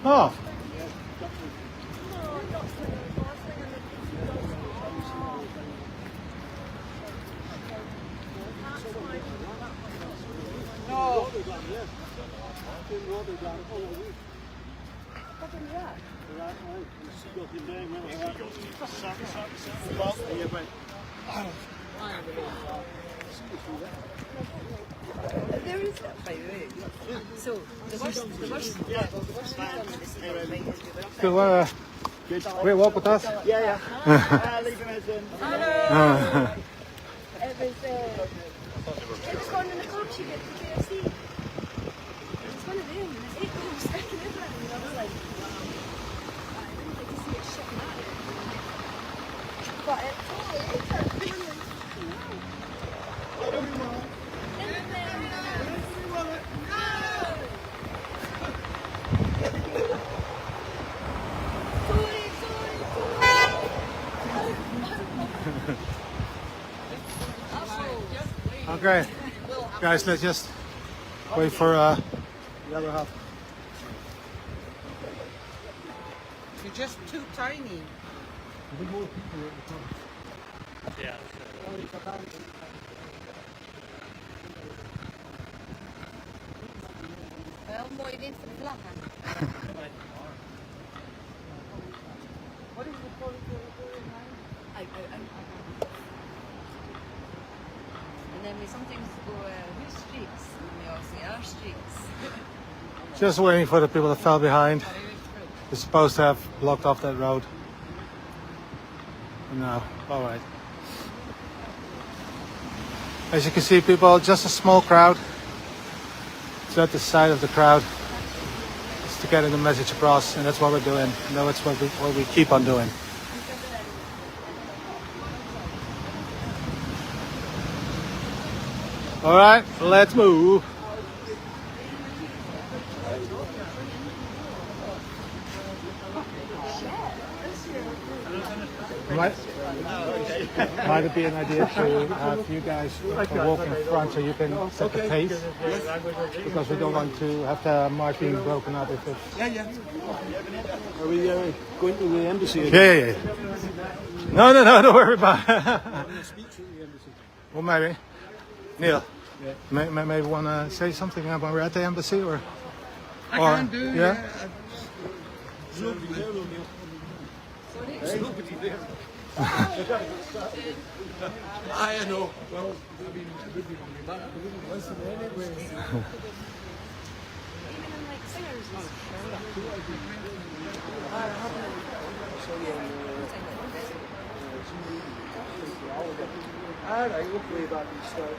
Oh. There is that, by the way. So, the worst Still want to great walk with us? Yeah. Leave him as in. Hello! It was going in the coach, you get to KFC. It was one of them, and there's 8 people sticking in there, and I was like, I didn't like to see it shipping out. But it totally turned like, Okay, guys, let's just wait for the other half. You're just too tiny. Yeah. wel mooi wit voor de vlaggen. What is the political And then we sometimes go, whose streets? And we all say our streets. Just waiting for the people that fell behind. We're supposed to have blocked off that road. No, all right. As you can see, people, just a small crowd. It's at the side of the crowd. It's to getting the message across, and that's what we're doing. And that's what we keep on doing. All right, let's move. Might it be an idea to have you guys walk in front so you can set the pace? Because we don't want to have the march being broken up if it's... Yeah. Are we going to the embassy Yeah. No, don't worry about it. Well, maybe. Neil, maybe want to say something when we're at the embassy? Or I can't do, yeah? I know. Well, all right, we'll play back and start.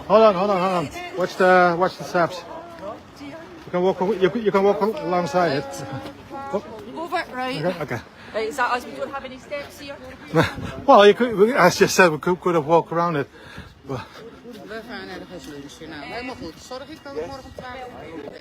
Hold on. Watch the steps. You can walk alongside it. Over, right? Okay. Right, is that us? We don't have any steps here. Well, as you said, we could have walked around it. But... We gaan ergens lunchen. Nou, helemaal goed. Zorg ik dat we morgen om 12 uur.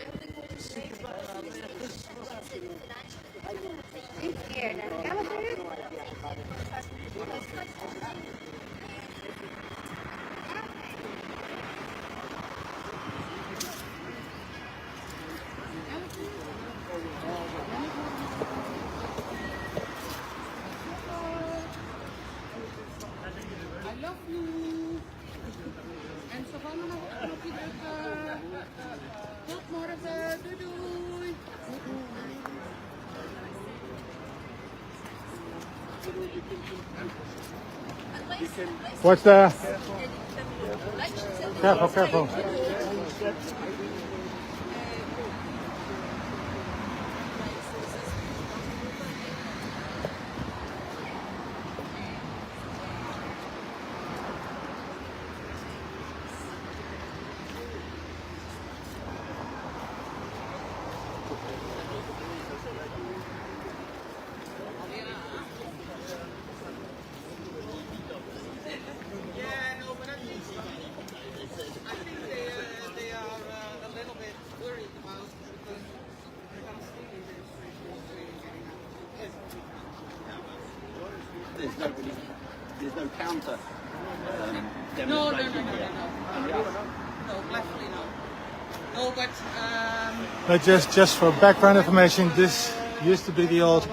I love you. En zo gaan we nog een knopje drukken. Tot morgen. Doei. What's the... Careful. Yeah, no, but I think they there's no counter No, demonstration here. No, definitely no. No, but But just for background information, this used to be the old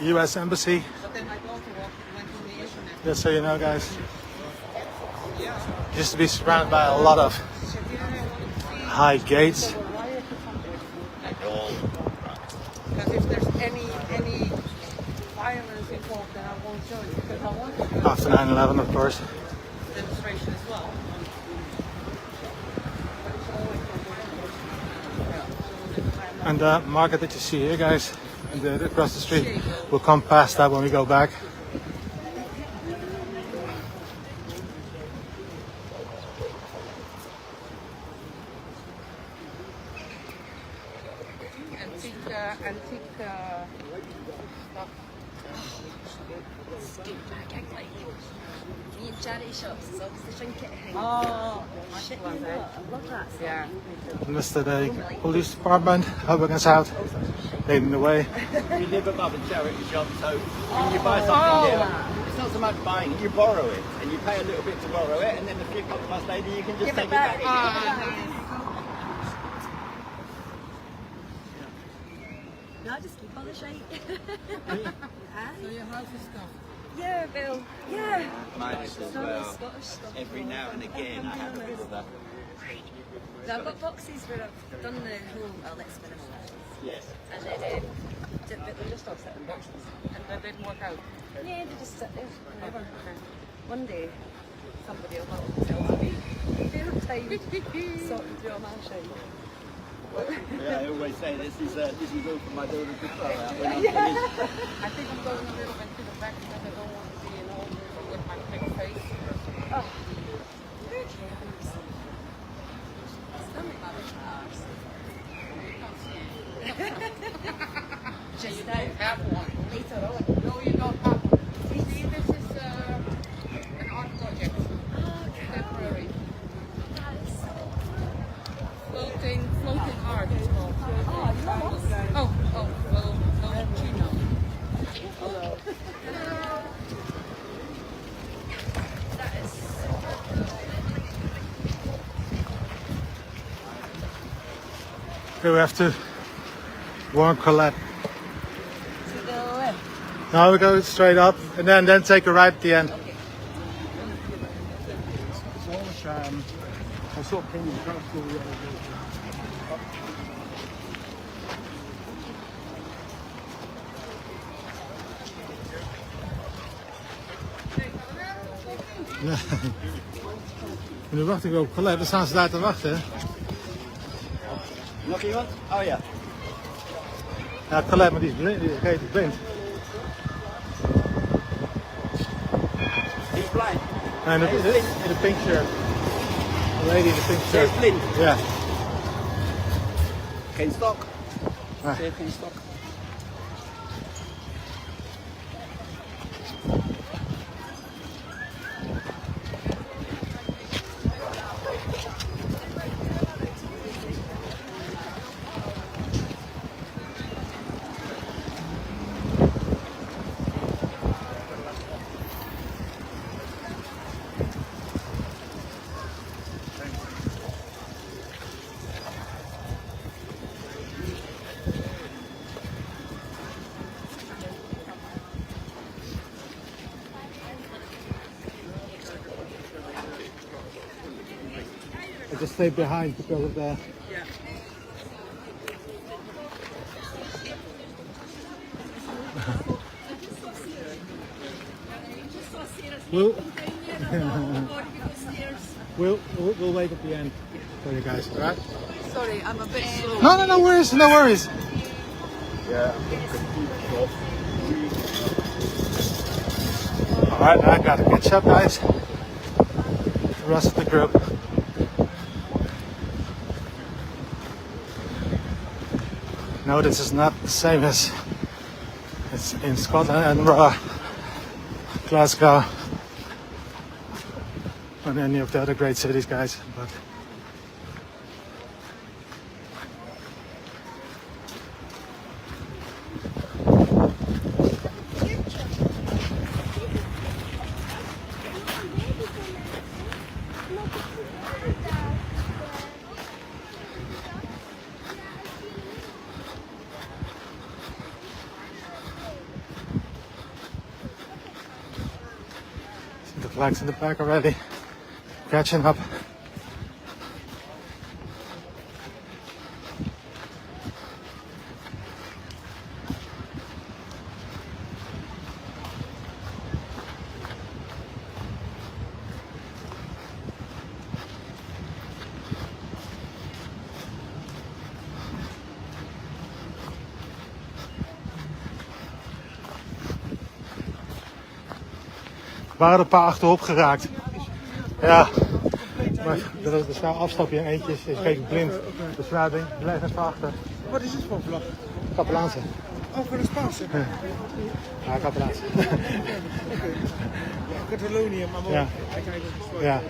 U.S. Embassy. but then my daughter went on the internet. Just so you know, guys. Used to be surrounded by a lot of high gates. Because if there's any violence involved, then I won't join because I want to After 9/11, of course. demonstration as well. And the market that you see here, guys, and across the street, we'll come past that when we go back. Antique stuff. Charity shops, it's obviously trinket thing. Oh, Shit, I love that. yeah. Mr. the police department helping us out, leading the way. We live above a charity shop, so when you buy something here, it's not so much buying it, you borrow it, and you pay a little bit to borrow it, and then a few months later you can just take it back. No, just keep all the shite. So your house is stuff. Yeah, Bill. Yeah. Mine is as Some well. Scottish stuff. Every now and again I have a bit of that. No, I've got boxes where I've done the whole, well, let's minimal. Yes. And then, they just all sit in boxes. And that didn't work out. Yeah, they just sit there forever. One day, somebody will tell me, fair time sorting through all my shite. Yeah, I always say this is all for my daughter to throw out. When I'm I think I'm going a little bit to the back because I don't want to be in all with my big face. Oh. Stomach my big arse. Just now. Have one. Later on. No, you don't have one. You see, this is an art project. Temporary. That is so Floating art is called. Oh, you know what? Well, no, Chino. That is Here we have to warn Collette. to the left. Now we go straight up and then take a right at the end. Okay. It's always I sort of came across the Nu wacht ik op Collette, dan staan ze daar te wachten. Nog iemand? Oh ja. Ja, Collette, maar die is blind, die is blind. He's blind. En in de pink shirt. The lady in the pink shirt. She's blind. Ja. Geen stok. Ah. Ze heeft geen stok. I just stayed behind because of the... We'll wait at the end for you guys, alright? Sorry, I'm a bit slow. No worries, no worries. Yeah. Alright, I gotta catch up, guys. The rest of the group. No, this is not the same as it's in Scotland, Edinburgh, Glasgow, and any of the other great cities, guys. But flags in the back already. Catching up. Er waren er een paar achterop geraakt. Ja, maar er is nou een afstapje en eentje is redelijk blind. Beschrijving, blijf even achter. Wat is het voor vlag? Kapelaanse. Oh, voor de Spaanse? Ja, kapelaanse. Oké. Catalonië, maar mooi. Ja. Kijk even op de Ja.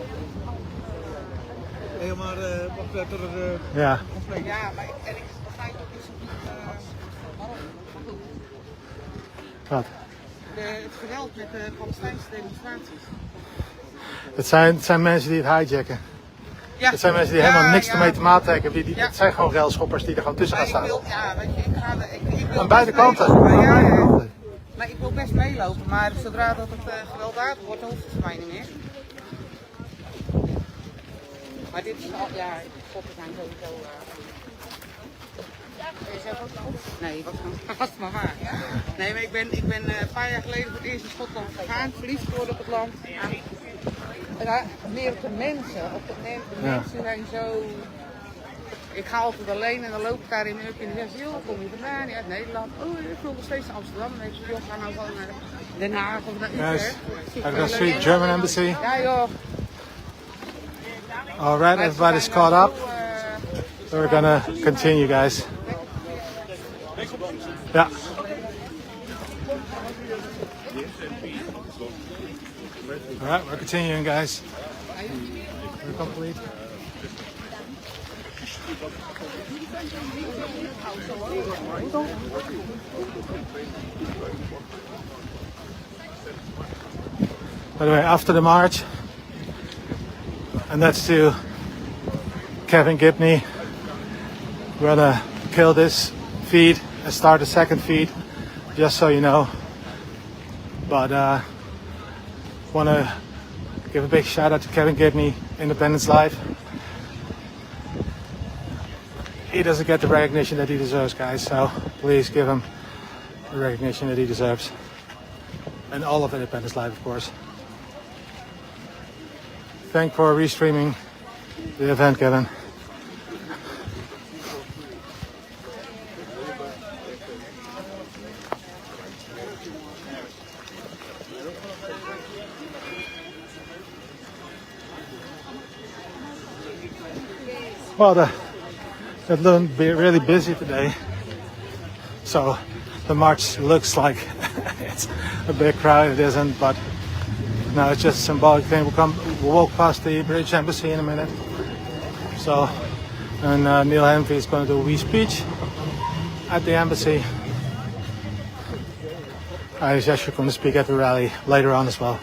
Helemaal tot het Ja. compleet. Ja, maar ik begrijp ook niet zo goed Wat? het geweld met de Palestijnse demonstraties. Het zijn mensen die het hijacken. Ja. Het zijn mensen die helemaal niks ermee te maken hebben. Het zijn gewoon railschoppers die er gewoon tussen gaan Maar ik staan. wil, ja, weet je, ik wil Aan beide best kanten. meelopen. Aan beide kanten. Maar ik wil best meelopen, maar zodra dat het gewelddadig wordt, dan hoeft het voor mij niet meer. Maar dit is al, ja, schoppen zijn sowieso. Ben je zelf ook op? Nee, was het maar waar. Nee, maar ik ben een paar jaar geleden voor het eerst in Schotland gegaan, verliefd geworden op het land. Ja, meer op de mensen. De mensen zijn zo. Ik ga altijd alleen en dan loop ik daar in Urk en dan zeg joh, kom je vandaan? Ja, uit Nederland. Oh, ik wil nog steeds naar Amsterdam. En dan denk ik, joh, ga nou gewoon naar Den Haag of naar Utrecht. I've got street German embassy. Ja, joh. Alright, everybody's caught up. So we're gonna continue, guys. Yeah. Alright, we're continuing, guys. We're complete. By the way, after the march, and that's to Kevin Gibney, we're gonna kill this feed and start a second feed, just so you know. But want to give a big shout out to Kevin Gibney, Independence Live. He doesn't get the recognition that he deserves, guys, so please give him the recognition that he deserves. And all of Independence Live, of course. Thank for restreaming the event, Kevin. Well, it's been really busy today, so the march looks like it's a big crowd. It isn't, but no, it's just a symbolic thing. We'll walk past the British Embassy in a minute. So, and Neil Henry is going to do a wee speech at the embassy. He's actually going to speak at the rally later on as well.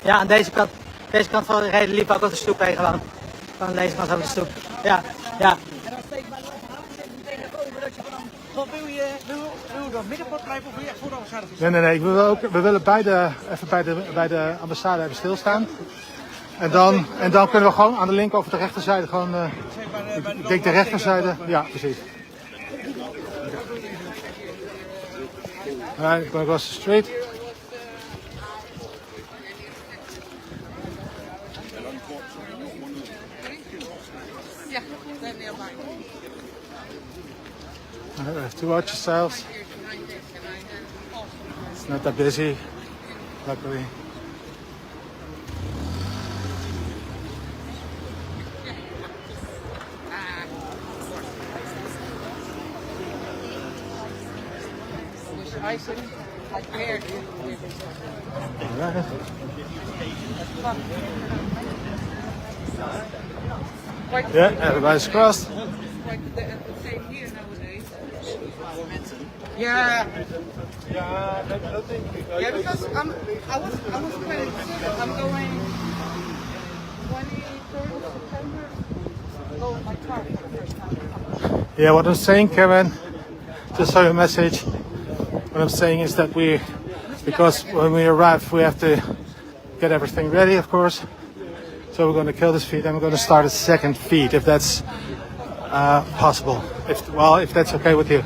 Ja, aan deze kant van de reden liep ook op de stoep heen gewoon. Van deze kant over de stoep. Ja, ja. En dan steek maar op tegenover dat je van wil je dat middenpad blijven of wil je echt voor de ambassade gaan? Nee. We willen bij de ambassade even stilstaan. En dan kunnen we gewoon aan de link over de rechterzijde gewoon. Ik denk de rechterzijde. Ja, precies. Alright, going across the street. We have to watch yourselves. It's not that busy, luckily. Right. Yeah, everybody's crossed. Like the same here nowadays. Yeah. Yeah, because I was planning to. I'm going 23rd of September. Go with my car for the first time. Yeah, what I'm saying, Kevin, just so your message, what I'm saying is that because when we arrive, we have to get everything ready, of course. So we're going to kill this feed, and we're going to start a second feed, if that's possible. If that's okay with you.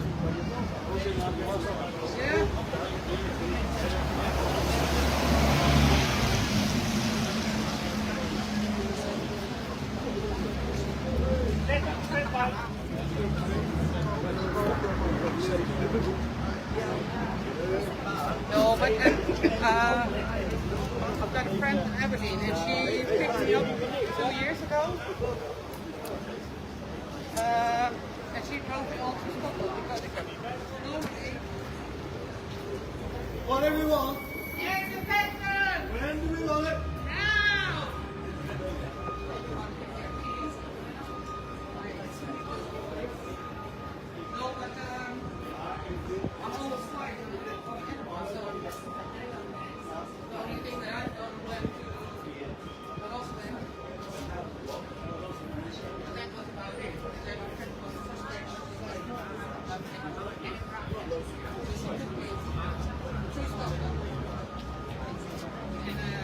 No, but I've got a friend in Aberdeen, and she picked me up 2 years ago. And she drove me all to Scotland because I got Whatever you want. Yes, the vechten! When do we want it? Now! No, but I'm always fine with it from anyone, so the only thing that I've done went to the husband. But that was about it. And then my friend was frustrated because I'm getting around. So he took me to Scotland. And now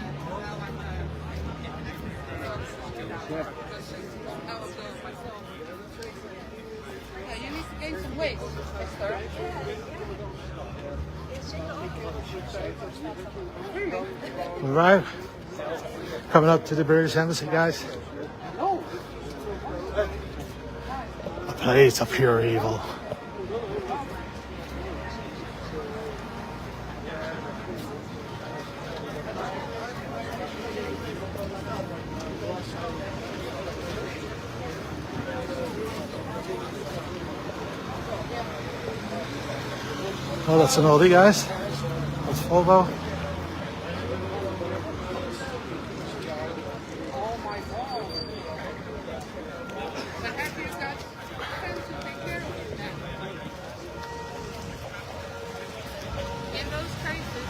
I'm I was myself. Yeah, you need to gain some weight, Esther. Right, coming up to the British Embassy, guys. A place of pure evil. Oh, that's an oldie, guys. That's Volvo. Oh my God. But have you got friends to take care of you now? In those cases,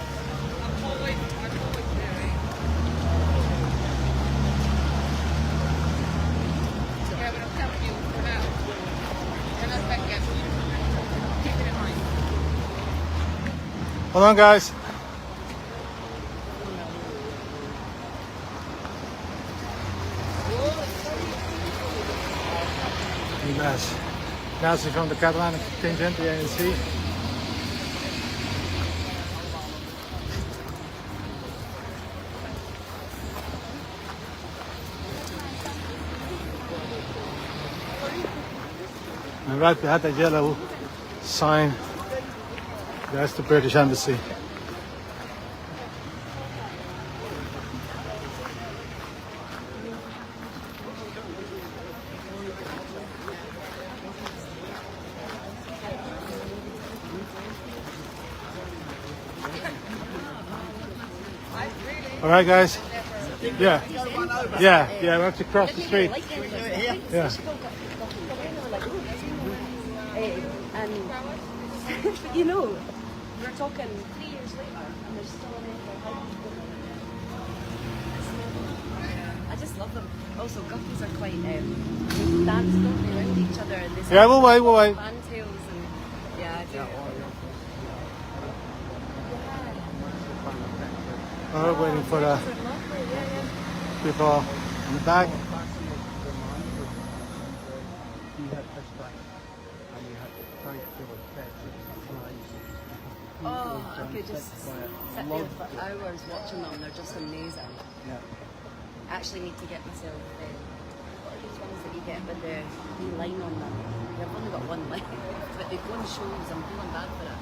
I'm always there. Yeah, but I'm telling you for now. And that's that guess. Keep it in mind. Hold on, guys. Nice. Nazi from the Catalan contingent, the ANC. And right behind that yellow sign, that's the British Embassy. All right, guys. Yeah, we have to cross the street. Yeah. And you know, we're talking 3 years later, and there's still an end. I just love them. Also, guppies are quite they dance, don't they, around each other, and they Yeah, we'll wait. fantails and yeah, I do. We're waiting for the people in the back. Oh, I could just sit there for hours watching them. They're just amazing. Yeah. I actually need to get myself these ones that you get with the wee line on them. I've only got one line, but they go on shows. I'm feeling bad for it.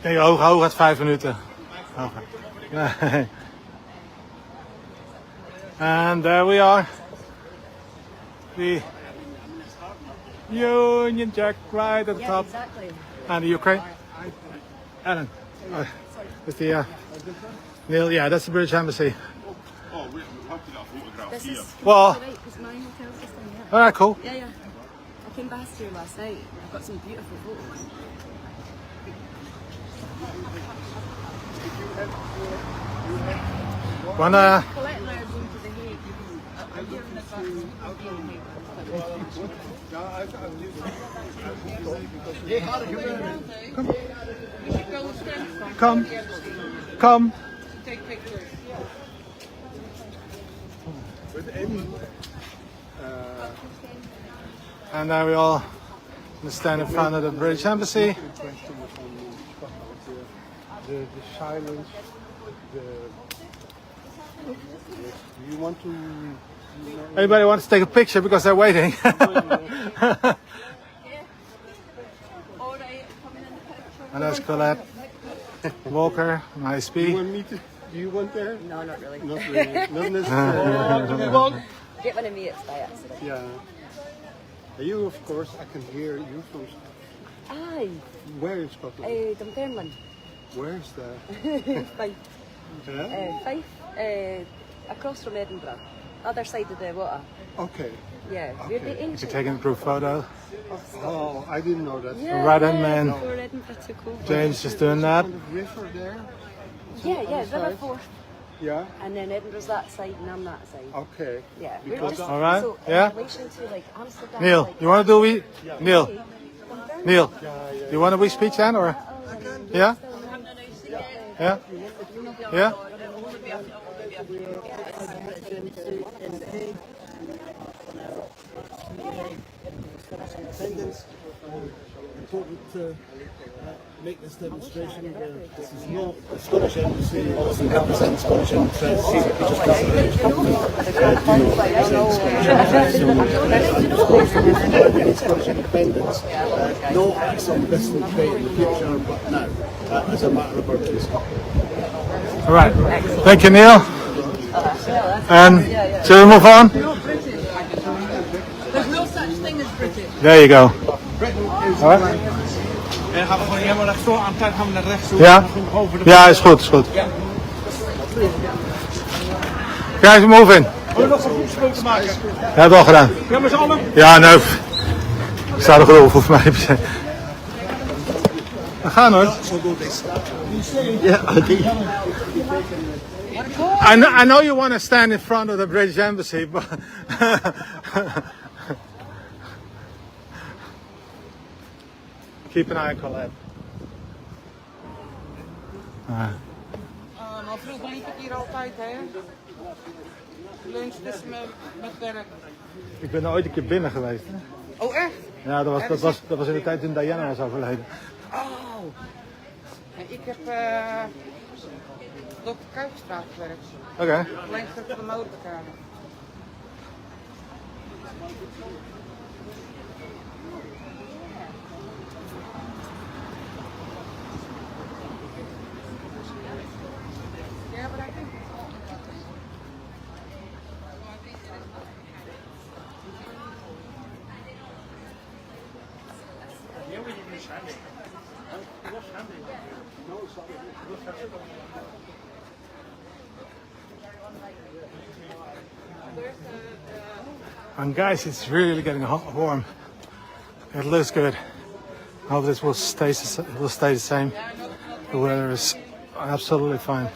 Nee, hoog gaat 5 minuten. Hoger. Nee. And there we are. The Union Jack right at the top. Exactly. And the Ukraine. Alan. With the Neil, yeah, that's the British Embassy. Oh, we have to that photograph This here. is Well, right, because my hotel's just down here. alright, cool. Yeah, yeah. I came past here last night. I've got some beautiful photos. Wanna Collette and I are going to the Hague. I'm here in advance. come. Take pictures. And now we all stand in front of the British Embassy. The silence, you want to... Anybody wants to take a picture because they're waiting? And that's Collette, Walker, my You SP. want me to... Do you want there? No, not really. Not really. Not necessarily. Get one of me, it's by accident. Yeah. You, of course, I can hear you from... Aye, Where in Scotland? Dunfermline. Where's that? Fife. Yeah? Fife, across from Edinburgh. Other side of the water. Okay. Yeah, we're the If you're ancient. taking a group photo, Oh, I didn't know that. Yeah, right yeah, in, man. before Edinburgh took over. James just doing that. On the river there? Yeah, yeah, other River side? Forth. Yeah? And then Edinburgh's that side and I'm that side. Okay. Yeah, we're Because- just All right, so yeah. in relation to like Amsterdam. Neil, like, you want to do we? Neil, Dunfermline. Neil, you want a wee speech then, or? Yeah? Yeah? Yeah? Independence. Important to make this demonstration. This is not the Scottish Embassy, obviously represents Scottish Embassy. Scottish independence, not at some distant date in the future, but now, as a matter of urgency. All right. Thank you, Neil. And shall we move on? There's no such thing as British. There you go. All right. En gaan we gewoon helemaal rechtdoor aan tijd gaan we naar rechts toe. Ja, ja, is goed, is goed. Guys, move in. Wil je nog zo'n groepsfoto maken? Ja, dat al gedaan. Ja, met z'n allen? Ja, nee. Ik sta er geloof voor mij. We gaan hoor. I know you want to stand in front of the British Embassy, but keep an eye on Collette. Maar vroeger liep ik hier altijd, hè. Lunch tussen met werk. Ik ben er ooit een keer binnen geweest. Hè? Oh, echt? Ja, dat was in de tijd toen Diana was overleden. Oh. En ik heb op de Kuipstraat gewerkt. Oké. Alleen stuk van de motorkamer. Ja, maar I think And guys, it's really getting hot, warm. It looks good. I hope this will stay the same. The weather is absolutely fine.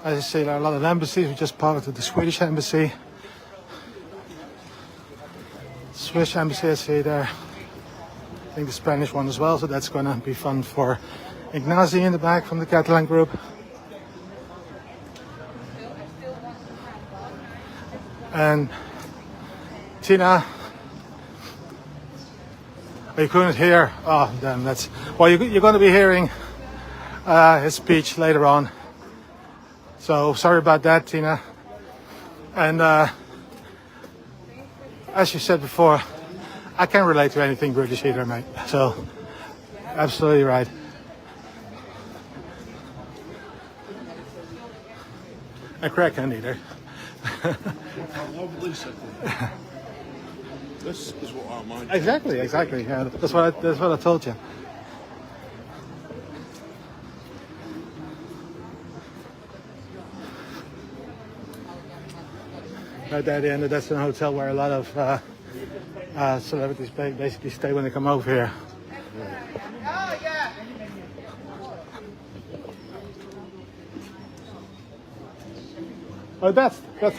As you see, there are a lot of embassies. We just parked at the Swedish embassy. Swiss embassy, I see there. I think the Spanish one as well, so that's going to be fun for Ignacy in the back from the Catalan group. And Tina, you couldn't hear. Oh, damn! That's well. You're going to be hearing his speech later on. So sorry about that, Tina. And as you said before, I can't relate to anything British either, mate. So, absolutely right. And Craig can't either. This is what our mind. Exactly. Yeah, that's what I told you. Right there at the end, that's a hotel where a lot of celebrities basically stay when they come over here. Oh, that's it's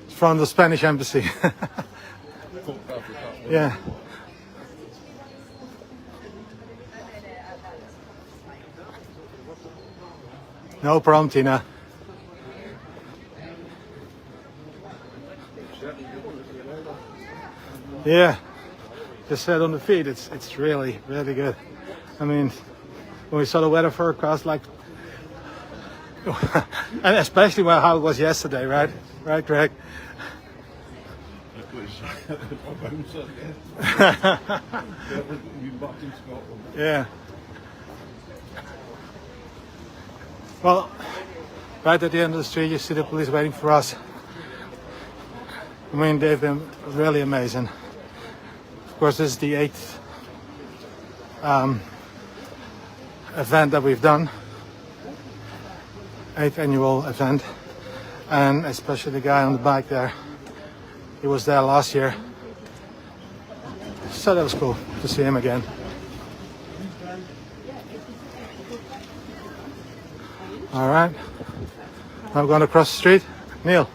from the Spanish embassy. Yeah. No problem, Tina. Yeah, just said on the feed, it's really good. I mean, when we saw the weather forecast, like, and especially how it was yesterday, right? Right, Craig? Yeah. Well, right at the end of the street, you see the police waiting for us. I mean, they've been really amazing. Of course, this is the 8th event that we've done. 8th annual event. And especially the guy on the bike there. He was there last year. So that was cool to see him again. All right. Now we're going to cross the street. Neil.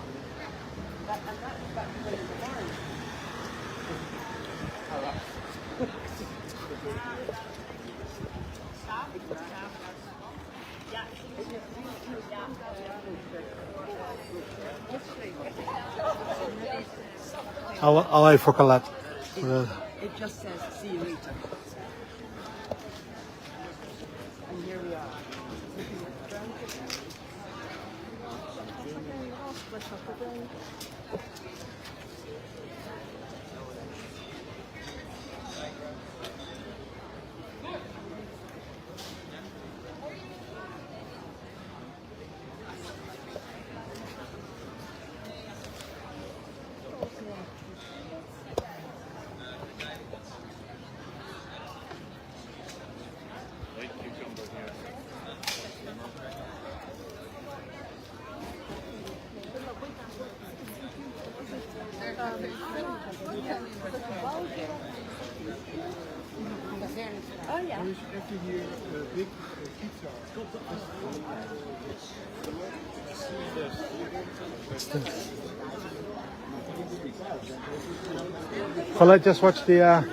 I'll wait for Collette. It just says, see you later. And here we are. Oh yeah. Every year, big pizza. Collette, just watch the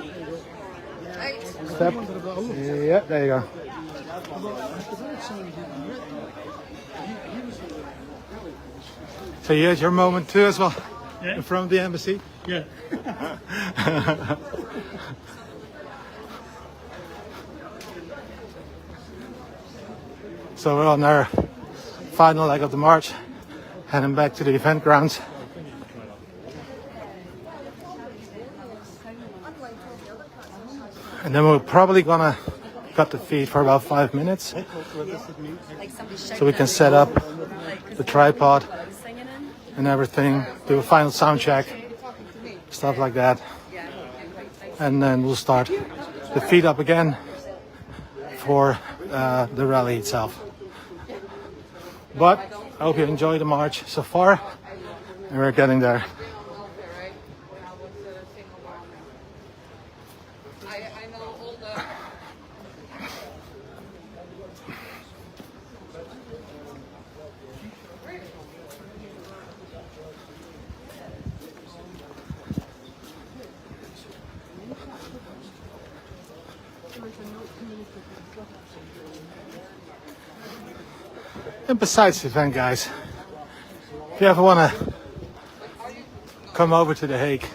step. Yeah, there you go. So here's your moment too as well, yeah. In front of the embassy. Yeah. So we're on our final leg of the march, heading back to the event grounds. And then we're probably gonna cut the feed for about 5 minutes, so we can set up the tripod and everything, do a final sound check, stuff like that, and then we'll start the feed up again for the rally itself. But I hope you enjoy the march so far, and we're getting there. And besides the event, guys, if you ever want to come over to The Hague,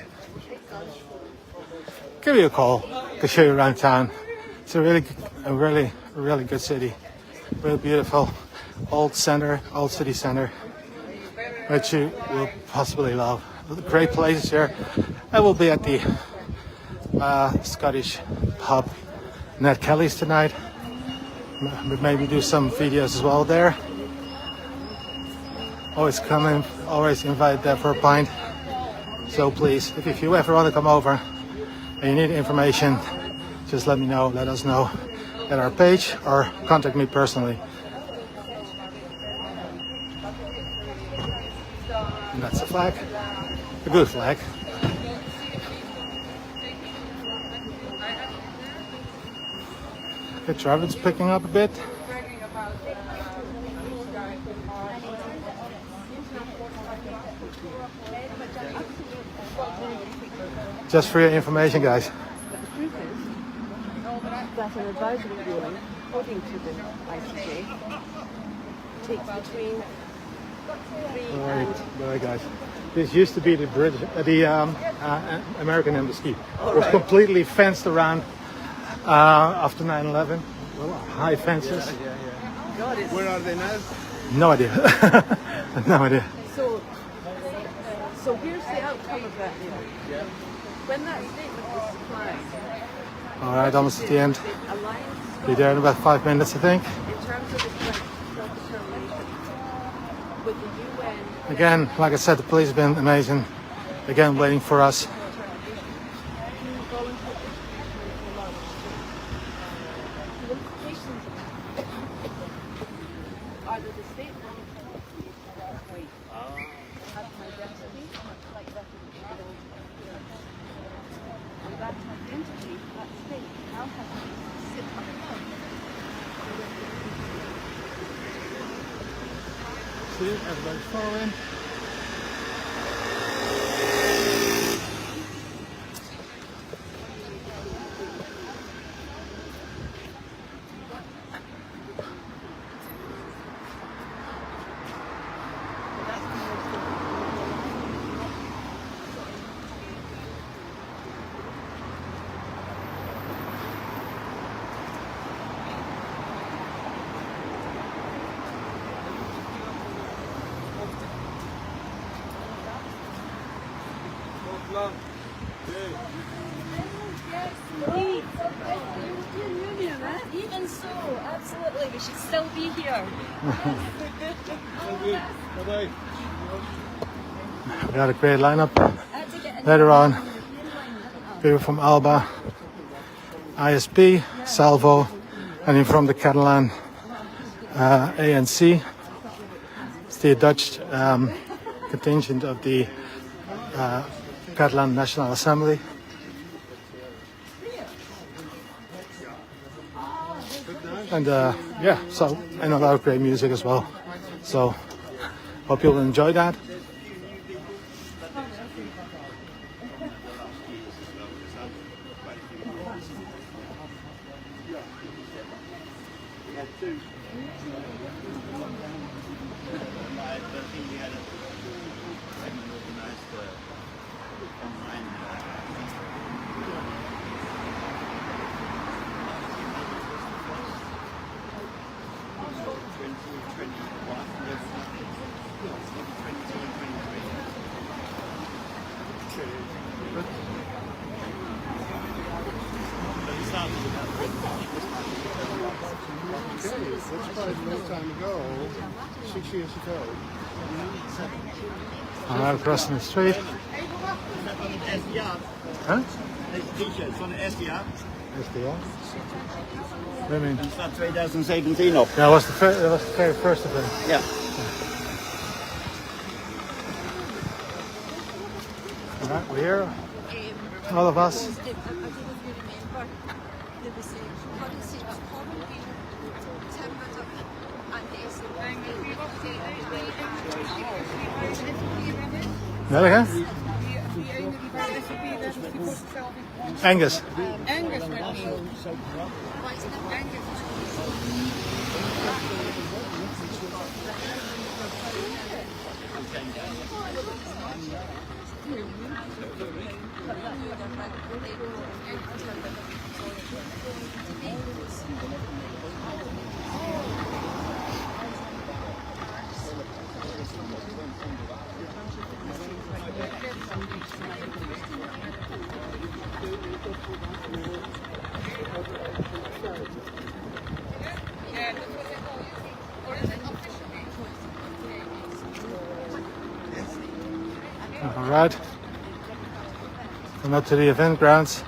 give me a call. I can show you around town. It's a really good city. Really beautiful. Old city center. which you will possibly love. Great places here. I will be at the Scottish pub Ned Kelly's tonight. Maybe do some videos as well there. Always come in, always invite there for a pint. So please, if you ever want to come over and you need information, just let me know, let us know at our page or contact me personally. And that's the flag, a good flag. The traffic's picking up a bit. Just for your information, guys. That an advisory ruling, according to the ICJ, takes between 3 and... Right, guys. This used to be the American embassy. It was completely fenced around after 9/11. High fences. God, it's... Where are they now? No idea. No idea. So here's the outcome of that. When that statement was supplied, All right, almost at the end. the alliance Be there in about 5 minutes, I think. in terms of its self-determination with the UN. Again, like I said, the police have been amazing. Again, waiting for us. Are the statement has my destiny like that of the and that identity, that state, now has to sit above. See, everybody's following. Yes, indeed. European Union, eh? Even so, absolutely, we should still be here. Bye-bye. We got a great lineup. Later on, people from Alba, ISP, Salvo, and then from the Catalan ANC. It's the Dutch contingent of the Catalan National Assembly. And yeah, so, and a lot of great music as well. So, hope you'll enjoy that. That's quite a long time ago, 6 years ago. I'm out crossing the street. Huh? T-shirt van de eerste jaar. SDR. What do you mean? Er staat 2017 op. Yeah, that was the very first of them. Ja. All right, we're here. All of us. Wel hè? Angus. Angus met Neem. right. And up to the event grounds.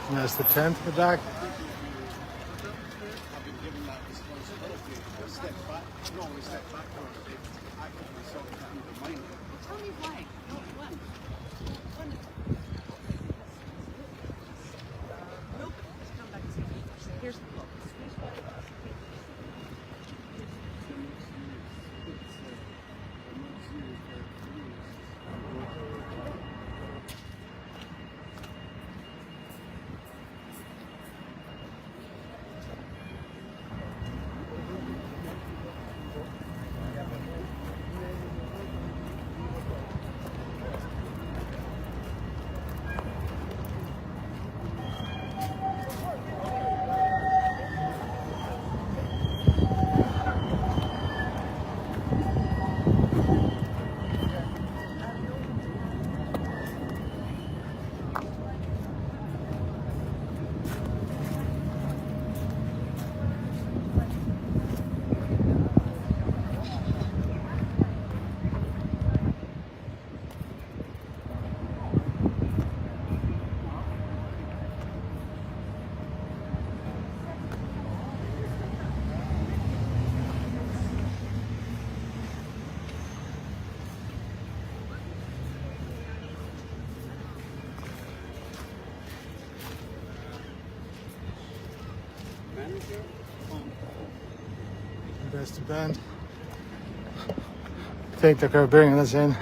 And there's the tent in the back. There's the band. I think they're bringing us in.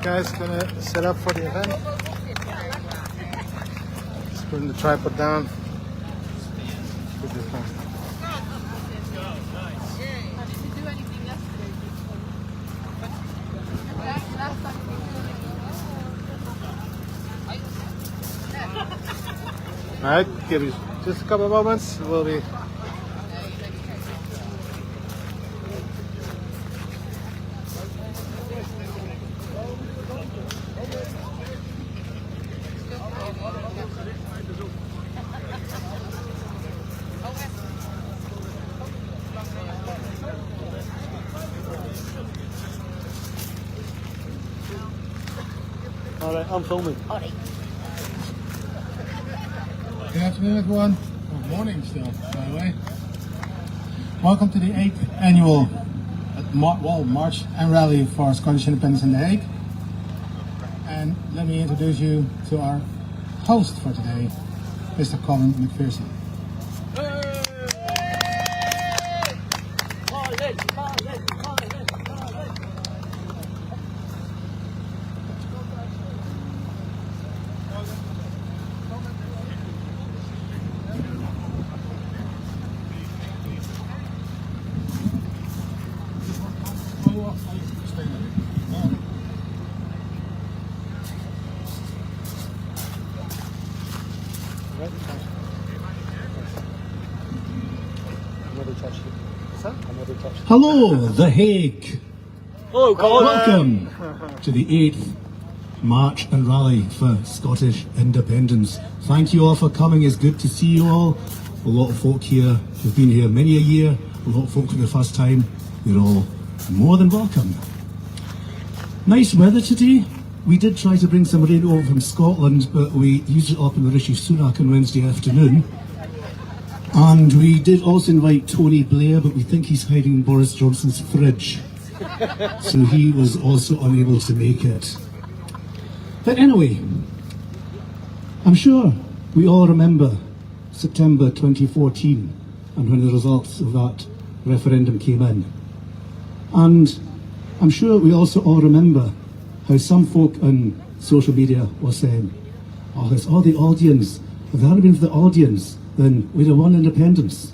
guys, gonna set up for the event. Just putting the tripod down. Put this down. Alright, give you just a couple of moments. We'll be. Alright, I'm filming. Good afternoon, everyone. Good morning still, by the way. Welcome to the 8th annual March and Rally for Scottish Independence in The Hague. And let me introduce you to our host for today, Mr. Colin Macpherson. Hello, The Hague. Hello, Colin. Welcome to the 8th March and Rally for Scottish Independence. Thank you all for coming. It's good to see you all. A lot of folk here who've been here many a year. A lot of folk for the first time. You're all more than welcome. Nice weather today. We did try to bring some rain over from Scotland, but we used it up in the Rishi Sunak on Wednesday afternoon. And we did also invite Tony Blair, but we think he's hiding in Boris Johnson's fridge. So he was also unable to make it. But anyway, I'm sure we all remember September 2014 and when the results of that referendum came in. And I'm sure we also all remember how some folk on social media were saying, oh, it's all the audience. If it hadn't been for the audience, then we'd have won independence.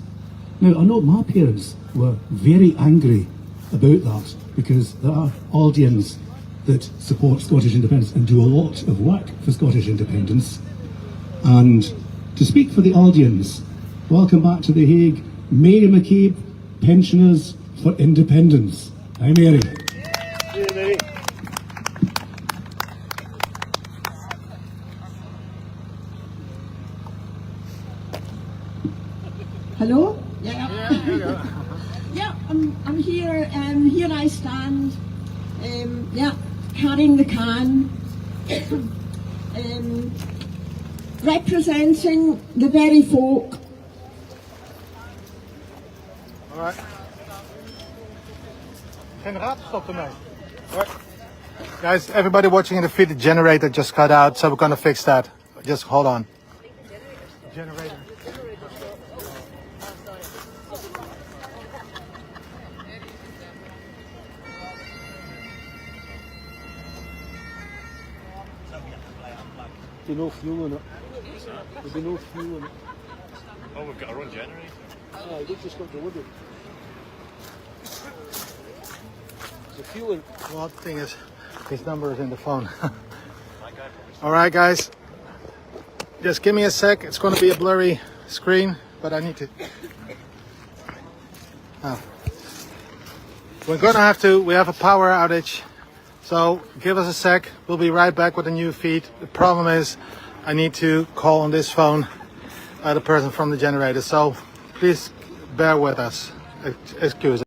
Now, I know my parents were very angry about that because there are audience that support Scottish independence and do a lot of work for Scottish independence. And to speak for the audience, welcome back to The Hague, Mary McCabe, Pensioners for Independence. Hi, Mary. See you, Mary. Hello? Yeah. Yeah, I'm here. Here I stand. Yeah, carrying the can. Representing the very folk. All right. Generator stopt ermee. Guys, everybody watching in the feed, the generator just cut out, so we're gonna fix that. Just hold on. Generator. There's no fuel in it. There's no fuel in it. Oh, we've got our own generator. Ah, they just got delivered. The fuel in. Well, the thing is, his number is in the phone. All right, guys. Just give me a sec. It's going to be a blurry screen, but I need to. Oh. We're going to have to. We have a power outage. So give us a sec. We'll be right back with a new feed. The problem is I need to call on this phone the person from the generator. So please bear with us. Excuse us.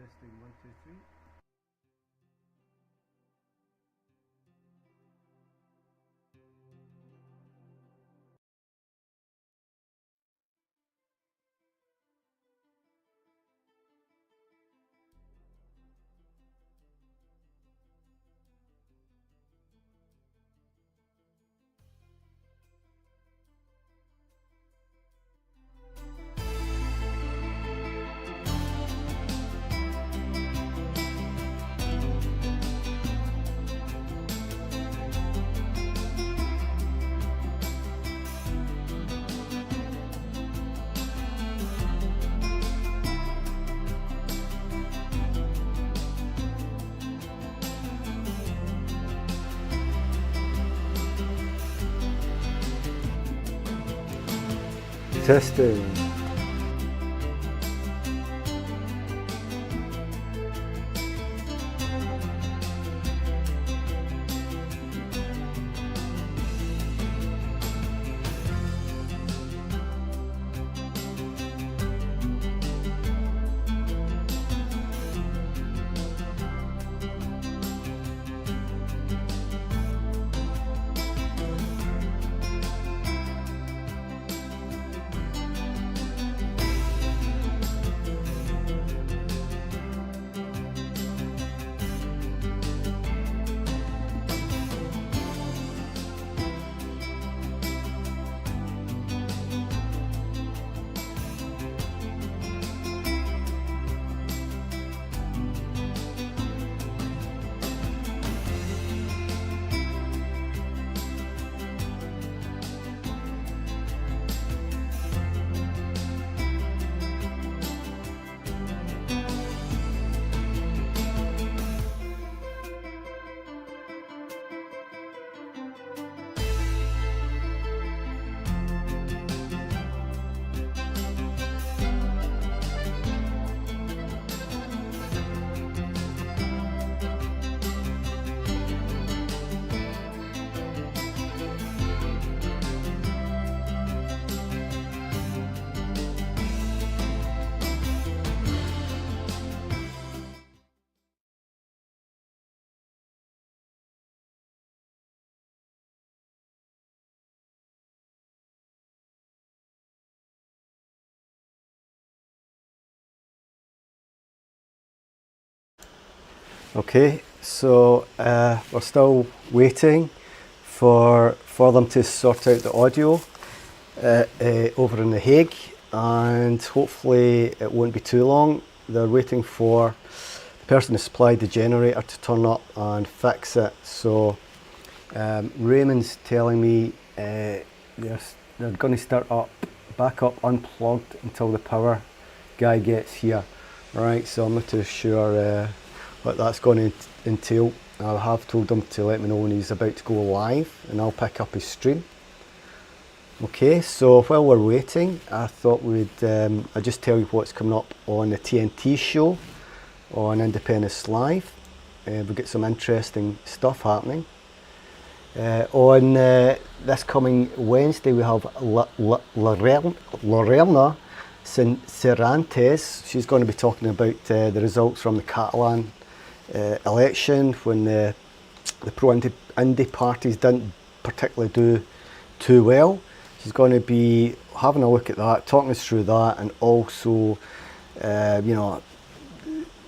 Testing 1, 2, 3. Testing. Okay, so we're still waiting for them to sort out the audio over in The Hague, and hopefully it won't be too long. They're waiting for the person who supplied the generator to turn up and fix it. So Raymond's telling me they're going to start back up unplugged until the power guy gets here. Right, so I'm not too sure what that's going to entail. I have told him to let me know when he's about to go live, and I'll pick up his stream. Okay, so while we're waiting, I thought I'd just tell you what's coming up on the TNT show on Independence Live. We've got some interesting stuff happening. On this coming Wednesday, we have Lorena Cervantes. She's going to be talking about the results from the Catalan election, when the pro-indie parties didn't particularly do too well. She's going to be having a look at that, talking us through that, and also you know,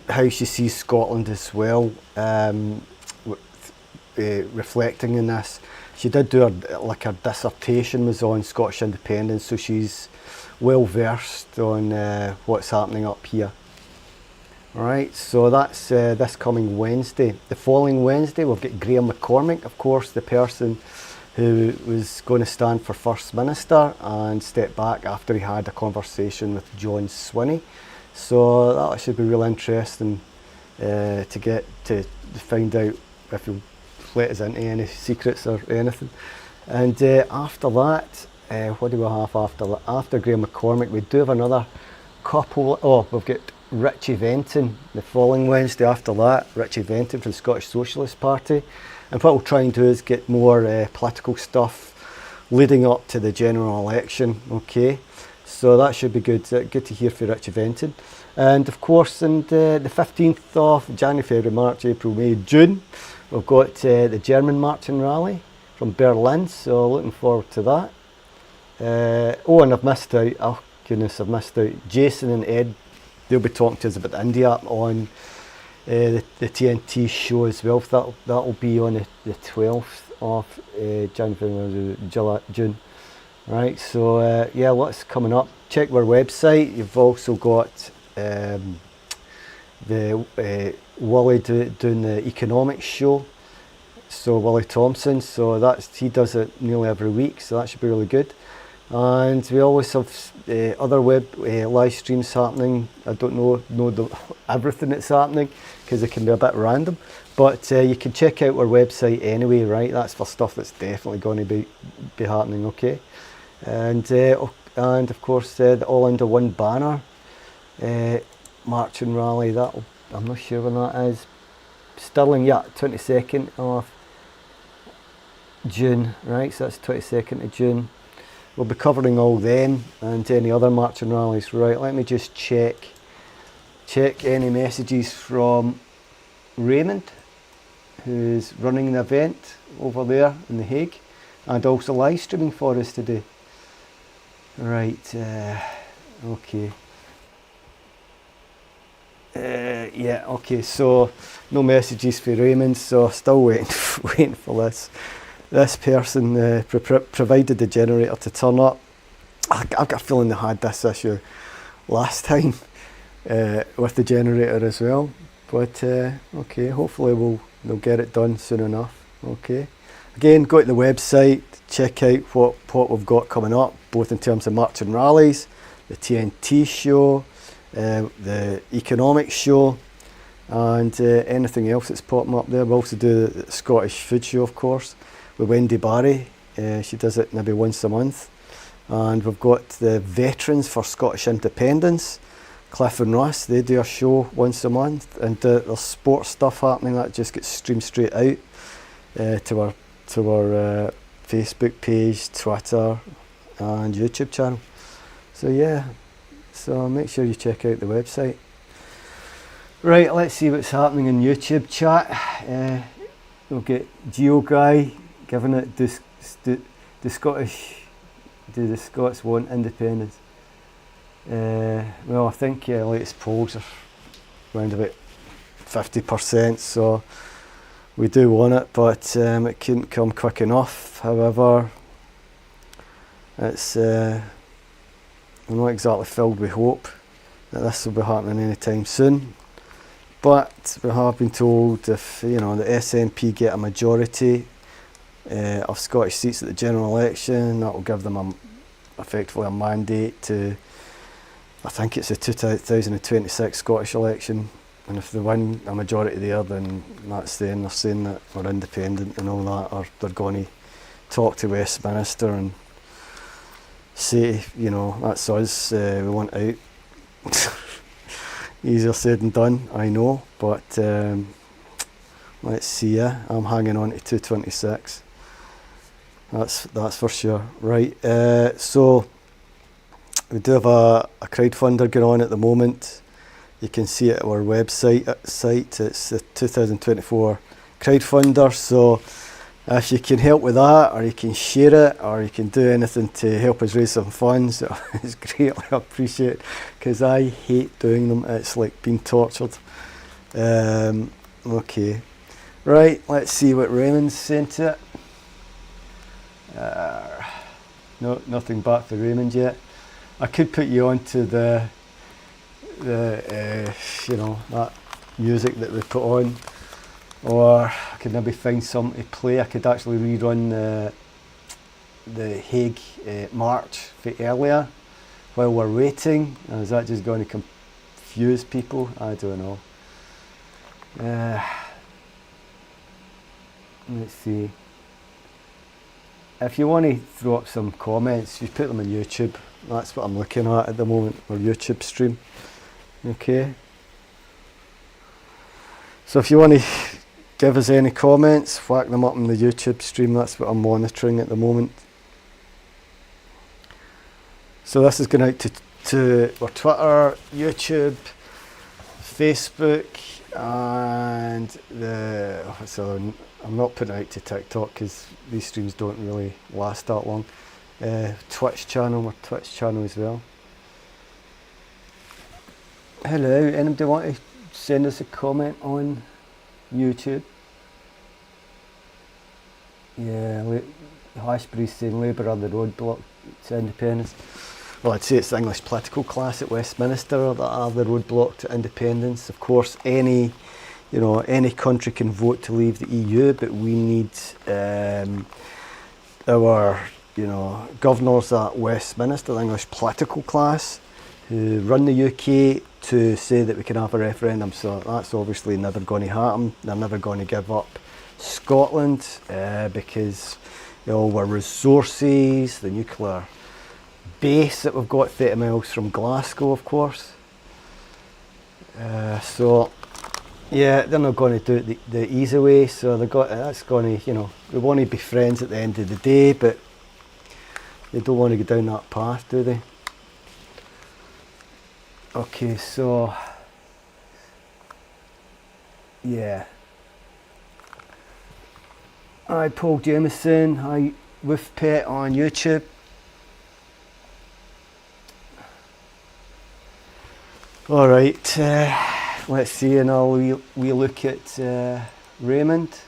how she sees Scotland as well, reflecting in this. She did do her dissertation was on Scottish independence, so she's well versed on what's happening up here. Alright, so that's this coming Wednesday. The following Wednesday we've got Graham McCormick, of course, the person who was going to stand for First Minister and step back after he had a conversation with John Swinney. So that should be real interesting to get to find out if he'll let us into any secrets or anything. And after that, what do we have after that? After Graham McCormick, we do have another couple. Oh, we've got Richie Venton the following Wednesday after that. Richie Venton from the Scottish Socialist Party. And what we'll try and do is get more political stuff leading up to the general election. Okay, so that should be good. Good to hear for Richie Venton. And of course, on the 15th of January, February, March, April, May, June, we've got the German marching rally from Berlin, so looking forward to that. Oh, and I've missed out, oh goodness, I've missed out. Jason and Ed, they'll be talking to us about India on the TNT show as well. That'll be on the 12th of January, June. Right, so yeah, lots coming up. Check our website. You've also got the Wally doing the economics show. So Willie Thompson, so he does it nearly every week, so that should be really good. And we always have other web live streams happening. I don't know everything that's happening because it can be a bit random, but you can check out our website anyway, right? That's for stuff that's definitely going to be happening, okay? And of course the All Under One banner march and rally. I'm not sure when that is. Stirling, yeah, 22nd of June, right? So that's 22nd of June. We'll be covering all them and any other march and rallies. Right, let me just check any messages from Raimond, who's running the event over there in The Hague, and also live streaming for us today. Right, okay. Yeah, okay, so no messages for Raymond, so still waiting for this person provided the generator to turn up. I've got a feeling they had this issue last time with the generator as well, but okay, hopefully they'll get it done soon enough. Okay, again, go to the website, check out what we've got coming up, both in terms of march and rallies, the TNT show, the economics show, and anything else that's popping up there. We'll also do the Scottish food show, of course, with Wendy Barry. She does it maybe once a month. And we've got the veterans for Scottish independence, Cliff and Russ. They do a show once a month, and there's sports stuff happening that just gets streamed straight out to our Facebook page, Twitter, and YouTube channel. So yeah. So make sure you check out the website. Right, let's see what's happening in YouTube chat. We'll get Geo Guy giving it, do the Scots want independence? Well, I think latest polls are around about 50%, so we do want it, but it couldn't come quick enough. However, it's I'm not exactly filled with hope that this will be happening anytime soon, but we have been told if the SNP get a majority of Scottish seats at the general election, that will give them effectively a mandate to, I think it's the 2026 Scottish election, and if they win a majority there, then that's then they're saying that we're independent and all that, or they're going to talk to Westminster and say, that's us, we want out. Easier said than done, I know, but let's see. I'm hanging on to 226. That's for sure. Right, so we do have a crowdfunder going on at the moment. You can see it at our website. It's the 2024 crowdfunder, so if you can help with that, or you can share it, or you can do anything to help us raise some funds, it's greatly appreciated, because I hate doing them. It's like being tortured. Okay, right, let's see what Raymond's saying to it. No, nothing back for Raymond yet. I could put you on to the that music that we put on, or I could maybe find something to play. I could actually rerun the Hague march for earlier while we're waiting. Or is that just going to confuse people? I don't know. Let's see. If you want to throw up some comments, you put them on YouTube. That's what I'm looking at the moment, our YouTube stream. Okay. So if you want to give us any comments, whack them up on the YouTube stream. That's what I'm monitoring at the moment. So this is going out to our Twitter, YouTube, Facebook and so I'm not putting it out to TikTok because these streams don't really last that long. Twitch channel, my Twitch channel as well. Hello, anybody want to send us a comment on YouTube? Yeah, Hashbury's saying Labour are the roadblock to independence. Well, I'd say it's the English political class at Westminster that are the roadblock to independence. Of course, any country can vote to leave the EU, but we need our, governors at Westminster, the English political class, who run the UK, to say that we can have a referendum. So that's obviously never going to happen. They're never going to give up Scotland because our resources, the nuclear base that we've got 30 miles from Glasgow, of course. So yeah, they're not going to do it the easy way. So that's going to, we want to be friends at the end of the day, but they don't want to go down that path, do they? Okay, so yeah. Hi, Paul Jameson. Hi, Woof Pet on YouTube. All right, let's see, and we look at Raimond.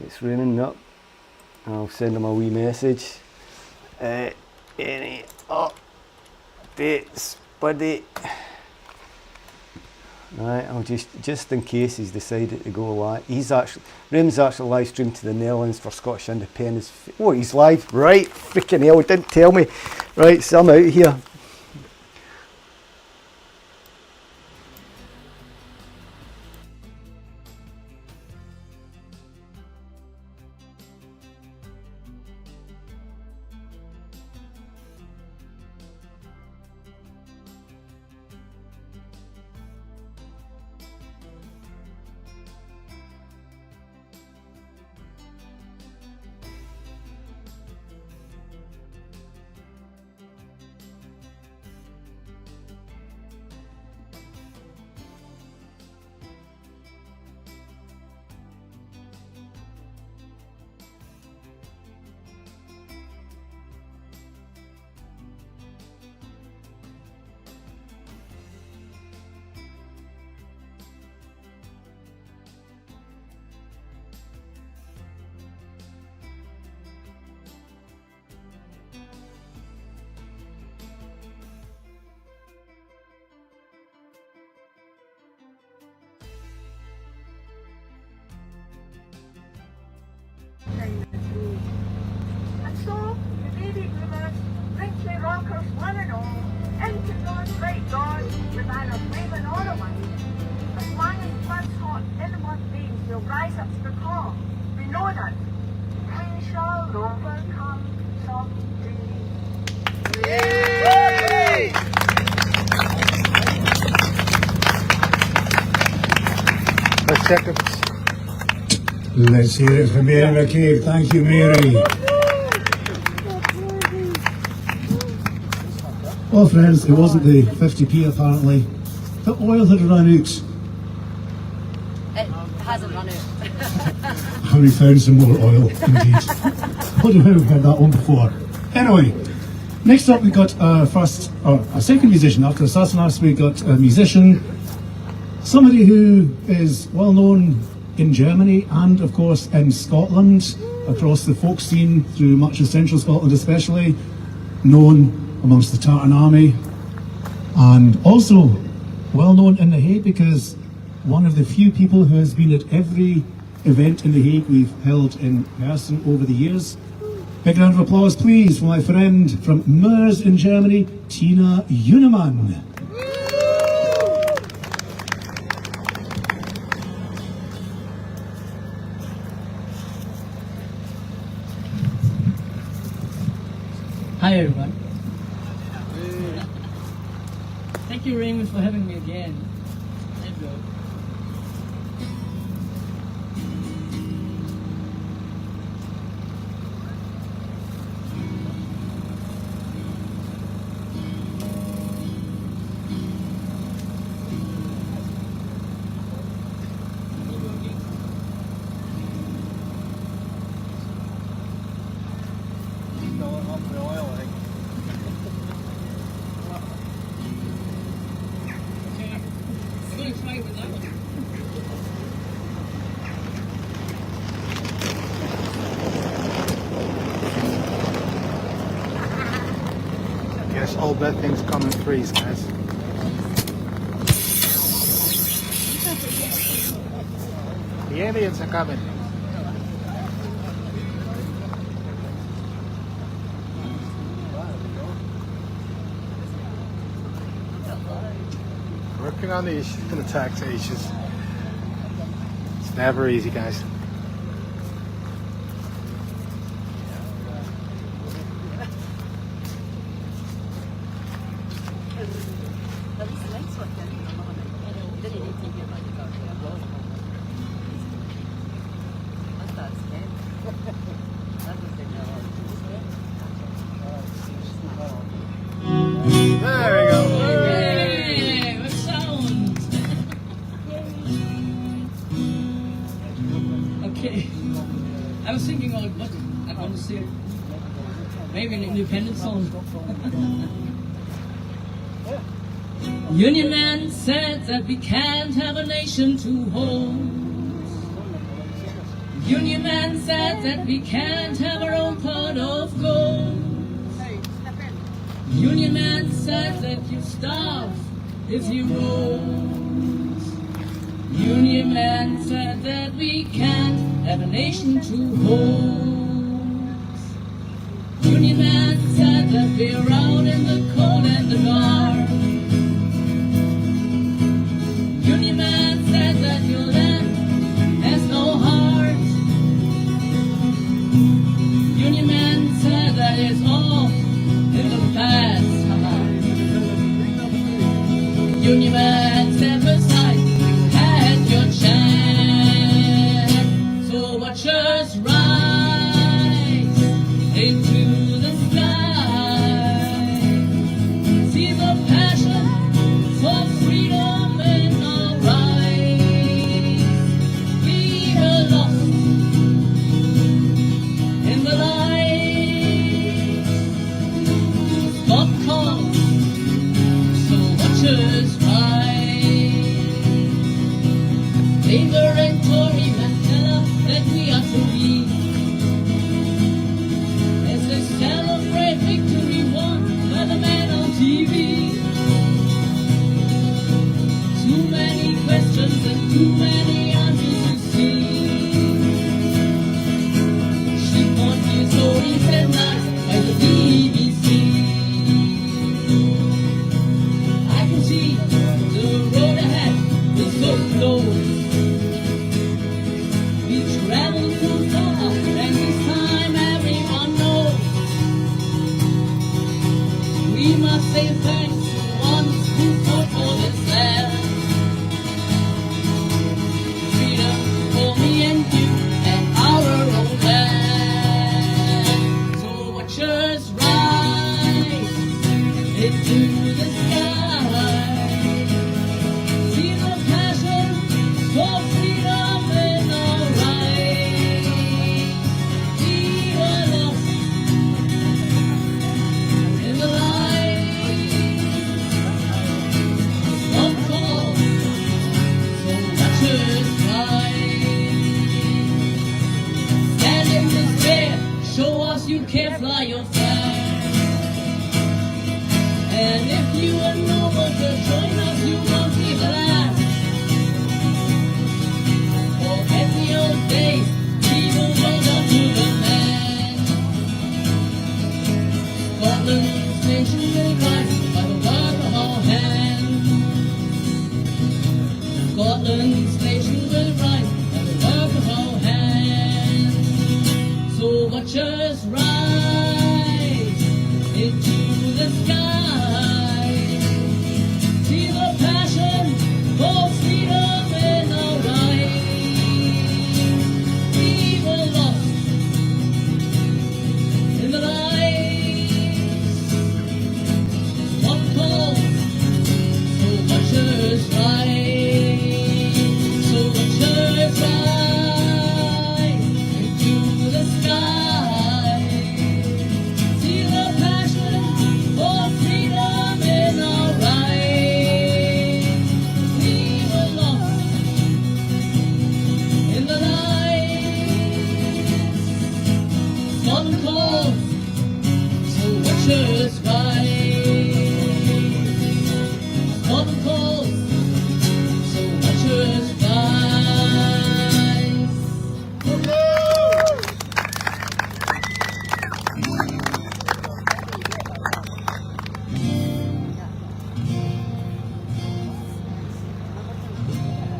It's Raimond up. I'll send him a wee message. Any updates, buddy? Right, I'll just in case he's decided to go live. Raimond's actually live streamed to the Netherlands for Scottish independence. Oh, he's live, right? Freaking hell, didn't tell me. Right, so I'm out of here. And so, the baby boomers, princely rockers, one and all, into God's great God, with either flaming or a white. As long as blood's hot, inward veins will rise up to the call. We know that we shall overcome someday. Yay! 5 seconds. Let's hear it from Mary McCabe. Thank you, Mary. Well, friends, it wasn't the 50p apparently. The oil had run out. It hasn't run out. And we found some more oil, indeed. I don't know if we've heard that one before. Anyway, next up we got our second musician. After Sassenachs, we got a musician, somebody who is well known in Germany and of course in Scotland, across the folk scene through much of central Scotland especially, known amongst the Tartan Army, and also well known in The Hague because one of the few people who has been at every event in The Hague we've held in person over the years. Big round of applause please for my friend from Meurs in Germany, Tina Junnemann. Hi everyone. Thank you Raimond for having me again. Hello. all bad things come in threes, guys. The aliens are coming. Working on the issues and the tax issues. It's never easy, guys. There we go. Yay, with sound. Okay. I was thinking about what I want to say. Maybe an independent song. Union Man said that we can't have a nation to hold. Union Man said that we can't have our own pot of gold. Union Man said that you starve if you rose. Union Man said that we can't have a nation to hold. Union Man said that we're out in the cold and the dark. Union Man said that your land has no heart. Union Man said that it's all in the past. Union Man said besides you had your chance. So watch us rise into the sky. See the passion for freedom in our eyes. We were lost in the light. Stop calm, so watch us rise. Labour and Tory men tell us that we are free. As they celebrate victory won by the man on TV. Too many questions and too many answers to see. She wants you stories at night by the BBC. I can see the road ahead is so close. We travel through far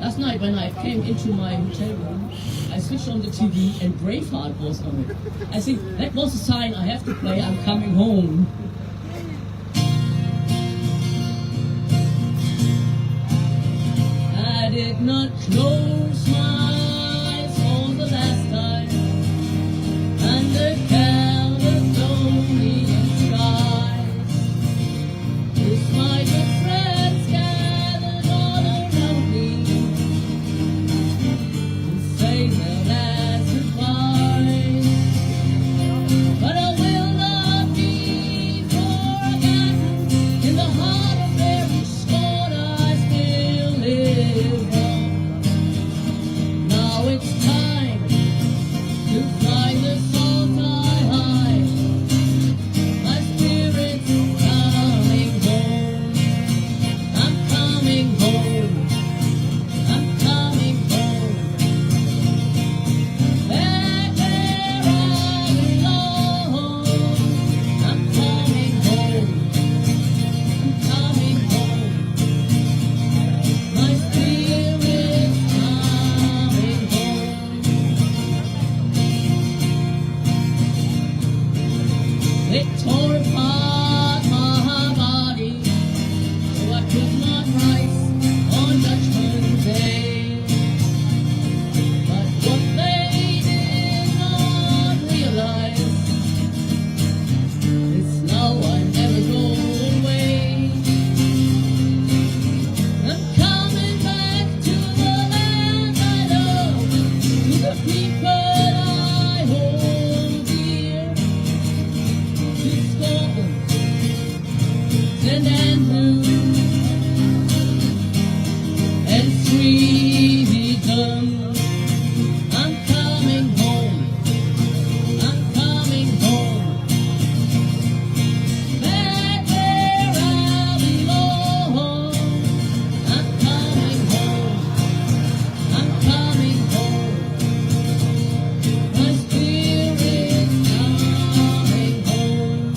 Last night when I came into my hotel room, I switched on the TV and Braveheart was on it. I think that was a sign I have to play I'm Coming Home. I did not close my eyes for the last time under Caledonian skies. With my good friends gathered all around me to say their last goodbye. But I will not be forgotten in the heart of every spot I still live on. Now it's time to find the salt I hide. My spirit's coming home. I'm coming home. I'm coming home. Back where I belong. I'm coming home. I'm coming home. My spirit's coming home. They tore apart my body, so I could not rise on Judgment Day. But what they did not realize is now I never go away. I'm coming back to the land I love, to the people I hold dear, to Scotland, St Andrews, and freedom. I'm coming home. I'm coming home. Back where I belong. I'm coming home. I'm coming home. My spirit's coming home.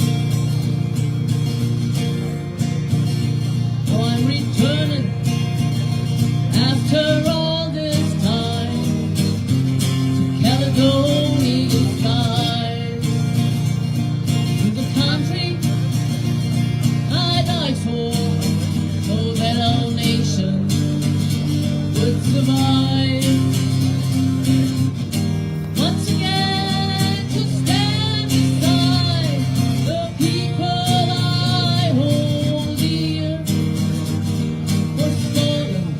Oh, I'm returning after all this time to Caledonian skies, to the country I died for, so that our nation would survive. Once again to stand beside the people I hold dear, for Scotland,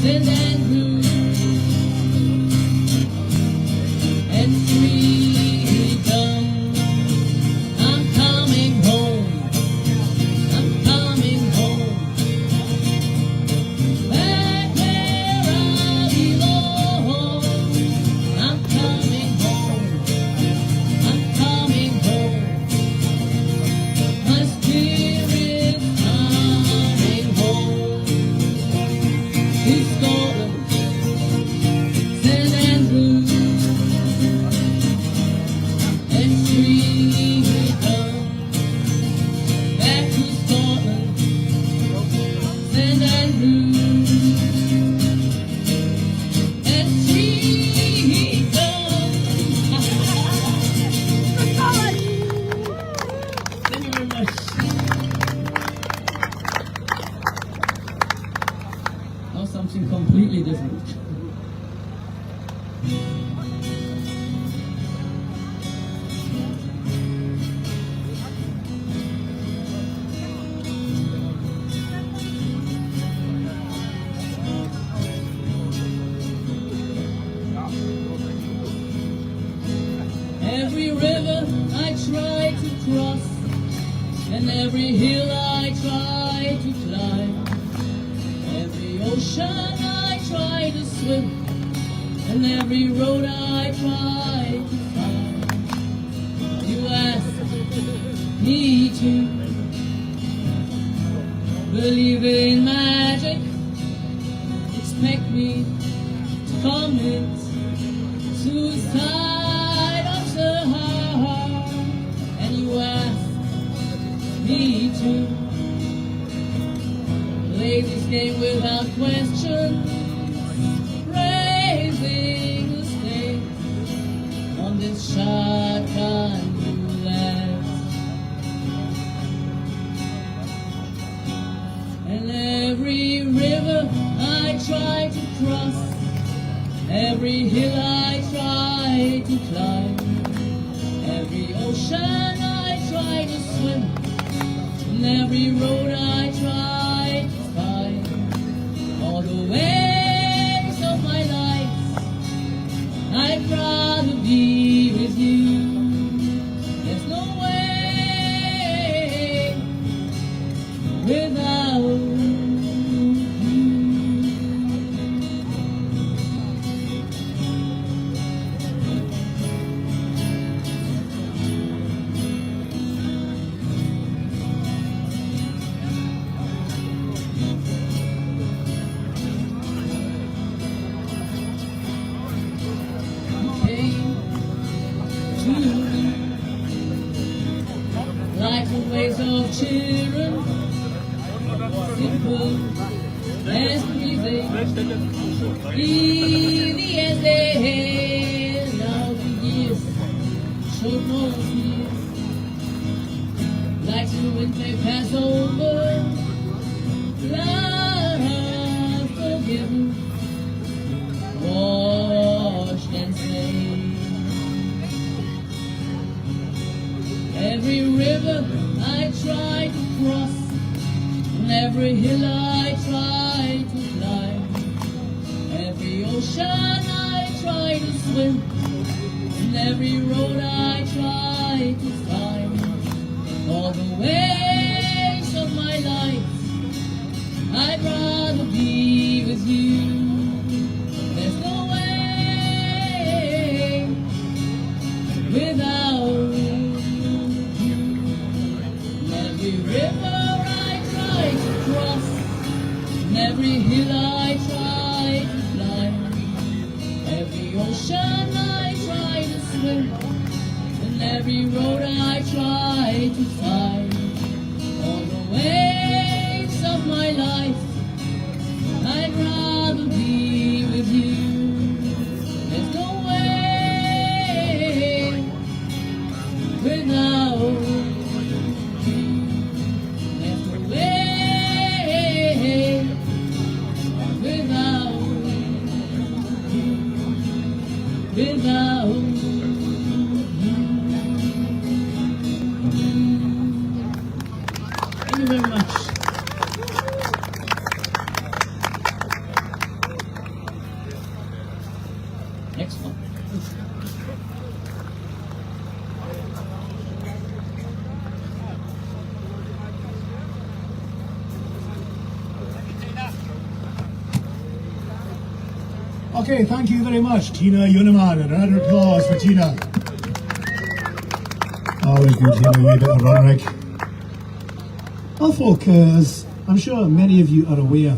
St Andrews, and freedom. I'm coming home. I'm coming home. Back where I belong. I'm coming home. I'm coming home. My spirit's coming home. To Scotland, St Andrews, and freedom. Back to Scotland, St Andrews, and freedom. Thank you very much. Now something completely different. Every river I try to cross, and every hill I try to climb, every ocean I try to swim, and every road I try to find. You ask me to believe in magic, expect me to commit suicide of the heart, and you ask me to play this game without question, raising the stakes on this shotgun roulette. And every river I try to cross, every hill I try to climb, every ocean I try to swim, and every road I try to find, all the ways of my life, I'd rather be with you. There's no way without you. Like the ways of children, simple as breathing, easy as they had. Now the years showed no fear, like the wind they pass over, love forgiven, washed and saved. Every river I try to cross, and every hill I try to climb, every ocean I try to swim, and every road I try to find, all the ways of my life, I'd rather be with you. There's no way without you. Every river I try to cross, and every hill I try to climb, every ocean I try to swim, and every road I try to find, all the ways of my life, I'd rather be with you. There's no way without you. Without you. Thank you very much. Next one. Okay, thank you very much, Tina Junnemann. A round of applause for Tina. Always good to hear a wee bit of rhetoric. Well, folk, as I'm sure many of you are aware,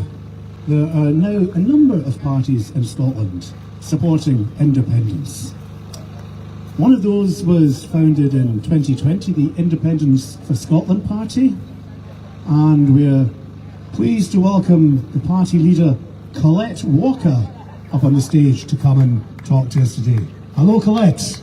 there are now a number of parties in Scotland supporting independence. One of those was founded in 2020, the Independence for Scotland Party, and we're pleased to welcome the party leader, Collette Walker, up on the stage to come and talk to us today. Hello, Collette.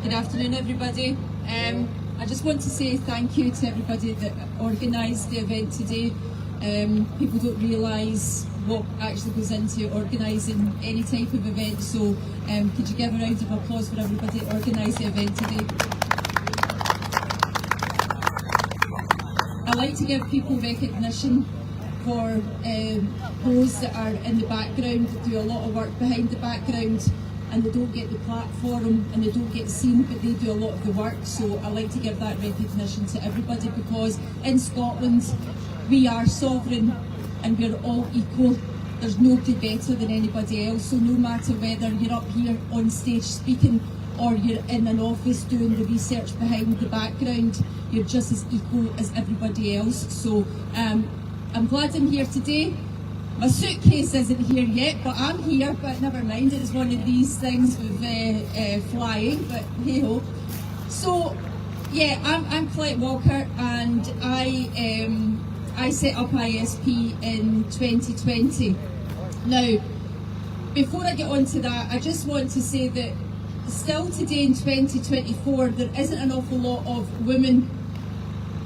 Good afternoon, everybody. I just want to say thank you to everybody that organised the event today. People don't realise what actually goes into organising any type of event, so could you give a round of applause for everybody that organised the event today? I like to give people recognition for those that are in the background, that do a lot of work behind the background, and they don't get the platform and they don't get seen, but they do a lot of the work. So I like to give that recognition to everybody, because in Scotland we are sovereign and we're all equal. There's nobody better than anybody else, so no matter whether you're up here on stage speaking or you're in an office doing the research behind the background, you're just as equal as everybody else. So I'm glad I'm here today. My suitcase isn't here yet, but I'm here, but never mind, it's one of these things with flying, but hey ho. So, yeah, I'm Collette Walker, and I set up ISP in 2020. Now, before I get on to that, I just want to say that still today in 2024, there isn't an awful lot of women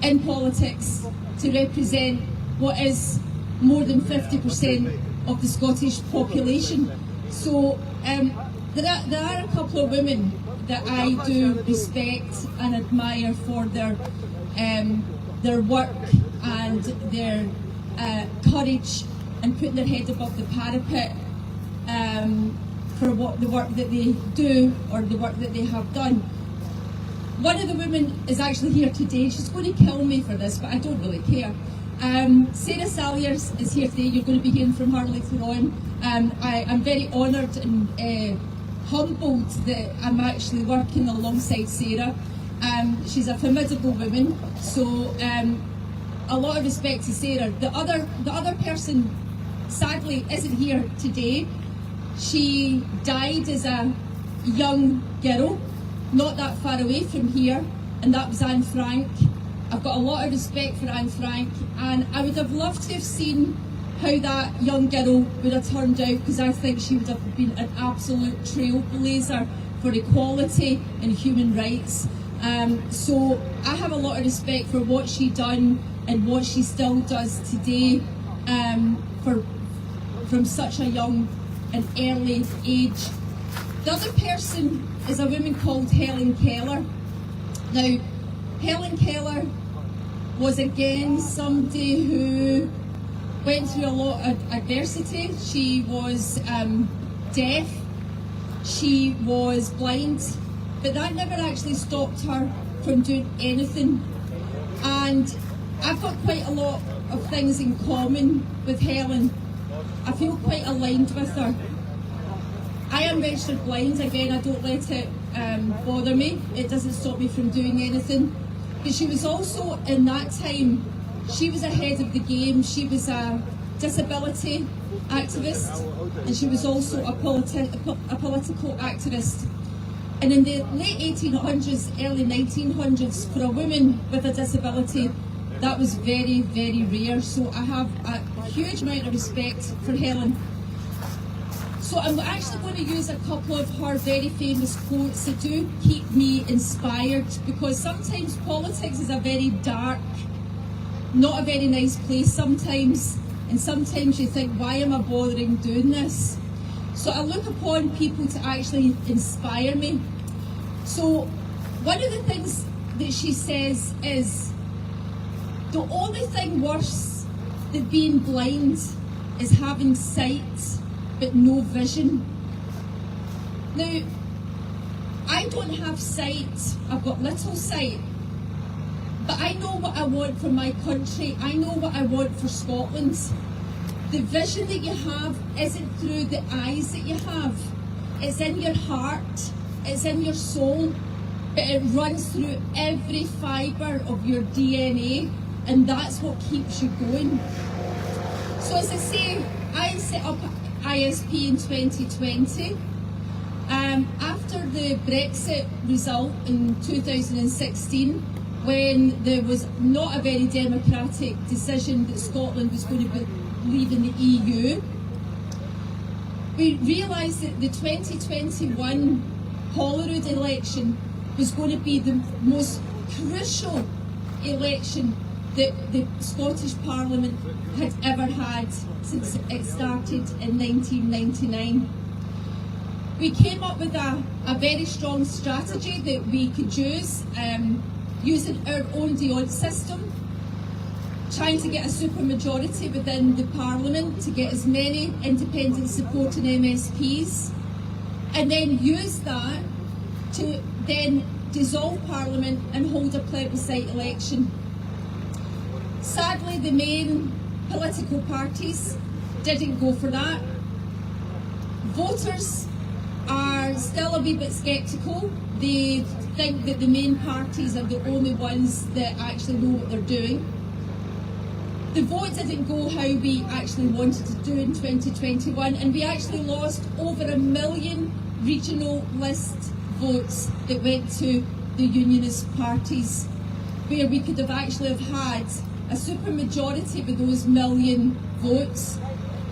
in politics to represent what is more than 50% of the Scottish population. So there are a couple of women that I do respect and admire for their work and their courage and putting their head above the parapet for the work that they do or the work that they have done. One of the women is actually here today. She's going to kill me for this, but I don't really care. Sarah Salyers is here today. You're going to be hearing from her later on. I'm very honoured and humbled that I'm actually working alongside Sarah. She's a formidable woman, so a lot of respect to Sarah. The other person, sadly, isn't here today. She died as a young girl, not that far away from here, and that was Anne Frank. I've got a lot of respect for Anne Frank, and I would have loved to have seen how that young girl would have turned out, because I think she would have been an absolute trailblazer for equality and human rights. So I have a lot of respect for what she done and what she still does today from such a young and early age. The other person is a woman called Helen Keller. Now, Helen Keller was again somebody who went through a lot of adversity. She was deaf, she was blind, but that never actually stopped her from doing anything. And I've got quite a lot of things in common with Helen. I feel quite aligned with her. I am registered blind, again, I don't let it bother me. It doesn't stop me from doing anything. But she was also, in that time, she was ahead of the game. She was a disability activist, and she was also a political activist. And in the late 1800s, early 1900s, for a woman with a disability, that was very, very rare. So I have a huge amount of respect for Helen. So I'm actually going to use a couple of her very famous quotes that do keep me inspired, because sometimes politics is a very dark, not a very nice place sometimes, and sometimes you think, why am I bothering doing this? So I look upon people to actually inspire me. So one of the things that she says is, the only thing worse than being blind is having sight but no vision. Now, I don't have sight, I've got little sight, but I know what I want for my country, I know what I want for Scotland. The vision that you have isn't through the eyes that you have, it's in your heart, it's in your soul, but it runs through every fibre of your DNA, and that's what keeps you going. So as I say, I set up ISP in 2020. After the Brexit result in 2016, when there was not a very democratic decision that Scotland was going to be leaving the EU, we realised that the 2021 Holyrood election was going to be the most crucial election that the Scottish Parliament had ever had since it started in 1999. We came up with a very strong strategy that we could use, using our own Djordy system, trying to get a supermajority within the Parliament to get as many independent supporting MSPs, and then use that to then dissolve Parliament and hold a plebiscite election. Sadly, the main political parties didn't go for that. Voters are still a wee bit sceptical. They think that the main parties are the only ones that actually know what they're doing. The vote didn't go how we actually wanted to do in 2021, and we actually lost over 1 million regional list votes that went to the unionist parties, where we could have actually have had a super majority with those 1 million votes,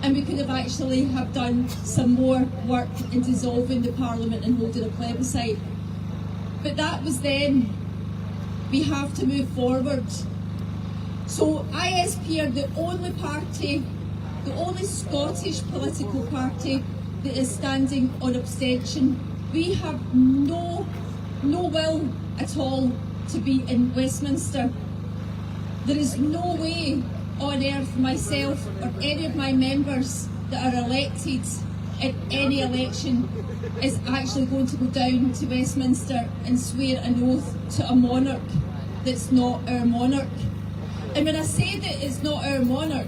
and we could have actually have done some more work in dissolving the parliament and holding a plebiscite. But that was then. We have to move forward. So ISP are the only party, the only Scottish political party that is standing on abstention. We have no will at all to be in Westminster. There is no way on earth myself or any of my members that are elected in any election is actually going to go down to Westminster and swear an oath to a monarch that's not our monarch. And when I say that it's not our monarch,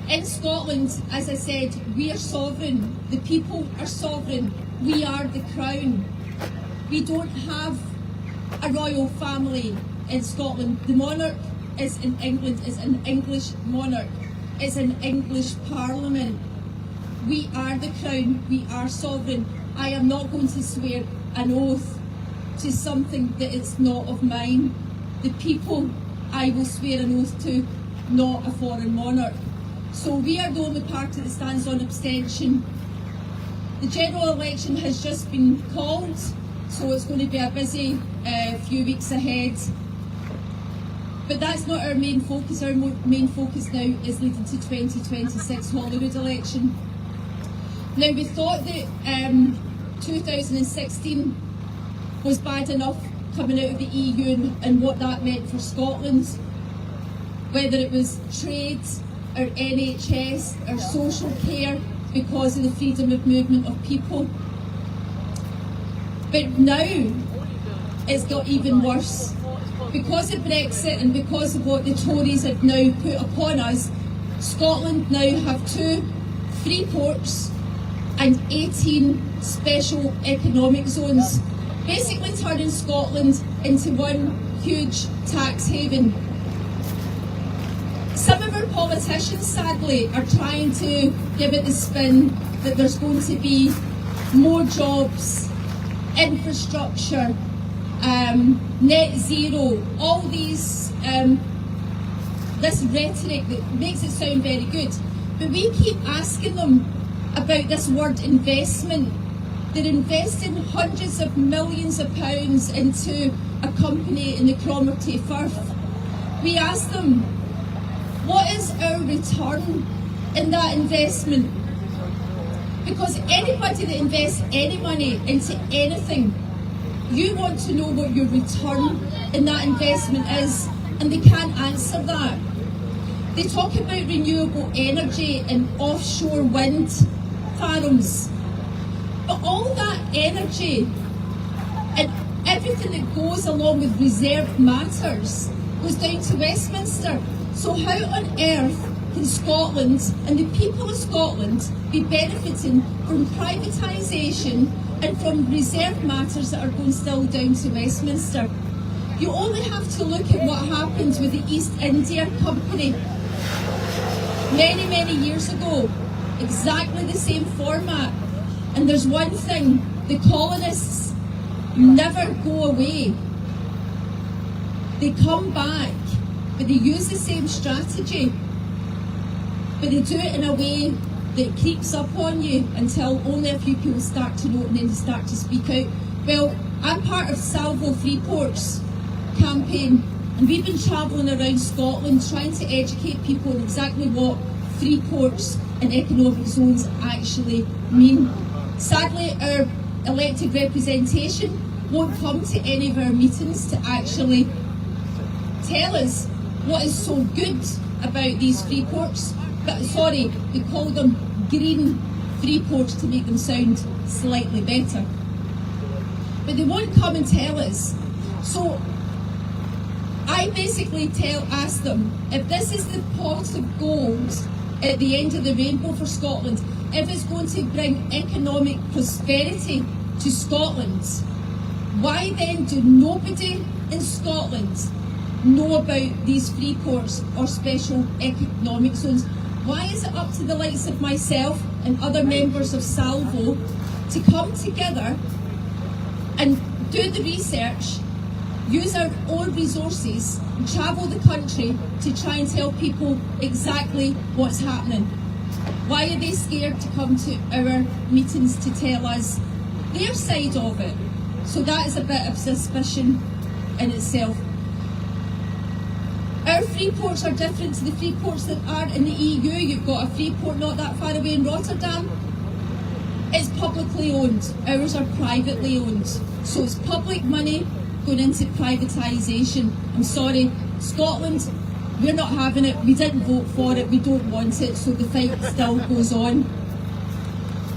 in Scotland, as I said, we are sovereign. The people are sovereign. We are the crown. We don't have a royal family in Scotland. The monarch is in England, is an English monarch. It's an English parliament. We are the crown. We are sovereign. I am not going to swear an oath to something that is not of mine. The people I will swear an oath to, not a foreign monarch. So we are the only party that stands on abstention. The general election has just been called, so it's going to be a busy few weeks ahead. But that's not our main focus. Our main focus now is leading to 2026 Holyrood election. Now, we thought that 2016 was bad enough coming out of the EU and what that meant for Scotland, whether it was trade or NHS or social care, because of the freedom of movement of people. But now it's got even worse. Because of Brexit and because of what the Tories have now put upon us, Scotland now have 2 free ports and 18 special economic zones, basically turning Scotland into one huge tax haven. Some of our politicians, sadly, are trying to give it the spin that there's going to be more jobs, infrastructure, net zero, all these, this rhetoric that makes it sound very good. But we keep asking them about this word investment. They're investing hundreds of millions of pounds into a company in the Cromarty Firth. We ask them, what is our return in that investment? Because anybody that invests any money into anything, you want to know what your return in that investment is, and they can't answer that. They talk about renewable energy and offshore wind farms, but all that energy and everything that goes along with reserved matters goes down to Westminster. So how on earth can Scotland and the people of Scotland be benefiting from privatisation and from reserved matters that are going still down to Westminster? You only have to look at what happened with the East India Company many, many years ago. Exactly the same format. And there's one thing, the colonists never go away. They come back, but they use the same strategy. But they do it in a way that creeps up on you until only a few people start to know it and then they start to speak out. Well, I'm part of Salvo Freeport's campaign, and we've been travelling around Scotland trying to educate people on exactly what free ports and economic zones actually mean. Sadly, our elected representation won't come to any of our meetings to actually tell us what is so good about these free ports. But sorry, they call them green free ports to make them sound slightly better. But they won't come and tell us. So I basically ask them, if this is the pot of gold at the end of the rainbow for Scotland, if it's going to bring economic prosperity to Scotland, why then do nobody in Scotland know about these free ports or special economic zones? Why is it up to the likes of myself and other members of Salvo to come together and do the research, use our own resources, travel the country to try and tell people exactly what's happening? Why are they scared to come to our meetings to tell us their side of it? So that is a bit of suspicion in itself. Our free ports are different to the free ports that are in the EU. You've got a free port not that far away in Rotterdam. It's publicly owned. Ours are privately owned. So it's public money going into privatisation. I'm sorry, Scotland, we're not having it. We didn't vote for it. We don't want it. So the fight still goes on.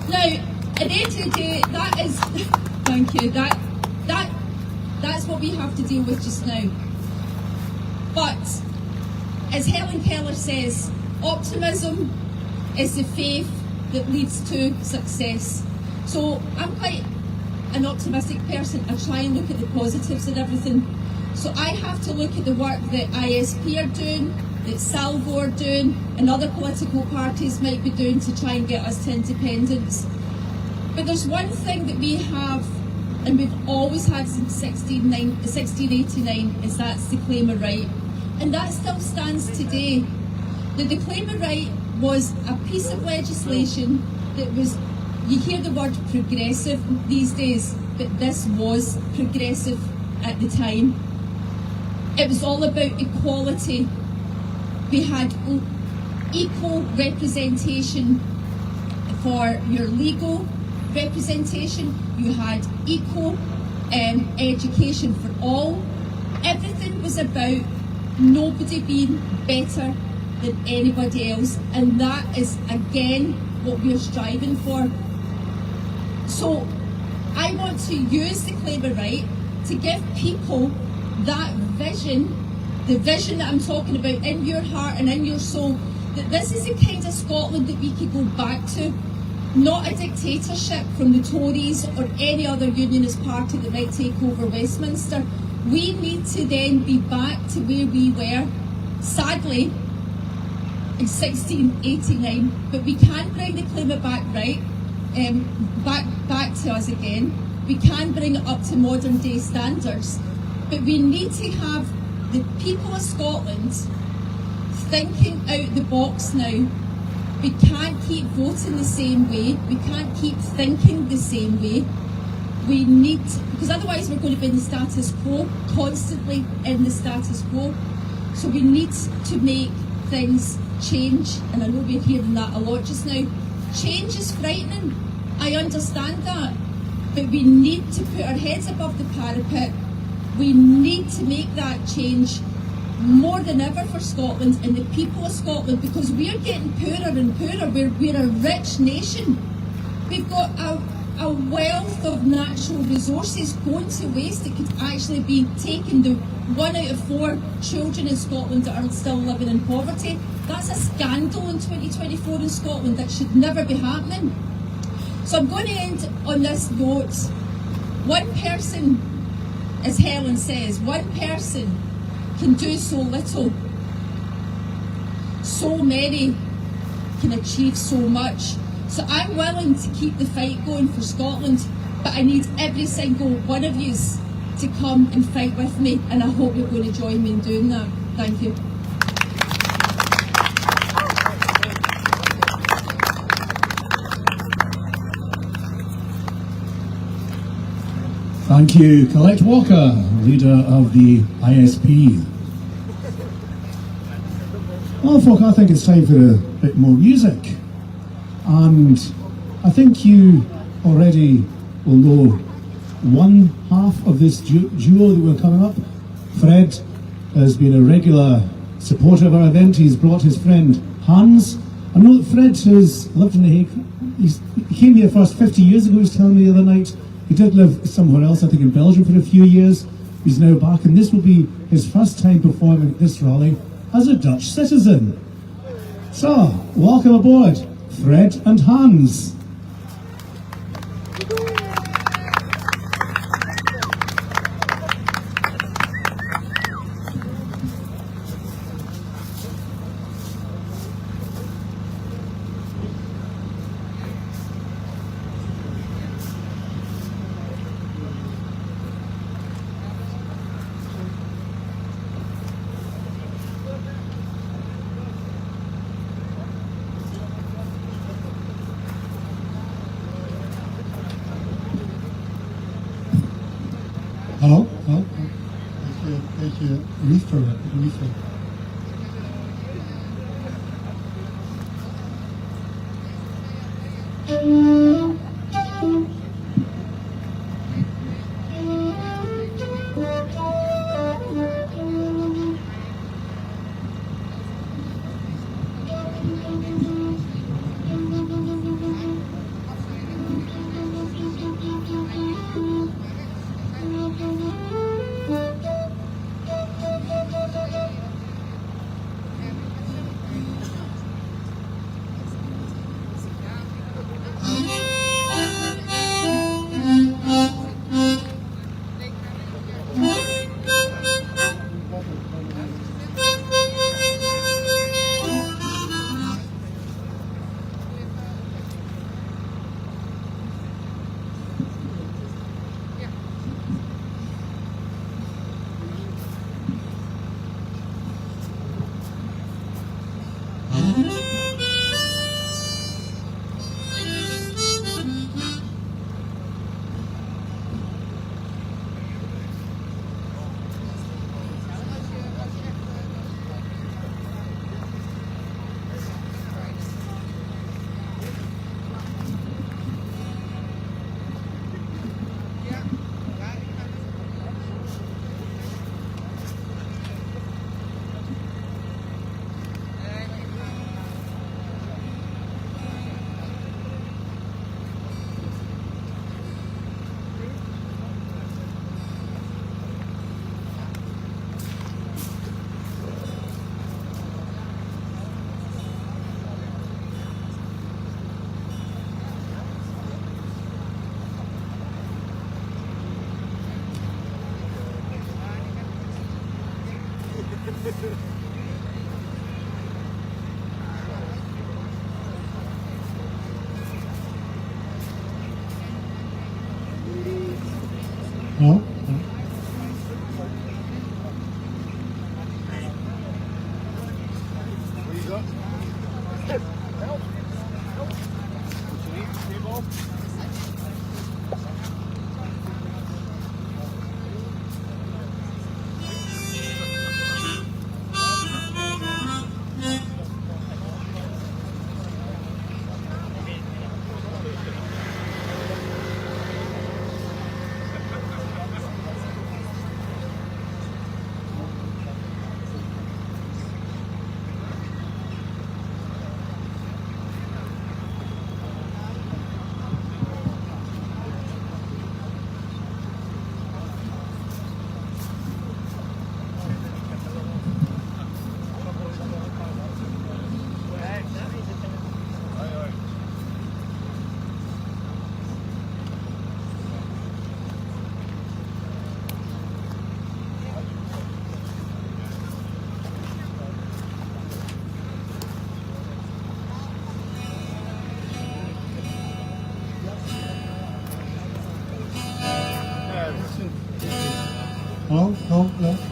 Now, at the end of the day, that is, thank you, that's what we have to deal with just now. But, as Helen Keller says, optimism is the faith that leads to success. So I'm quite an optimistic person. I try and look at the positives in everything. So I have to look at the work that ISP are doing, that Salvo are doing, and other political parties might be doing to try and get us to independence. But there's one thing that we have, and we've always had since 1689, is that's the claim of right. And that still stands today. Now, the claim of right was a piece of legislation that was, you hear the word progressive these days, but this was progressive at the time. It was all about equality. We had equal representation for your legal representation. You had equal education for all. Everything was about nobody being better than anybody else, and that is again what we're striving for. So I want to use the claim of right to give people that vision, the vision that I'm talking about in your heart and in your soul, that this is the kind of Scotland that we could go back to, not a dictatorship from the Tories or any other unionist party that might take over Westminster. We need to then be back to where we were, sadly, in 1689, but we can bring the claim of back right, back to us again. We can bring it up to modern day standards, but we need to have the people of Scotland thinking out the box now. We can't keep voting the same way. We can't keep thinking the same way. We need, because otherwise we're going to be in the status quo, constantly in the status quo. So we need to make things change, and I know we're hearing that a lot just now. Change is frightening, I understand that, but we need to put our heads above the parapet. We need to make that change more than ever for Scotland and the people of Scotland, because we're getting poorer and poorer. We're a rich nation. We've got a wealth of natural resources going to waste that could actually be taken. The 1 out of 4 children in Scotland that are still living in poverty. That's a scandal in 2024 in Scotland. That should never be happening. So I'm going to end on this note. One person, as Helen says, one person can do so little. So many can achieve so much. So I'm willing to keep the fight going for Scotland, but I need every single one of you to come and fight with me, and I hope you're going to join me in doing that. Thank you. Thank you, Collette Walker, leader of the ISP. Well, folk, I think it's time for a bit more music. And I think you already will know one half of this duo that we're coming up. Fred has been a regular supporter of our event. He's brought his friend Hans. I know that Fred has lived in The Hague. He came here first 50 years ago, he was telling me the other night. He did live somewhere else, I think in Belgium for a few years. He's now back, and this will be his first time performing at this rally as a Dutch citizen. So, welcome aboard, Fred and Hans. Hallo? Hallo? Beetje reverb. Hallo? Hallo?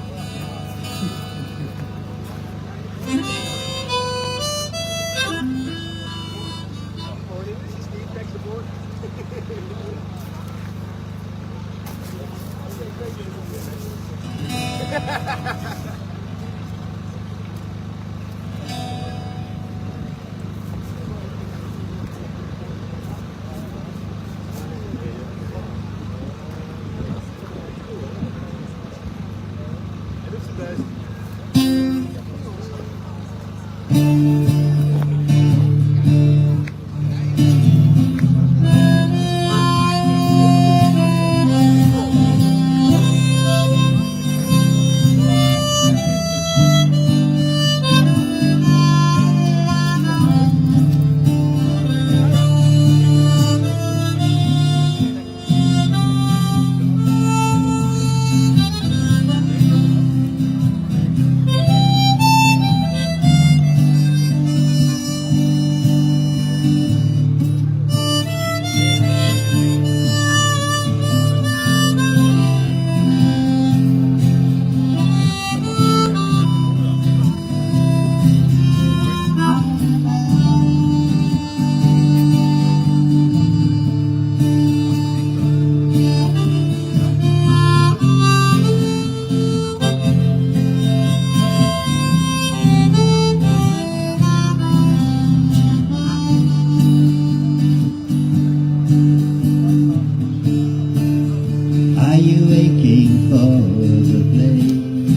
Are you aching for the blame?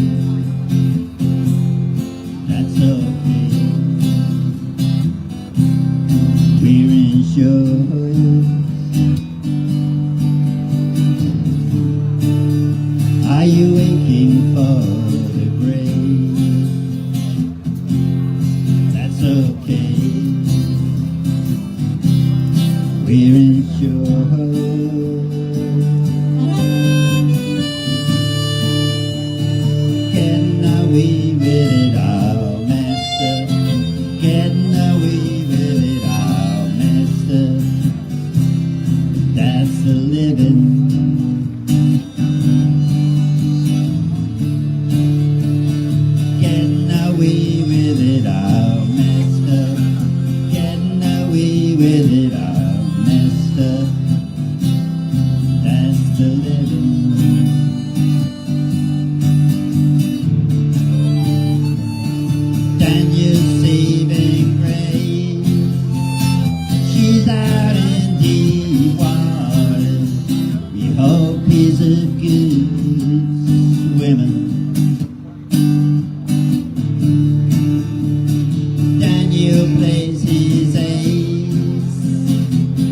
That's okay. We're insured. Are you aching for the grave? That's okay. We're insured. Getting away with it all, master. Getting away with it all, master. That's the living. Getting away with it all, master. Getting away with it all, master. That's the living. Daniel's saving grace. She's out in deep water. We hope he's a good swimmer. Daniel plays his ace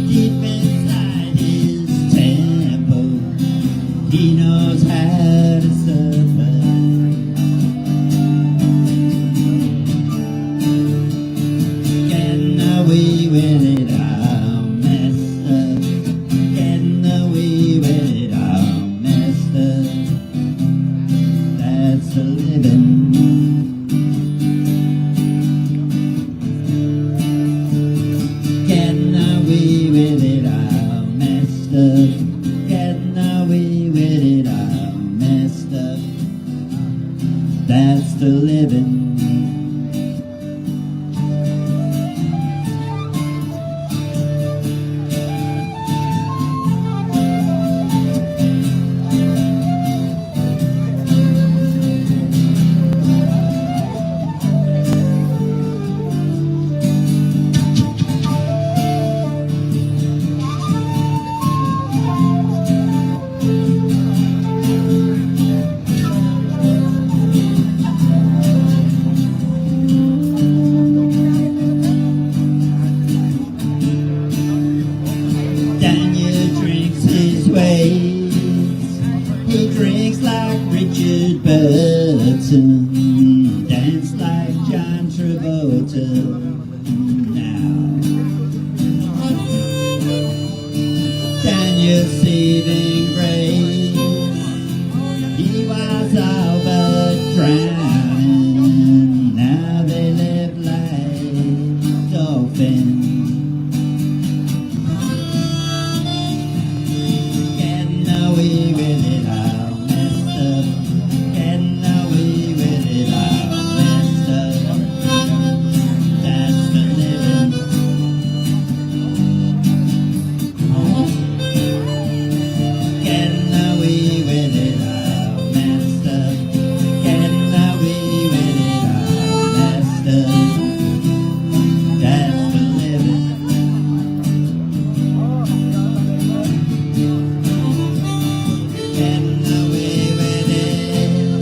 deep inside his temple. He knows how to suffer. Getting away with it all, master. Getting away with it all, master. That's the living. Getting away with it all, master. Getting away with it all, master. That's the living. Daniel drinks his ways. He drinks like Richard Burton. Dance like John Travolta. Now Daniel's saving grace. He was all but drowning. Now they live like dolphins. Getting away with it all, master. Getting away with it all, master. That's the living. Getting away with it all, master. Getting away with it all, master. That's the living. Getting away with it.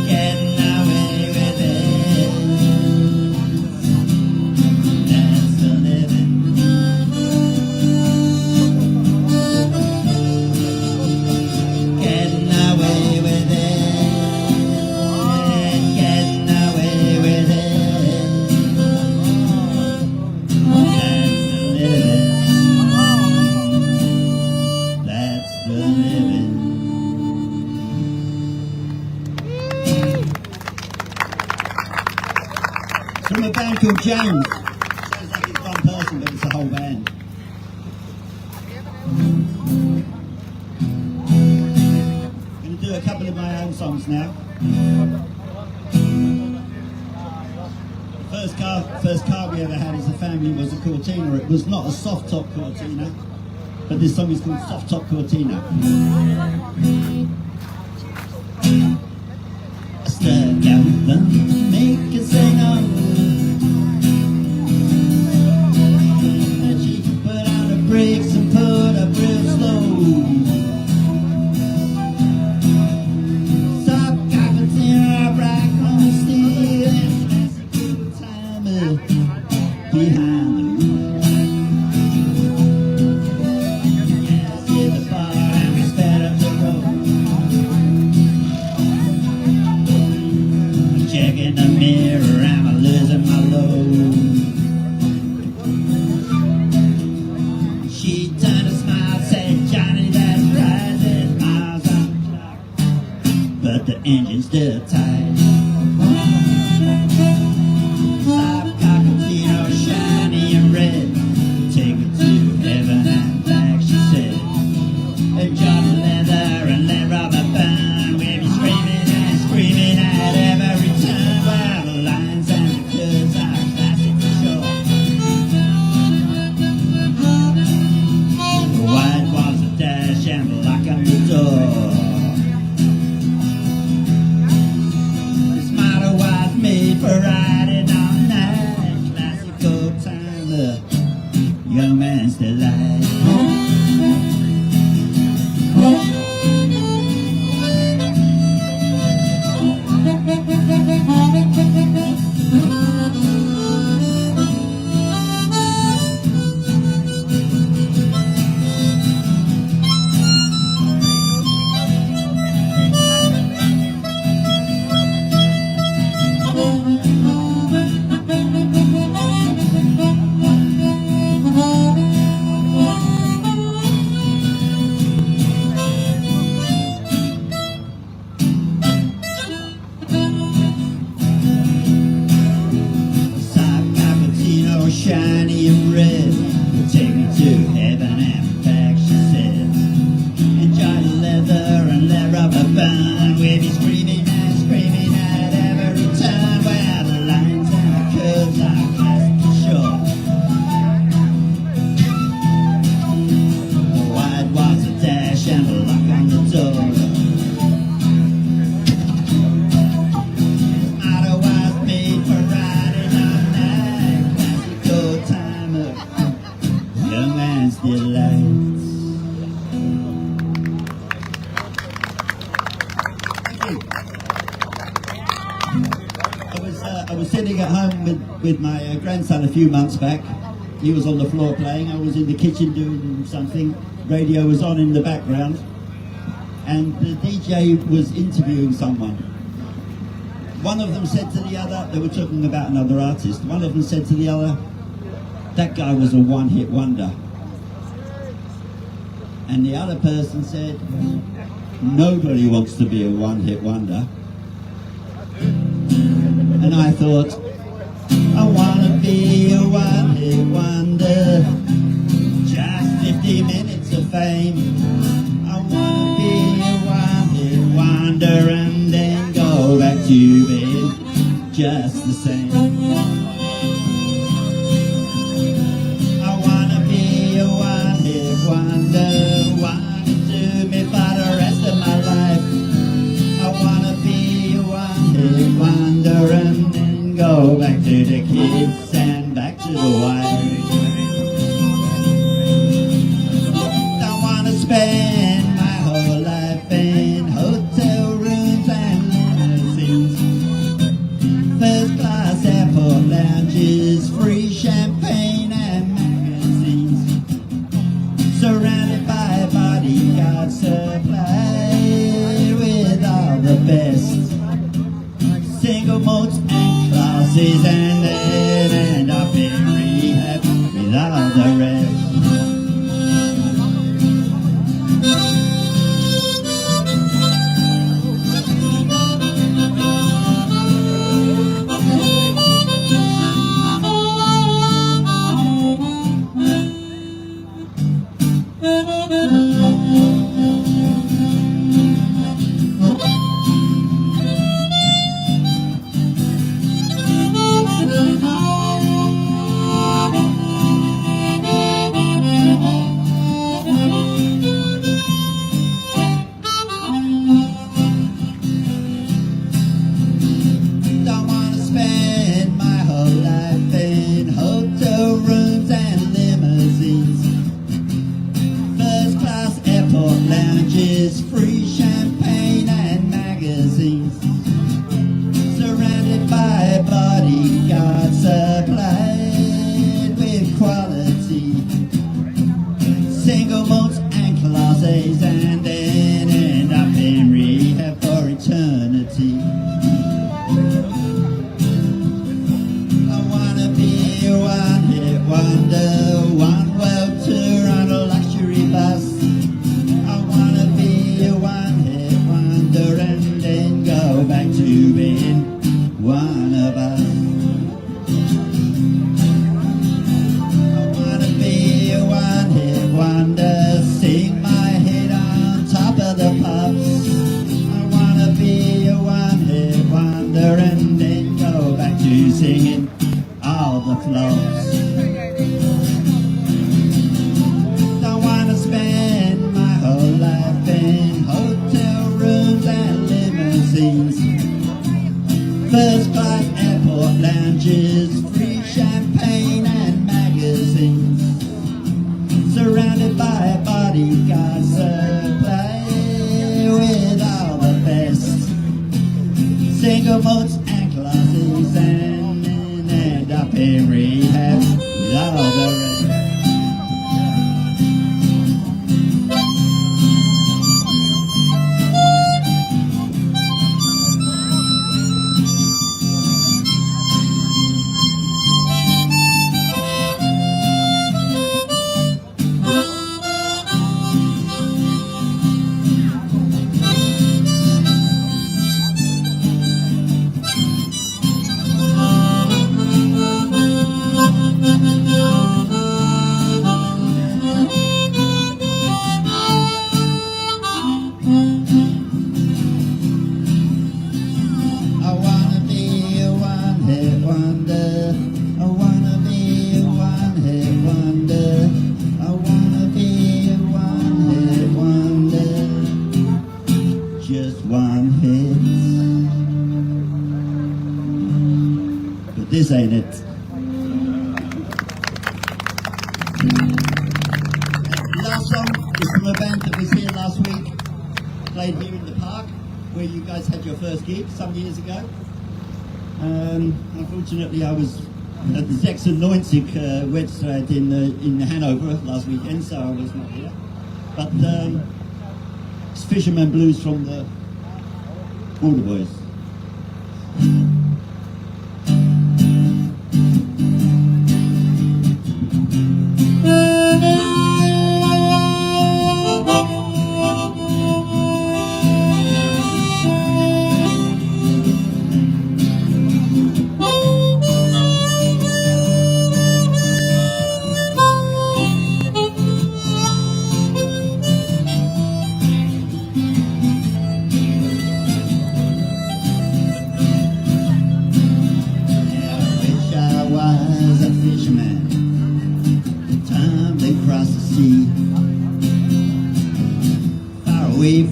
Getting away with it. That's the living. Getting away with it. Getting away with it. That's the living. That's the living. From a band called James. Sounds like it's one person, but it's a whole band. I'm going to do a couple of my own songs now. The first car we ever had as a family was a Cortina. It was not a soft top Cortina, but this song is called Soft Top Cortina. Stuck out the make a sing on. She put on the brakes and put up real slow. engine still tight. Soft cappuccino, shiny and red, take me to heaven and back, she said. And John leather and let rubber band, we'll be screaming at every turn. Well, the lines and the curves are classic for sure. The white walls of dash and black on the door. This model was made for riding all night. Classic old timer, young man's delight. Shiny and red, will take me to heaven and back, she said. Enjoy the leather and let rubber band, we'll be screaming at every turn. Where the lines and the curves are classic for sure. The white walls a dash and a lock on the door. Auto was made for riding all night. Old timer, young man's delight. I was sitting at home with my grandson a few months back. He was on the floor playing. I was in the kitchen doing something. Radio was on in the background, and the DJ was interviewing someone. One of them said to the other, they were talking about another artist. One of them said to the other, that guy was a one-hit wonder. And the other person said, nobody wants to be a one-hit wonder. And I thought, I want to be a one-hit wonder. Just 50 minutes of fame. I want to be a one-hit wonder and then go back to bed just the same. Wonder, wanna do me for the rest of my life. I wanna be a one-hit wonder and then go back to the kids and back to the wife. Don't wanna spend my whole life in hotel rooms and limousines, first class airport lounges, free champagne and magazines, surrounded by bodyguard supply with all the best single malts and classes, and then end up in rehab with all the rest. One world tour on a luxury bus. I wanna be a the pubs. I wanna be a one-hit wonder and then go back to singing all the floors. Don't wanna spend my whole life in hotel rooms and limousines, first class airport lounges, free champagne and magazines, surrounded by bodyguards to play with all the best, single modes and classes, and then end up in rehab with all the rest. This ain't it. Last song is from a band that was here last week, played here in the park, where you guys had your first gig some years ago. Unfortunately, I was at the 96 wedstrijd in Hanover last weekend, so I was not here. But it's Fisherman Blues from the Border Boys.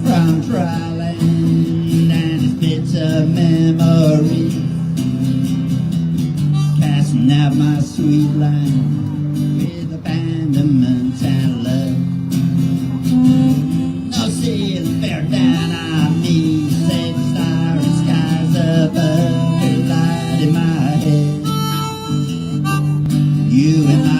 From dry land and its bitter memory, casting out my sweet line with abandonment and love. No sail bear down on me, set starry skies above, the light in my head, you and I.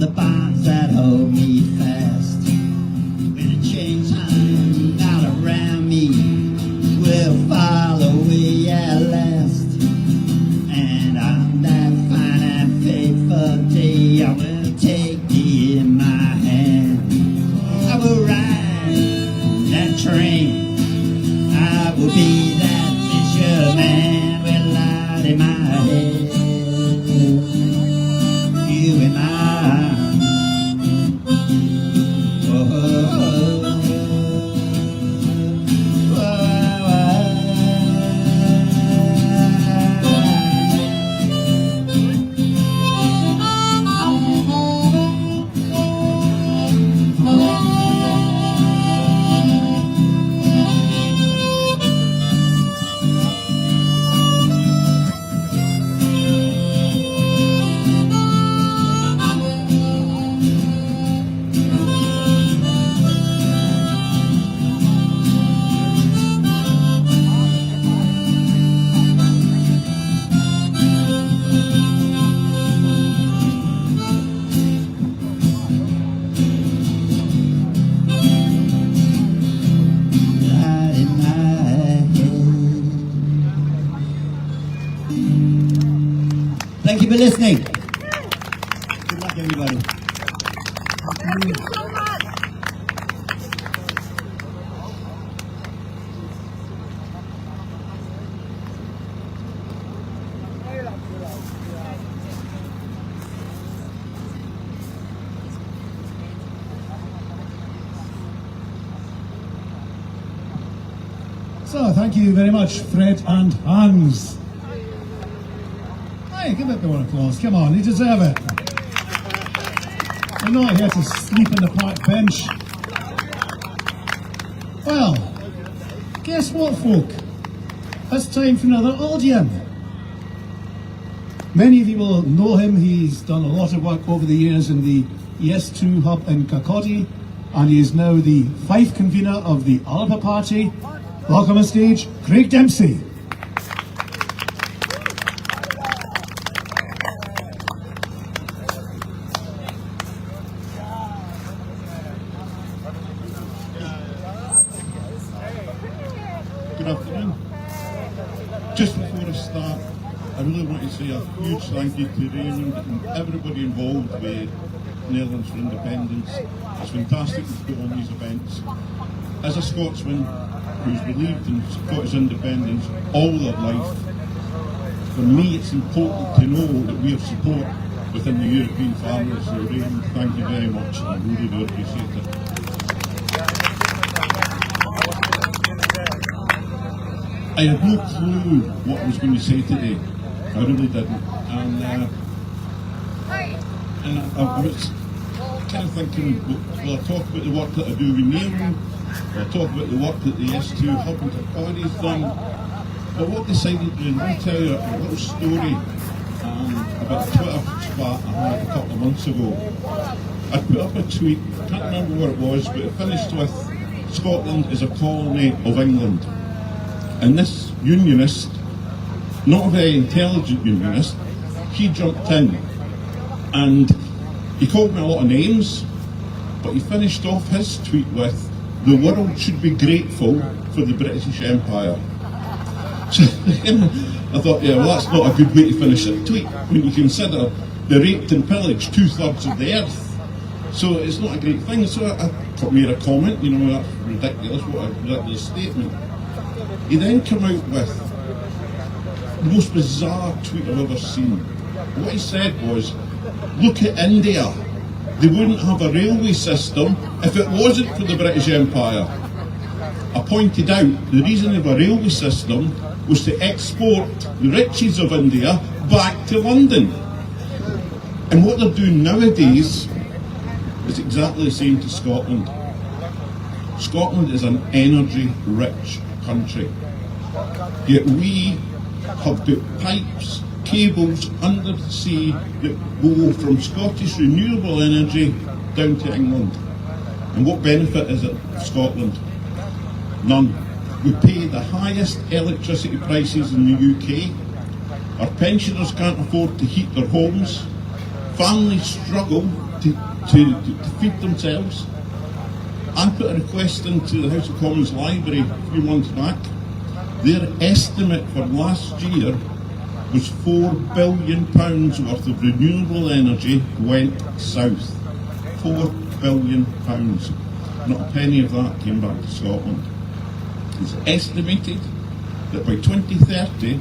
bonds that hold me fast. When the chains hang all around me, will fall away at last. And on that fine and fateful day, I will take thee in my hand. I will ride that train. I will be that fisherman with light in my head. You in my arms. Oh, oh, oh. Thank you for listening. Good luck, everybody. Thank you so much. So, thank you very much, Fred and Hans. Hey, give it one applause. Come on, you deserve it. You're not here to sleep in the park bench. Well, guess what, folk? It's time for another audience. Many of you will know him. He's done a lot of work over the years in the ES2 hub in Kirkcaldy, and he is now the Fife convener of the Alba Party. Welcome on stage, Craig Dempsey. Good afternoon. Just before I start, I really want to say a huge thank you to Raimond and everybody involved with Netherlands for Independence. It's fantastic to put on these events. As a Scotsman who's believed in Scottish independence all their life, for me it's important to know that we have support within the European family. So Raimond, thank you very much. I really do appreciate it. I had no clue what I was going to say today. I really didn't. And I was kind of thinking, will I talk about the work that I do with Neem? Will I talk about the work that the S2 Hub and Kirkcaldy has done? But what I decided to do, I'll tell you a little story about a Twitter spat I had a couple of months ago. I put up a tweet, I can't remember where it was, but it finished with Scotland is a colony of England. And this unionist, not a very intelligent unionist, he jumped in and he called me a lot of names, but he finished off his tweet with, the world should be grateful for the British Empire. So, I thought, yeah, well that's not a good way to finish a tweet when you consider they raped and pillaged 2/3 of the earth. So it's not a great thing. So I made a comment, you know, that's ridiculous, what a ridiculous statement. He then came out with the most bizarre tweet I've ever seen. What he said was, look at India. They wouldn't have a railway system if it wasn't for the British Empire. I pointed out the reason they have a railway system was to export the riches of India back to London. And what they're doing nowadays is exactly the same to Scotland. Scotland is an energy-rich country. Yet we have put pipes, cables under the sea that go from Scottish renewable energy down to England. And what benefit is it for Scotland? None. We pay the highest electricity prices in the UK. Our pensioners can't afford to heat their homes. Families struggle to feed themselves. I put a request into the House of Commons Library a few months back. Their estimate for last year was £4 billion worth of renewable energy went south. £4 billion. Not a penny of that came back to Scotland. It's estimated that by 2030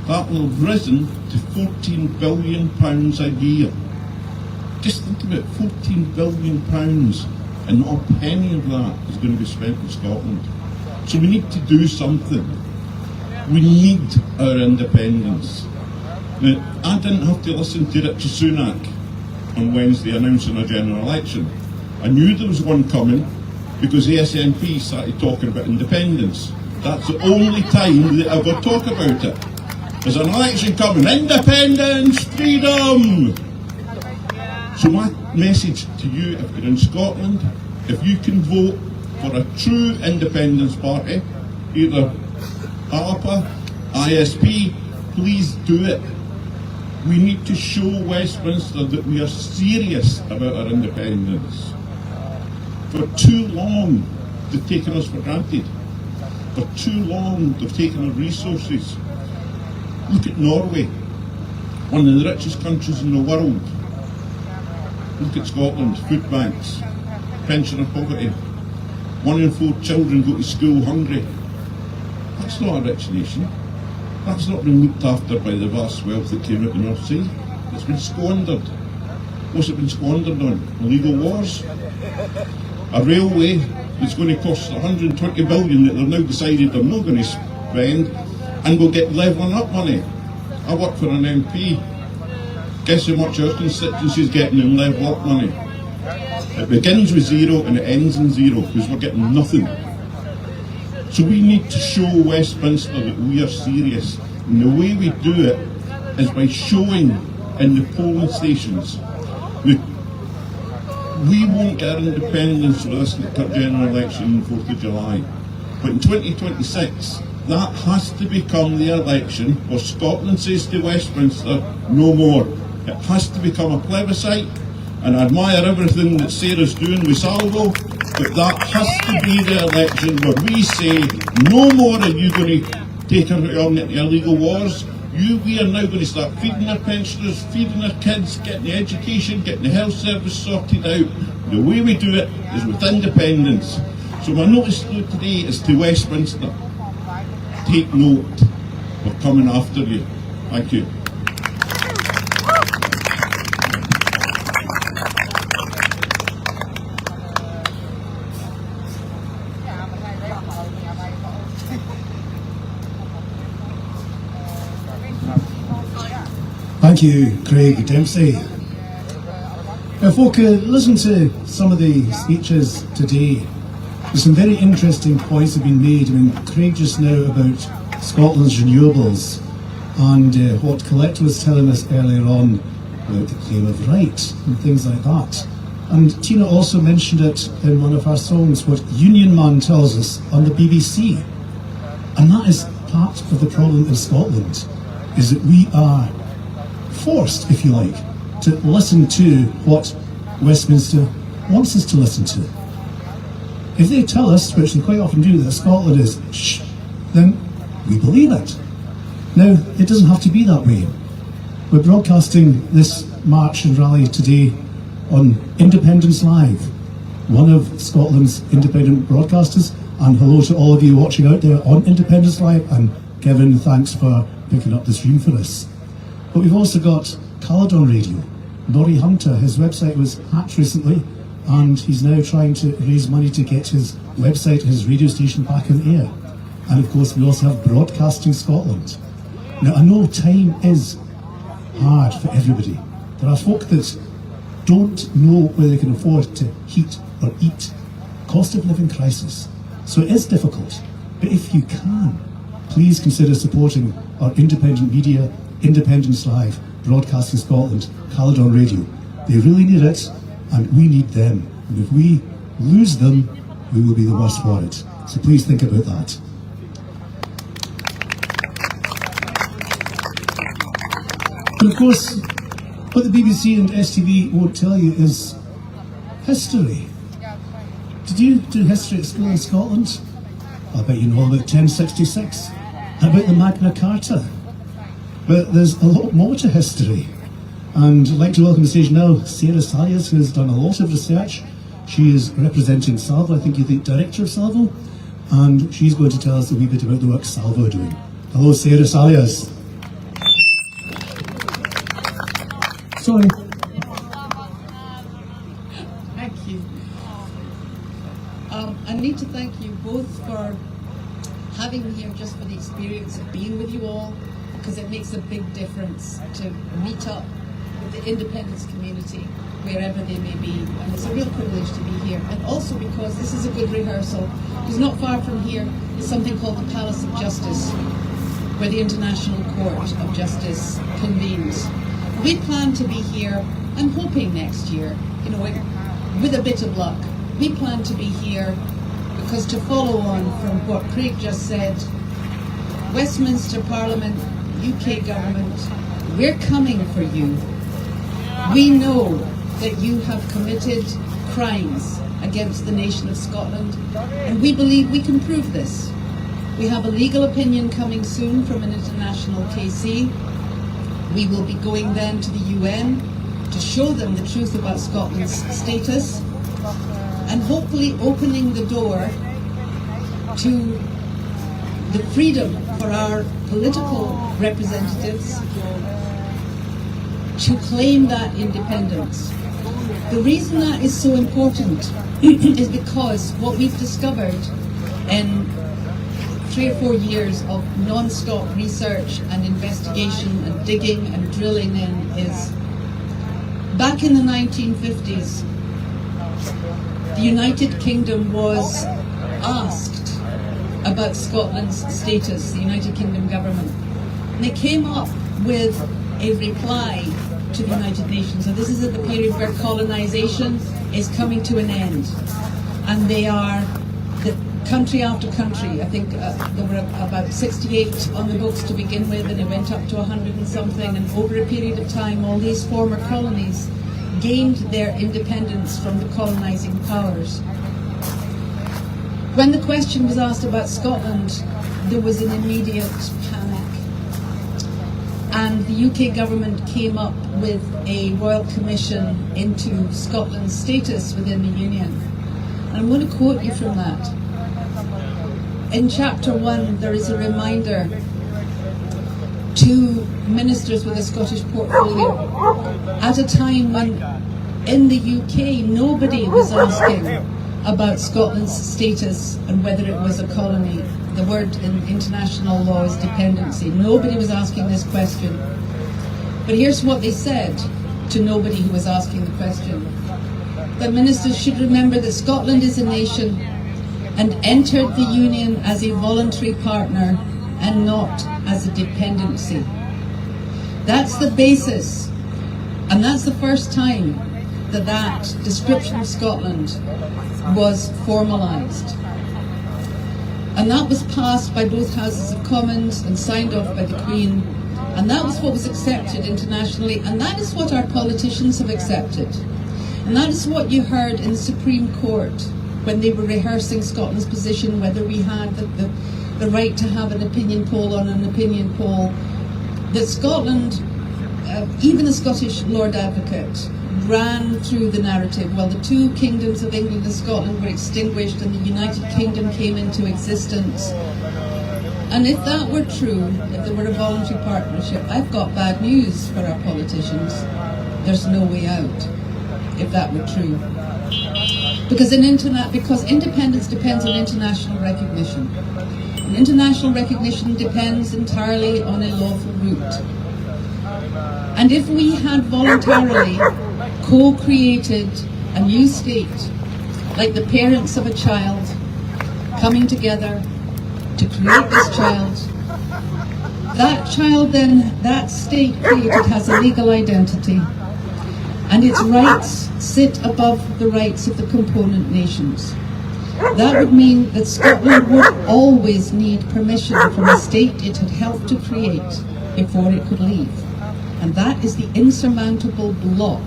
that will have risen to £14 billion a year. Just think about £14 billion, and not a penny of that is going to be spent in Scotland. So we need to do something. We need our independence. Now, I didn't have to listen to Richard Sunak on Wednesday announcing a general election. I knew there was one coming because the SNP started talking about independence. That's the only time they ever talk about it. There's an election coming. Independence, freedom! So my message to you, if you're in Scotland, if you can vote for a true independence party, either ALPA, ISP, please do it. We need to show Westminster that we are serious about our independence. For too long, they've taken us for granted. For too long, they've taken our resources. Look at Norway, one of the richest countries in the world. Look at Scotland, food banks, pensioner poverty. 1 in 4 children go to school hungry. That's not a rich nation. That's not been looked after by the vast wealth that came out of the North Sea. It's been squandered. What's it been squandered on? Illegal wars? A railway that's going to cost 120 billion that they've now decided they're not going to spend, and will get levelling up money. I work for an MP. Guess how much our constituency is getting in level up money? It begins with 0 and it ends in 0 because we're getting nothing. So we need to show Westminster that we are serious, and the way we do it is by showing in the polling stations that we won't get our independence for this general election on the 4th of July. But in 2026, that has to become the election where Scotland says to Westminster, no more. It has to become a plebiscite, and I admire everything that Sarah's doing with Salvo, but that has to be the election where we say, no more are you going to take on into illegal wars. We are now going to start feeding our pensioners, feeding our kids, getting the education, getting the health service sorted out. The way we do it is with independence. So my notice today is to Westminster. Take note. We're coming after you. Thank you. Thank you, Craig Dempsey. Now, folk, listen to some of the speeches today. There's some very interesting points have been made. I mean, Craig just now about Scotland's renewables, and what Collette was telling us earlier on about the claim of right and things like that. And Tina also mentioned it in one of her songs, what Junnemann tells us on the BBC. And that is part of the problem in Scotland, is that we are forced, if you like, to listen to what Westminster wants us to listen to. If they tell us, which they quite often do, that Scotland is shh, then we believe it. Now, it doesn't have to be that way. We're broadcasting this march and rally today on Independence Live, one of Scotland's independent broadcasters, and hello to all of you watching out there on Independence Live, and Kevin, thanks for picking up the stream for us. But we've also got Caledon Radio. Norrie Hunter, his website was hacked recently, and he's now trying to raise money to get his website, his radio station back on air. And of course we also have Broadcasting Scotland. Now, I know time is hard for everybody. There are folk that don't know whether they can afford to heat or eat. Cost of living crisis. So it is difficult. But if you can, please consider supporting our independent media, Independence Live, Broadcasting Scotland, Caledon Radio. They really need it, and we need them. And if we lose them, we will be the worse for it. So please think about that. But of course, what the BBC and STV won't tell you is History. Did you do history at school in Scotland? I bet you know about 1066. How about the Magna Carta? But there's a lot more to history. And I'd like to welcome to the stage now Sarah Sayers, who has done a lot of research. She is representing Salvo, I think you're the director of Salvo, and she's going to tell us a wee bit about the work Salvo are doing. Hello, Sarah Sayers. Sorry. Thank you. I need to thank you both for having me here, just for the experience of being with you all, because it makes a big difference to meet up with the independence community wherever they may be, and it's a real privilege to be here. And also because this is a good rehearsal, because not far from here is something called the Palace of Justice, where the International Court of Justice convenes. We plan to be here, I'm hoping next year, you know, with a bit of luck. We plan to be here because, to follow on from what Craig just said, Westminster Parliament, UK government, we're coming for you. We know that you have committed crimes against the nation of Scotland, and we believe we can prove this. We have a legal opinion coming soon from an international KC. We will be going then to the UN to show them the truth about Scotland's status, and hopefully opening the door to the freedom for our political representatives to claim that independence. The reason that is so important is because what we've discovered in 3 or 4 years of non-stop research and investigation and digging and drilling in is, back in the 1950s, the United Kingdom was asked about Scotland's status, the United Kingdom government. And they came up with a reply to the United Nations. So this is at the period where colonisation is coming to an end. And they are, the country after country, I think there were about 68 on the books to begin with, and it went up to 100 and something, and over a period of time all these former colonies gained their independence from the colonising powers. When the question was asked about Scotland, there was an immediate panic, and the UK government came up with a royal commission into Scotland's status within the Union. And I'm going to quote you from that. In chapter 1 there is a reminder to ministers with a Scottish portfolio at a time when in the UK nobody was asking about Scotland's status and whether it was a colony. The word in international law is dependency. Nobody was asking this question. But here's what they said to nobody who was asking the question. That ministers should remember that Scotland is a nation and entered the Union as a voluntary partner and not as a dependency. That's the basis, and that's the first time that that description of Scotland was formalised. And that was passed by both Houses of Commons and signed off by the Queen, and that was what was accepted internationally, and that is what our politicians have accepted. And that is what you heard in the Supreme Court when they were rehearsing Scotland's position, whether we had the right to have an opinion poll on an opinion poll, that Scotland, even the Scottish Lord Advocate, ran through the narrative, well, the two kingdoms of England and Scotland were extinguished and the United Kingdom came into existence. And if that were true, if there were a voluntary partnership, I've got bad news for our politicians. There's no way out if that were true. Because independence depends on international recognition. And international recognition depends entirely on a lawful route. And if we had voluntarily co-created a new state, like the parents of a child coming together to create this child, then, that state created has a legal identity, and its rights sit above the rights of the component nations. That would mean that Scotland would always need permission from a state it had helped to create before it could leave. And that is the insurmountable block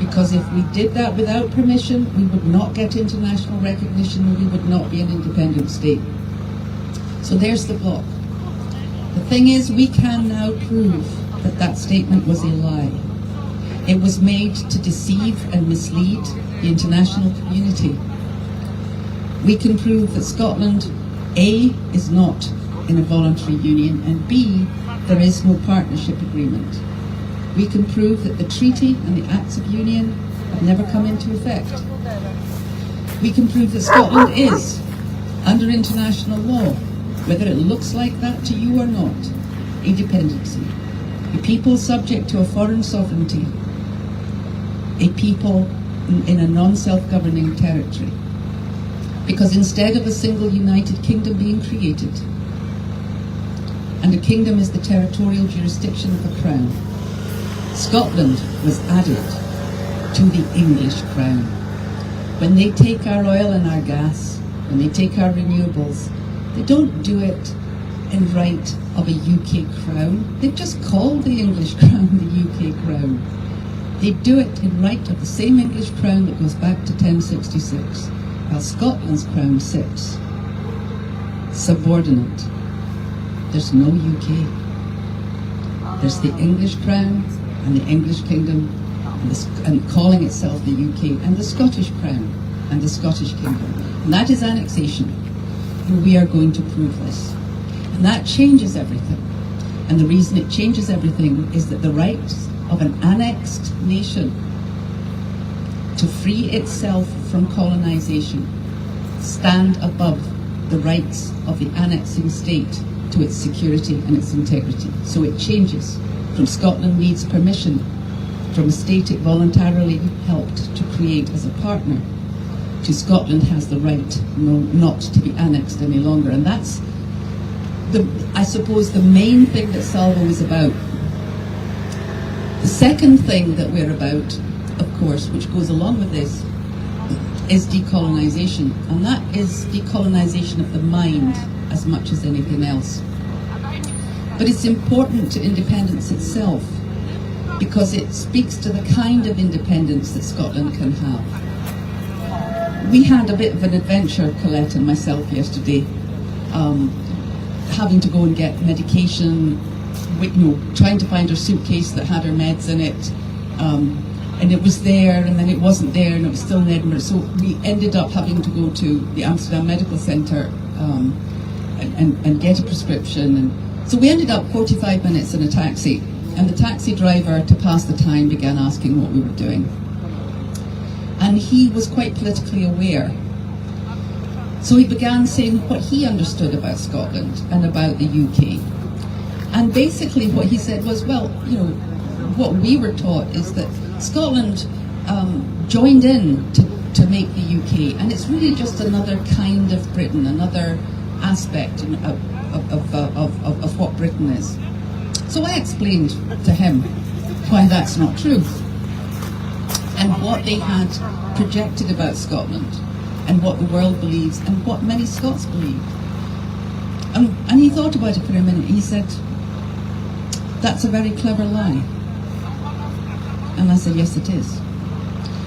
Because if we did that without permission, we would not get international recognition and we would not be an independent state. So there's the block. The thing is, we can now prove that that statement was a lie. It was made to deceive and mislead the international community. We can prove that Scotland, A, is not in a voluntary union, and B, there is no partnership agreement. We can prove that the treaty and the acts of union have never come into effect. We can prove that Scotland is, under international law, whether it looks like that to you or not, a dependency. A people subject to a foreign sovereignty. A people in a non-self-governing territory. Because instead of a single united kingdom being created, and a kingdom is the territorial jurisdiction of a crown, Scotland was added to the English crown. When they take our oil and our gas, when they take our renewables, they don't do it in right of a UK crown. They've just called the English crown the UK crown. They do it in right of the same English crown that goes back to 1066, while Scotland's crown sits subordinate. There's no UK. There's the English crown and the English kingdom, and calling itself the UK, and the Scottish crown and the Scottish kingdom. And that is annexation. And we are going to prove this. And that changes everything. And the reason it changes everything is that the rights of an annexed nation to free itself from colonization stand above the rights of the annexing state to its security and its integrity. So it changes from Scotland needs permission from a state it voluntarily helped to create as a partner to Scotland has the right not to be annexed any longer. And that's, I suppose, the main thing that Salvo is about. The second thing that we're about, of course, which goes along with this, is decolonisation. And that is decolonisation of the mind as much as anything else. But it's important to independence itself because it speaks to the kind of independence that Scotland can have. We had a bit of an adventure, Collette and myself, yesterday, having to go and get medication, trying to find her suitcase that had her meds in it, and it was there, and then it wasn't there, and it was still in Edinburgh. So we ended up having to go to the Amsterdam Medical Centre and get a prescription. And so we ended up 45 minutes in a taxi, and the taxi driver, to pass the time, began asking what we were doing. And he was quite politically aware. So he began saying what he understood about Scotland and about the UK. And basically what he said was, well, what we were taught is that Scotland joined in to make the UK, and it's really just another kind of Britain, another aspect of what Britain is. So I explained to him why that's not true, and what they had projected about Scotland, and what the world believes, and what many Scots believe. And he thought about it for a minute. He said, "That's a very clever lie." And I said, "Yes, it is.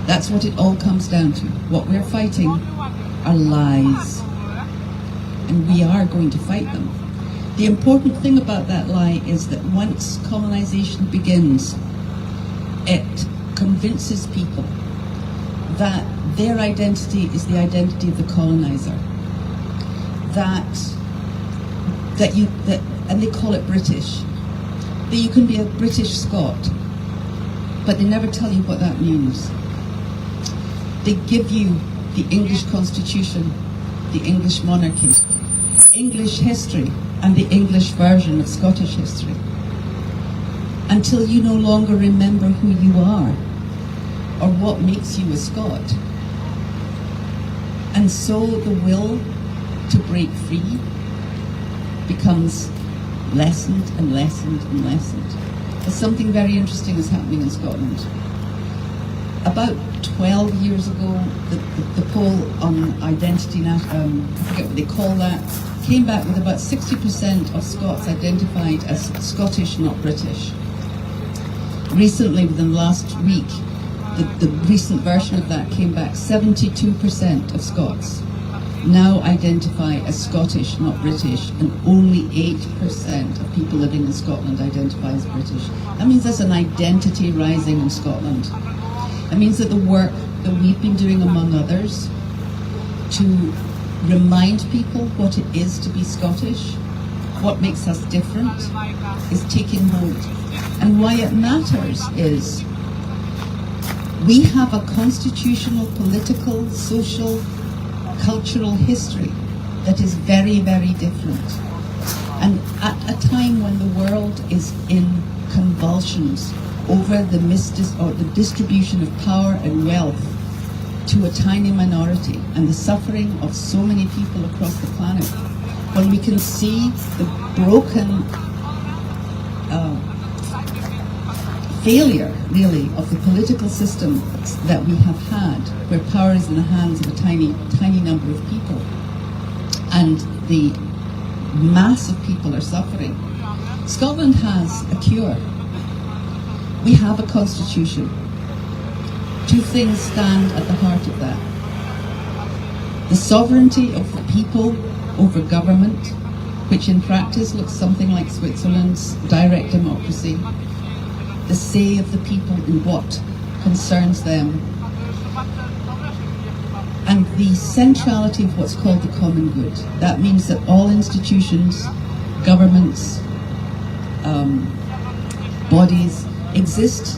That's what it all comes down to. What we're fighting are lies. And we are going to fight them." The important thing about that lie is that once colonization begins, it convinces people that their identity is the identity of the colonizer. And they call it British. That you can be a British Scot, but they never tell you what that means. They give you the English Constitution, the English monarchy, English history, and the English version of Scottish history, until you no longer remember who you are or what makes you a Scot. And so the will to break free becomes lessened and lessened and lessened. But something very interesting is happening in Scotland. About 12 years ago, the poll on identity, I forget what they call that, came back with about 60% of Scots identified as Scottish, not British. Recently, within the last week, the recent version of that came back, 72% of Scots now identify as Scottish, not British, and only 8% of people living in Scotland identify as British. That means there's an identity rising in Scotland. That means that the work that we've been doing, among others, to remind people what it is to be Scottish, what makes us different, is taking hold. And why it matters is we have a constitutional, political, social, cultural history that is very, very different. And at a time when the world is in convulsions over the distribution of power and wealth to a tiny minority and the suffering of so many people across the planet, when we can see the broken failure, really, of the political system that we have had, where power is in the hands of a tiny, tiny number of people, and the mass of people are suffering. Scotland has a cure. We have a constitution. Two things stand at the heart of that. The sovereignty of the people over government, which in practice looks something like Switzerland's direct democracy. The say of the people in what concerns them. And the centrality of what's called the common good. That means that all institutions, governments, bodies exist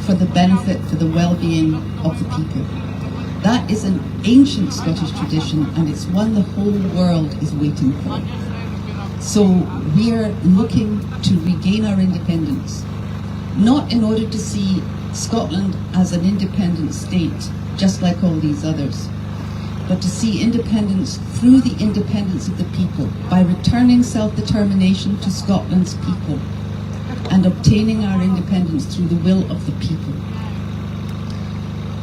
for the benefit, for the well-being of the people. That is an ancient Scottish tradition, and it's one the whole world is waiting for. So we are looking to regain our independence, not in order to see Scotland as an independent state, just like all these others, but to see independence through the independence of the people, by returning self-determination to Scotland's people and obtaining our independence through the will of the people.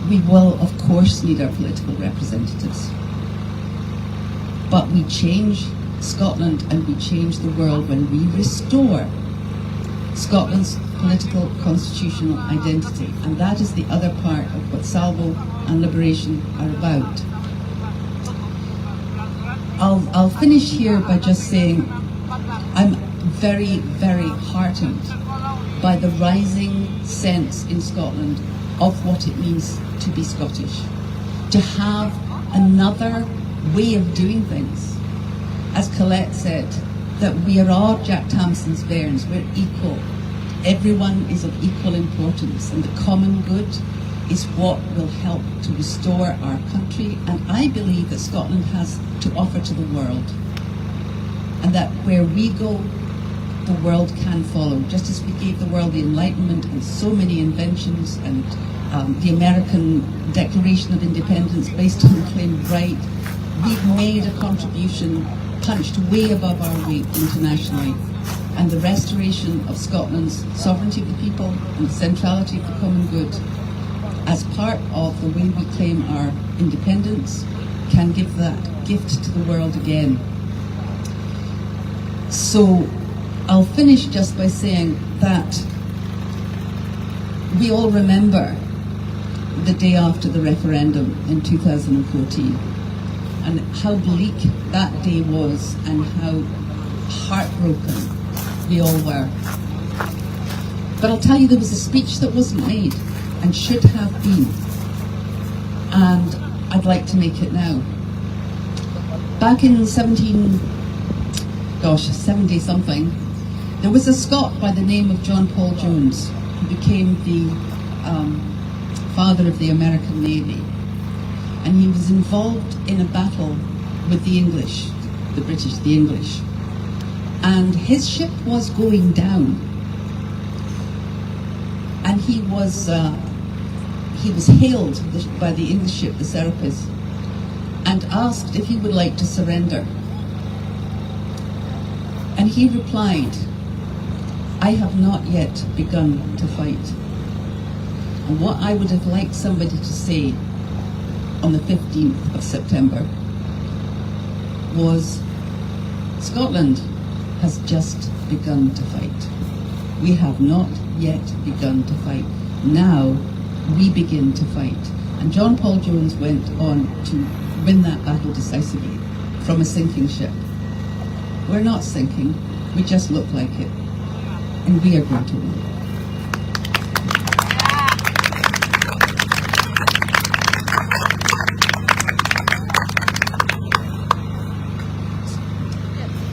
We will, of course, need our political representatives, but we change Scotland and we change the world when we restore Scotland's political constitutional identity, and that is the other part of what Salvo and Liberation are about. I'll finish here by just saying I'm very, very heartened by the rising sense in Scotland of what it means to be Scottish, to have another way of doing things. As Collette said, that we are all Jack Tamson's bairns, we're equal. Everyone is of equal importance, and the common good is what will help to restore our country, and I believe that Scotland has to offer to the world, and that where we go, the world can follow, just as we gave the world the Enlightenment and so many inventions, and the American Declaration of Independence based on claim of right. We've made a contribution, punched way above our weight internationally, and the restoration of Scotland's sovereignty of the people and the centrality of the common good as part of the way we claim our independence can give that gift to the world again. So I'll finish just by saying that we all remember the day after the referendum in 2014 and how bleak that day was and how heartbroken we all were. But I'll tell you, there was a speech that wasn't made and should have been, and I'd like to make it now. Back in 70 something, there was a Scot by the name of John Paul Jones who became the father of the American Navy, and he was involved in a battle with the English, the British, the English, and his ship was going down, and he was hailed by the English ship, the Serapis, and asked if he would like to surrender. And he replied, "I have not yet begun to fight." And what I would have liked somebody to say on the 15th of September was, Scotland has just begun to fight. We have not yet begun to fight. Now we begin to fight. And John Paul Jones went on to win that battle decisively from a sinking ship. We're not sinking, we just look like it. And we are going to win.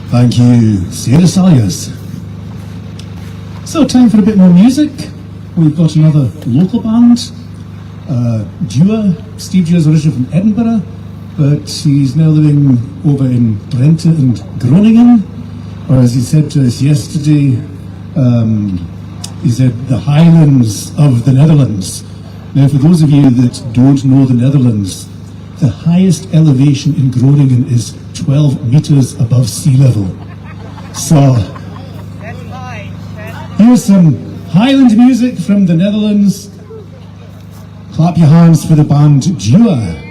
Thank you, Sarah Salyers. So, time for a bit more music. We've got another local band, Dua. Steve Dua is originally from Edinburgh, but he's now living over in Drenthe and Groningen, or as he said to us yesterday, he said the Highlands of the Netherlands. Now, for those of you that don't know the Netherlands, the highest elevation in Groningen is 12 meters above sea level. So, here's some Highland music from the Netherlands. Clap your hands for the band Dua.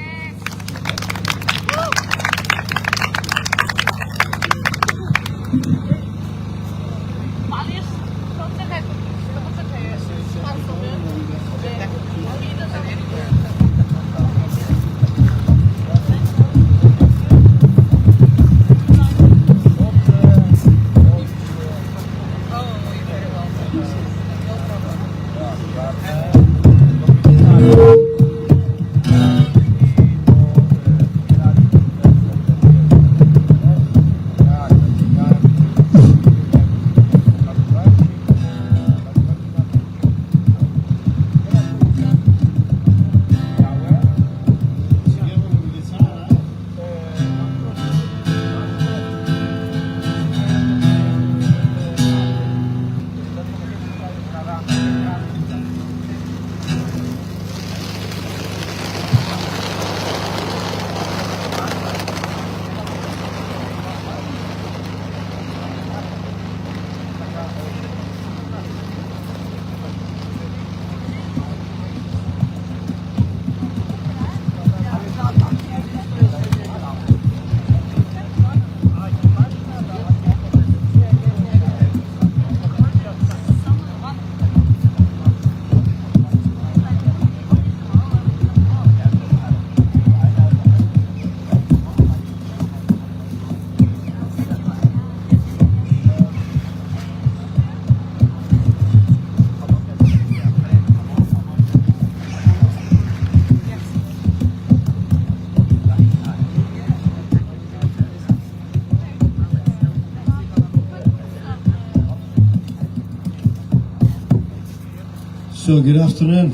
So, good afternoon.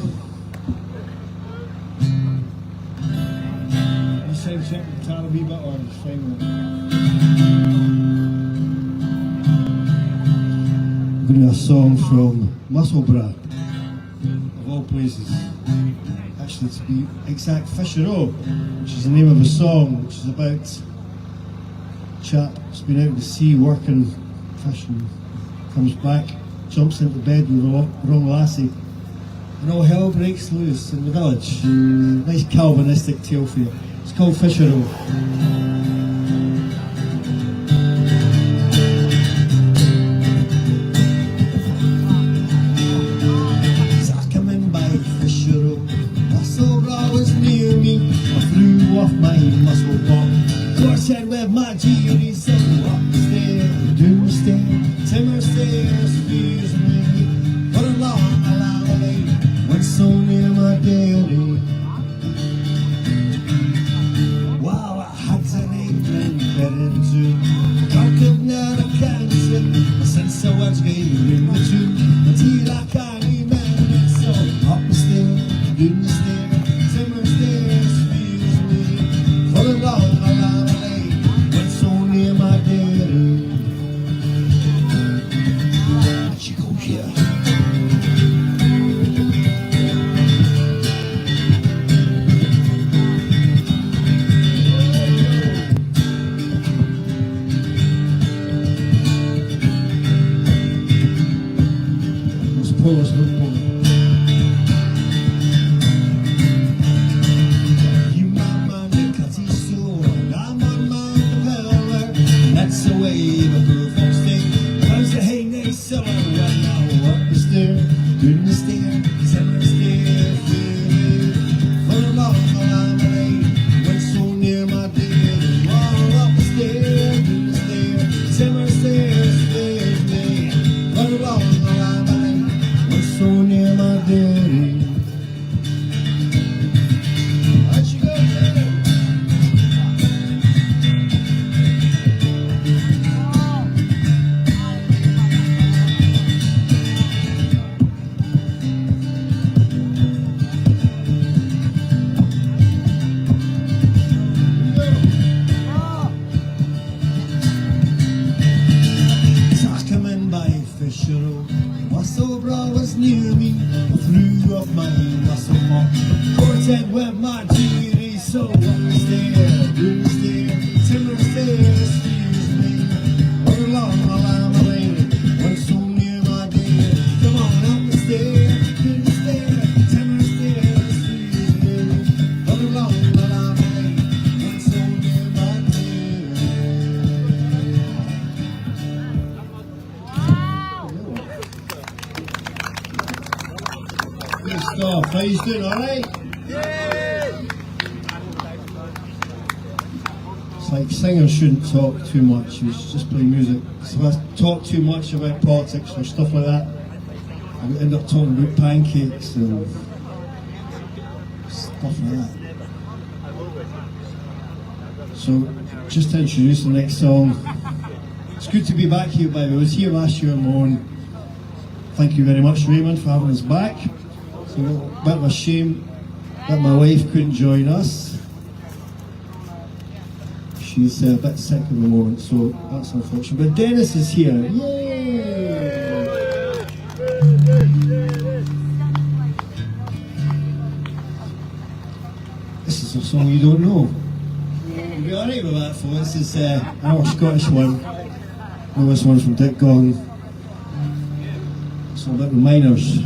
You sound check the guitar a wee bit on, it's fine. I'm going to do a song from Musselburgh, of all places. Actually, to be exact, Fisher-O, which is the name of a song, which is about a chap who's been out in the sea working fishing, comes back, jumps into bed with the wrong lassie, and all hell breaks loose in the village. Nice Calvinistic tale for you. It's called Fisher-O. Off my muscle pop, corset with my Djordy, so upstairs, doomstairs, timber stairs, fears me, but along the way, went so near my dairy. Wow, I had to my duty, so who's there? Who's there? Timber's there, excuse me. All along the line, my lady, one so near my dear. Come on, help us there, who's there? Timber's there, excuse me. All along the line, my lady, one so near my dear. Good stuff. How you doing, alright? It's like singers shouldn't talk too much, you should just play music. So if I talk too much about politics or stuff like that, I end up talking about pancakes and stuff like that. So, just to introduce the next song. It's good to be back here, by the way. I was here last year on my own. Thank you very much, Raimond, for having us back. So, a bit of a shame that my wife couldn't join us. She's a bit sick at the moment, so that's unfortunate. But Dennis is here. Yay! This is a song you don't know. You'll be alright with that, folks. This is our Scottish one. I know this one from Dick Gong. It's all about the miners. It's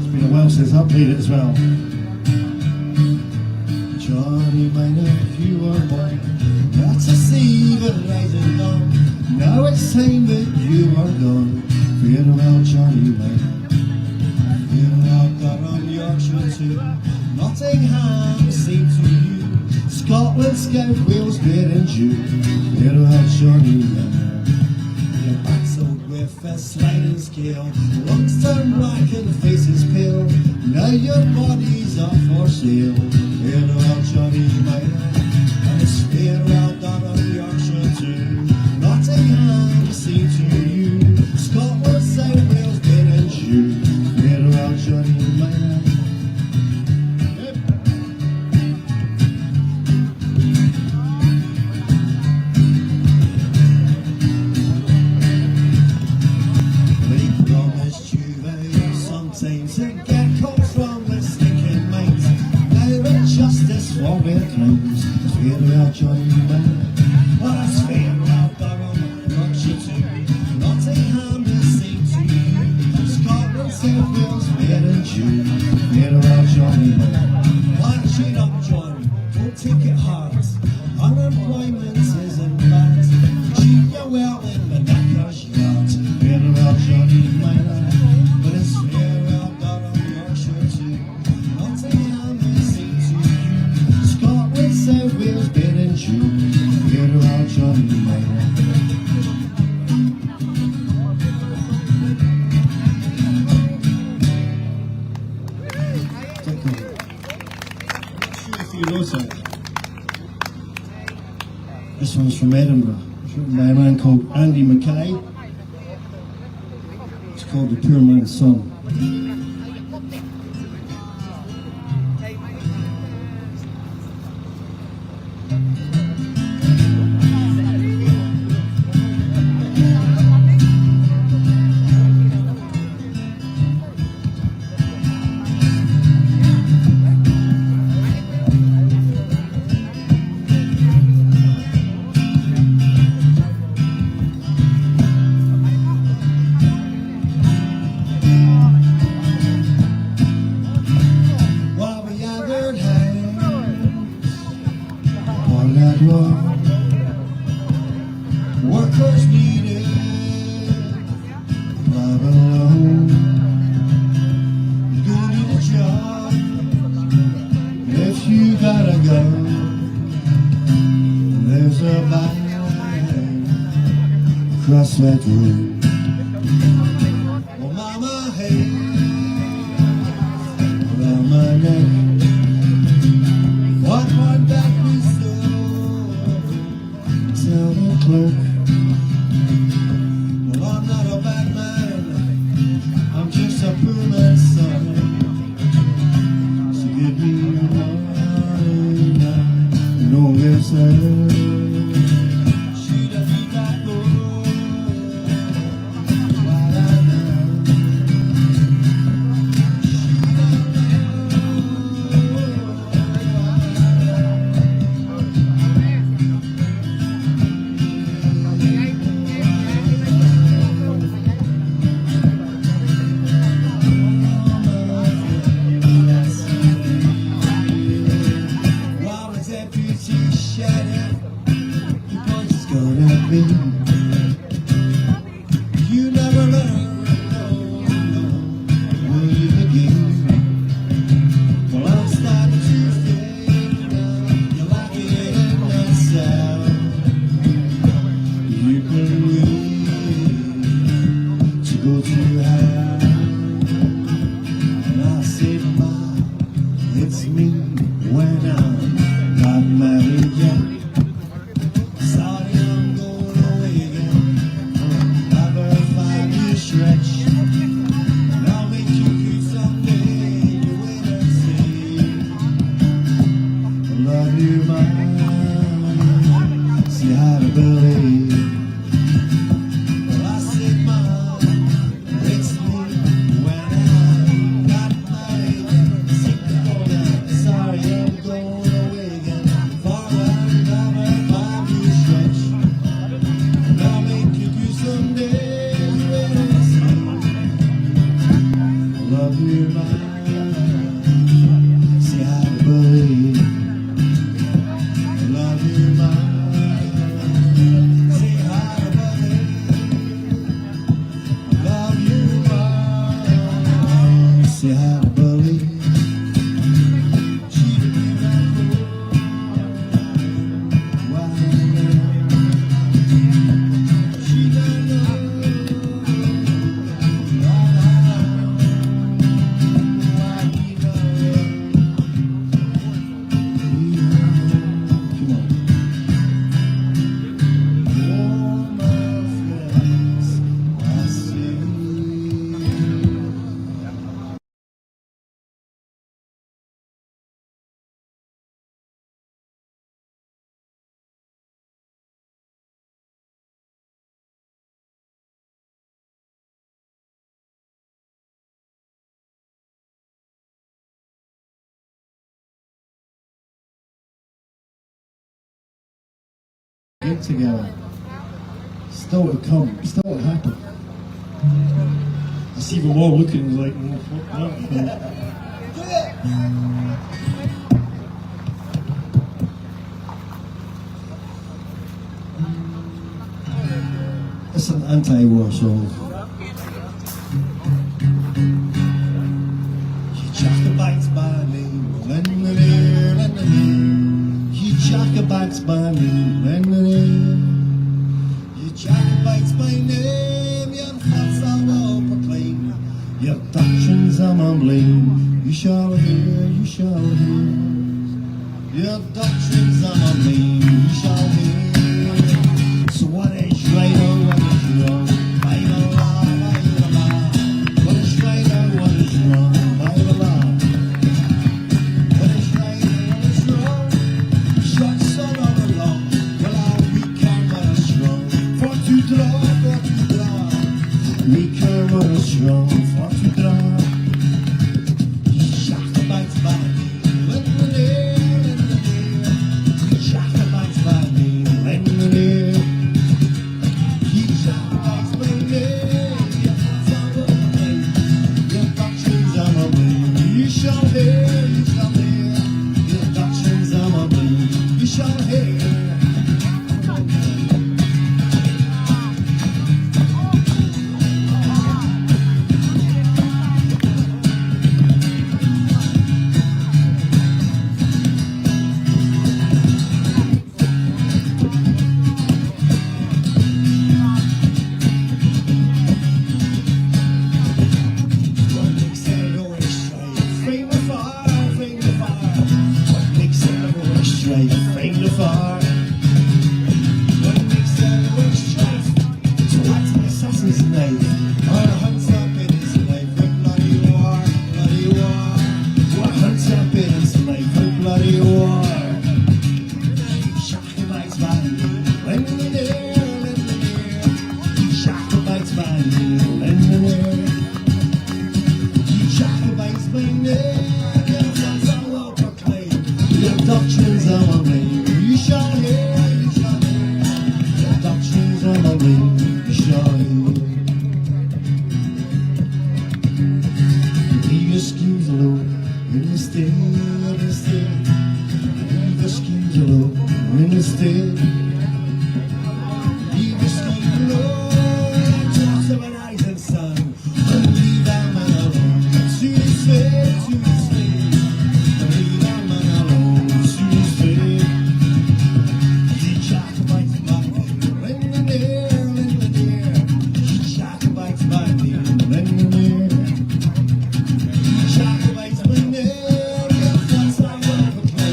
been a while since I played it as well. Johnny Miner, you were born, got to see the rising dawn. Now it's time that you are gone. Farewell, Johnny Miner. Farewell, Durham, Yorkshire too. Nottingham, same to you. Scotland, Scout, Wales, Bear and Jew. Farewell, Johnny Miner. Your battled with a sliding scale. Lungs turn black and faces pale. Now your body's up for sale. Farewell, Johnny Miner, and it's farewell, Durham, Yorkshire too. Nottingham, same to you. Scotland, South Wales, Bear and Jew. Farewell, Johnny Miner. They promised you that sometimes to get caught from the stinking minds. Justice for their crimes. Farewell, Johnny Miner. Well, that's farewell, Durham, Yorkshire too. Nottingham, the same to you. Scotland, South Wales, Bear and Jew. Farewell, Johnny Miner. Well, cheer up, John. Don't take it hard. Unemployment isn't bad. Treat you well in the knacker's yard. Farewell, Johnny Miner. But it's farewell, Durham, Yorkshire too. Nottingham, the same to you. Scotland, South Wales, Bear and Jew. Farewell, Johnny Miner. This one's from Edinburgh. It's written by a man called Andy Mackay. It's called The Poor Man's Song. Workers needed, drive alone. You need a job if you gotta go. There's a line across that road. Oh, mama, hey, around my neck. What one back we saw, tell the clerk. Well, I'm not a bad man, I'm just a poor man's son. So give me your money now, you know it's she doesn't need that gold, right now. She don't know. when I got married, yeah. Sorry, I'm going away again. Another 5-year stretch. And I'll make you good someday. You wait and see. I love you, man. See how to believe. Well, I said, Mom, it's me when I got married. Sick to go down. Sorry, I'm going away again. For another 5-year stretch. And I'll make you do someday. You wait and see. I love you, man. See how to believe. I love you, man. See how to believe. I love you, man. See how to believe. Cheated you that cool. Why she don't know. Get together. Still to come. Still to happen. I see them all looking like, oh, fuck that. It's an anti-war song. He jacobites by me, lend the ear, lend the ear. He jacobites by me, lend the ear. He jacobites by name, your thoughts I will proclaim. Your doctrines I'm unblamed. You shall hear, you shall hear. Your doctrines I'm unblamed. You shall hear. So what is right or what is wrong? By the law, by the law. What is right or what is wrong? By the law. What is right or what is wrong? Short son all along. Well, how weak and what is strong? For to draw, for to draw. Weak and what is strong? For to draw. Jacobites by me, lend the ear, lend the ear. Jacobites by me, lend the ear. You shall hear, you shall hear. Your doctrines I'm a believe. You shall hear. Doctrines I'm a man, you shall hear, you shall hear. Your doctrines I'm a man, you shall hear. Leave your schemes alone, in the state, in the state. Leave your schemes alone, in the state. Leave your schemes alone, talks of an eyes and sun. And leave that man alone, to his fate, to his fate. Leave that man alone, to his fate. He Jacobites by me, lend the ear, lend the ear. He Jacobites by me, lend the ear. Jacobites by me, your thoughts I will proclaim.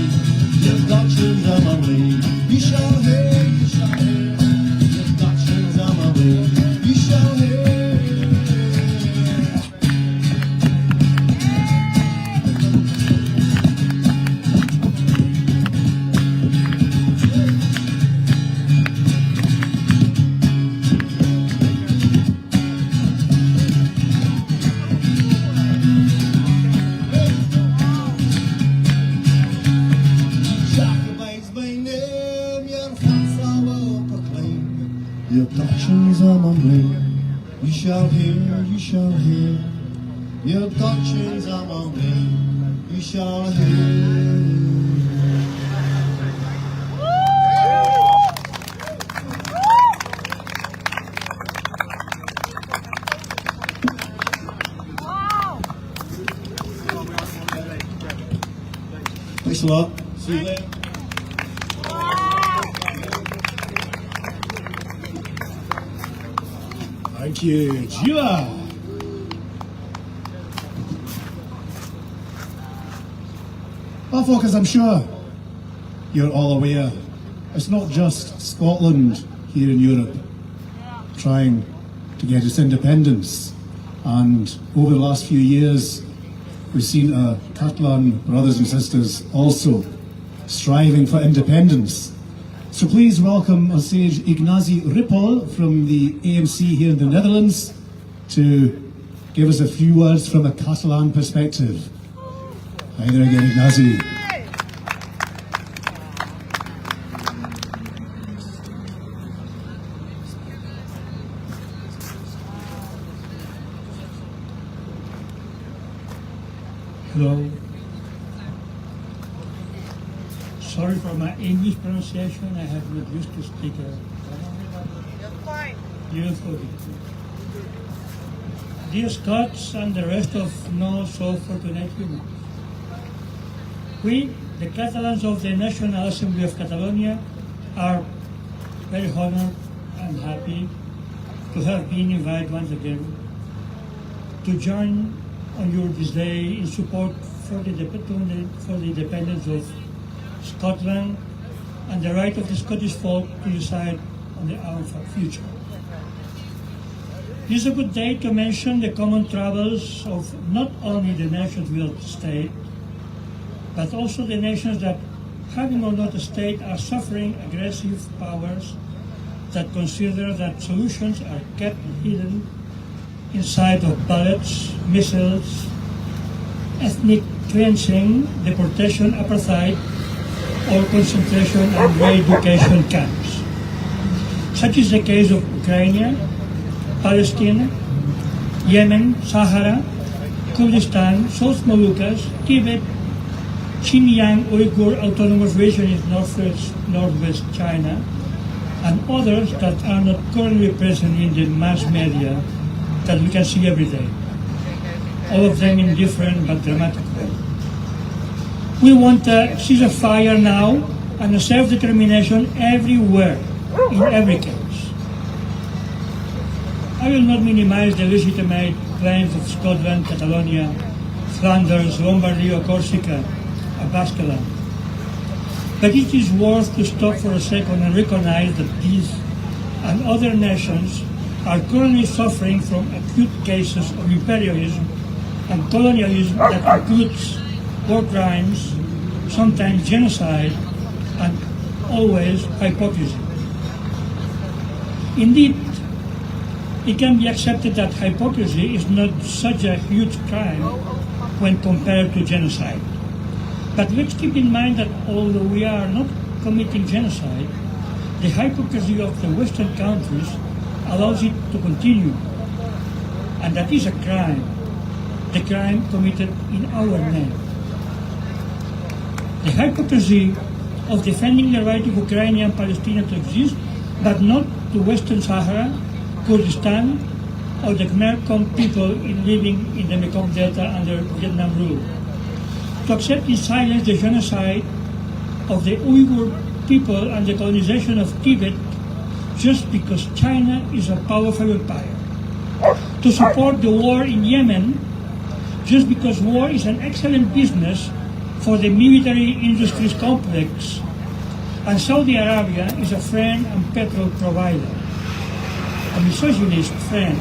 doctrines among me. You shall hear, you shall hear. Your doctrines among me. You shall hear. Thanks a lot. See you later. Thank you, Gila. Well, folk, as I'm sure you're all aware, it's not just Scotland here in Europe trying to get its independence. And over the last few years, we've seen our Catalan brothers and sisters also striving for independence. So please welcome on stage Ignacy Ripoll from the AMC here in the Netherlands to give us a few words from a Catalan perspective. Hi there again, Ignacy. Hello. Sorry for my English pronunciation. I have not used to speak. You're fine. Beautiful. Dear Scots and the rest of no so fortunate humans, we, the Catalans of the National Assembly of Catalonia, are very honored and happy to have been invited once again to join on your this day in support for the independence of Scotland and the right of the Scottish folk to decide on their own future. This is a good day to mention the common troubles of not only the nations without a state, but also the nations that, having or not a state, are suffering aggressive powers that consider that solutions are kept hidden inside of ballots, missiles, ethnic cleansing, deportation, apartheid, or concentration and re-education camps. Such is the case of Ukraine, Palestine, Yemen, Sahara, Kurdistan, South Moluccas, Tibet, Xinjiang Uyghur Autonomous Region in northwest China, and others that are not currently present in the mass media that we can see every day. All of them in different but dramatic ways. We want a ceasefire now and a self-determination everywhere, in every case. I will not minimize the legitimate claims of Scotland, Catalonia, Flanders, Lombardy or Corsica, or Baskeland. But it is worth to stop for a second and recognize that these and other nations are currently suffering from acute cases of imperialism and colonialism that includes war crimes, sometimes genocide, and always hypocrisy. Indeed, it can be accepted that hypocrisy is not such a huge crime when compared to genocide. But let's keep in mind that although we are not committing genocide, the hypocrisy of the Western countries allows it to continue. And that is a crime, the crime committed in our name. The hypocrisy of defending the right of Ukraine and Palestine to exist, but not to Western Sahara, Kurdistan, or the Khmer Kong people living in the Mekong Delta under Vietnam rule. To accept in silence the genocide of the Uyghur people and the colonization of Tibet just because China is a powerful empire. To support the war in Yemen just because war is an excellent business for the military industries complex and Saudi Arabia is a friend and petrol provider. A misogynist friend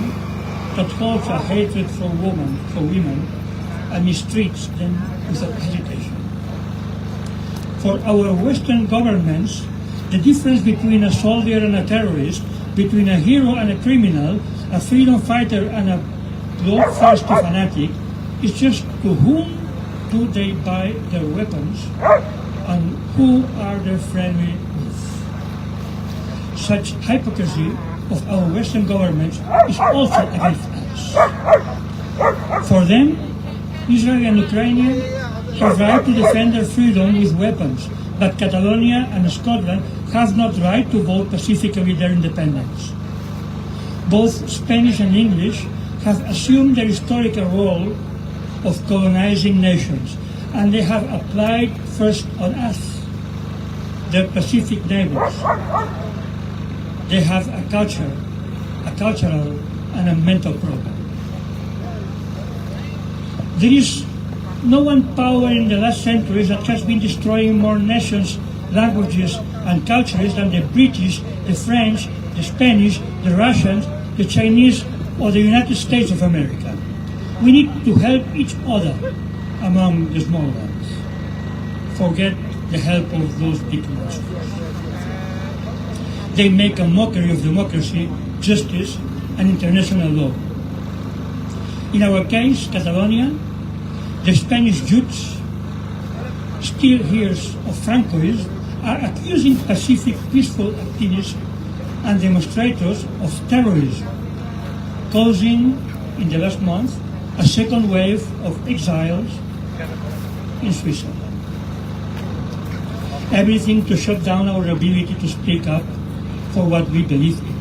that holds a hatred for women and mistreats them without hesitation. For our Western governments, the difference between a soldier and a terrorist, between a hero and a criminal, a freedom fighter and a bloodthirsty fanatic, is just to whom do they buy their weapons and who are they friendly with. Such hypocrisy of our Western governments is also against us. For them, Israel and Ukraine have right to defend their freedom with weapons, but Catalonia and Scotland have not right to vote pacifically their independence. Both Spanish and English have assumed their historical role of colonizing nations, and they have applied first on us, their Pacific neighbors. They have a cultural and a mental problem. There is no one power in the last centuries that has been destroying more nations, languages and cultures than the British, the French, the Spanish, the Russians, the Chinese or the United States of America. We need to help each other among the small ones. Forget the help of those big monsters. They make a mockery of democracy, justice and international law. In our case, Catalonia, the Spanish Jutes, still heirs of Francoism, are accusing Pacific peaceful activists and demonstrators of terrorism, causing, in the last month, a second wave of exiles in Switzerland. Everything to shut down our ability to speak up for what we believe in.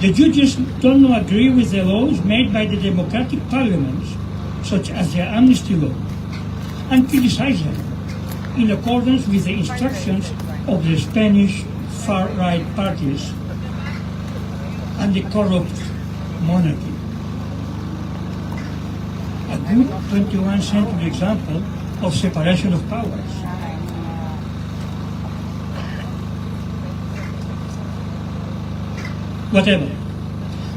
The judges don't agree with the laws made by the democratic parliaments, such as the amnesty law, and criticize them in accordance with the instructions of the Spanish far-right parties and the corrupt monarchy. A good 21st century example of separation of powers.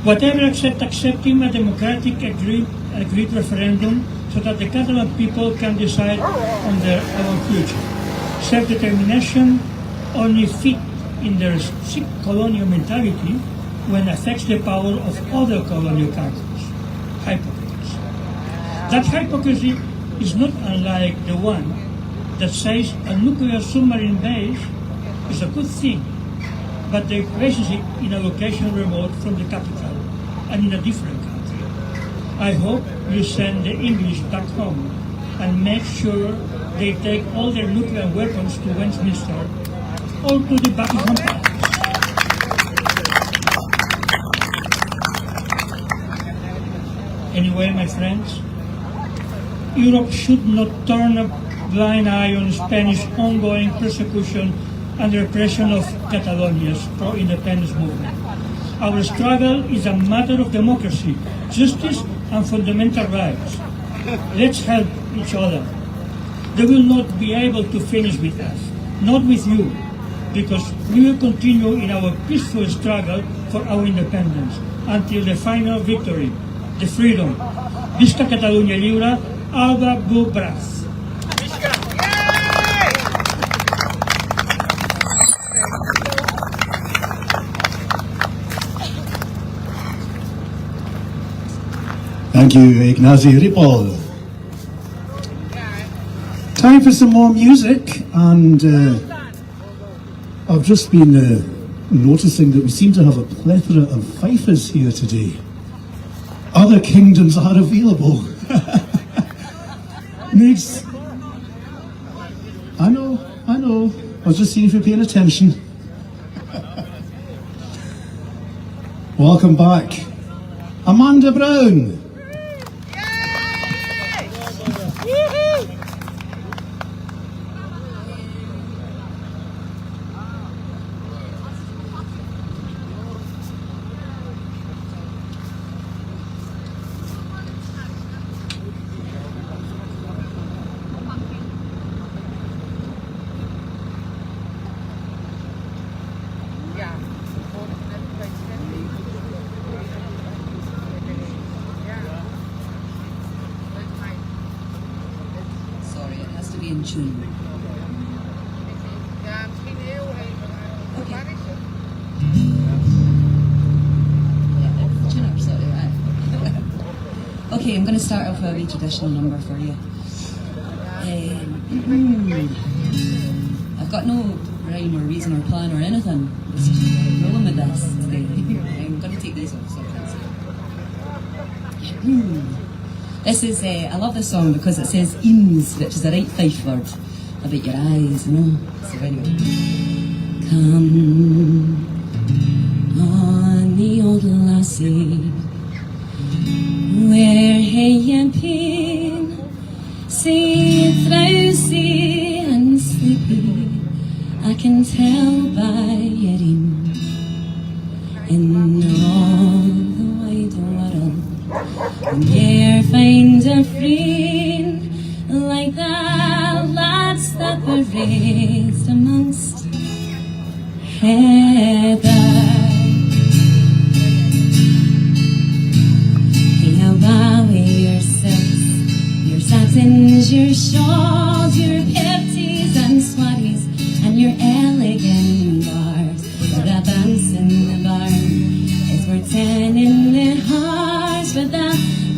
Whatever except accepting a democratic agreed referendum so that the Catalan people can decide on their own future. Self-determination only fit in their sick colonial mentality when it affects the power of other colonial countries. Hypocrites. That hypocrisy is not unlike the one that says a nuclear submarine base is a good thing, but they places it in a location remote from the capital and in a different country. I hope you send the English back home and make sure they take all their nuclear weapons to Westminster or to the Buckingham Palace. Anyway, my friends, Europe should not turn a blind eye on Spanish ongoing persecution and repression of Catalonia's pro-independence movement. Our struggle is a matter of democracy, justice and fundamental rights. Let's help each other. They will not be able to finish with us, not with you, because we will continue in our peaceful struggle for our independence until the final victory, the freedom. Visca Catalunya Lliure, Alba Bubras. Thank you, Ignacy Ripoll. Time for some more music, and I've just been noticing that we seem to have a plethora of fifers here today. Other kingdoms are available. Next. I know. I was just seeing if you're paying attention. Welcome back, Amanda Brown. Sorry, it has to be in tune. Okay, I'm going to start off with a wee traditional number for you. I've got no rhyme or reason or plan or anything. Just rolling with this today. I'm going to take these off so I can see. This is, I love this song because it says eens, which is a right Fife word about your eyes, you know. So anyway. Come on, the old lassie, where hay and pain, say drowsy and sleepy, I can tell by your een. In all the wide world, ne'er find a friend like the lads that were raised amongst heather. Hey, away your silks, your satins, your shawls, your pepties and swaddies, and your elegant bars. For a dance in the barn is worth 10 in the hearts, for the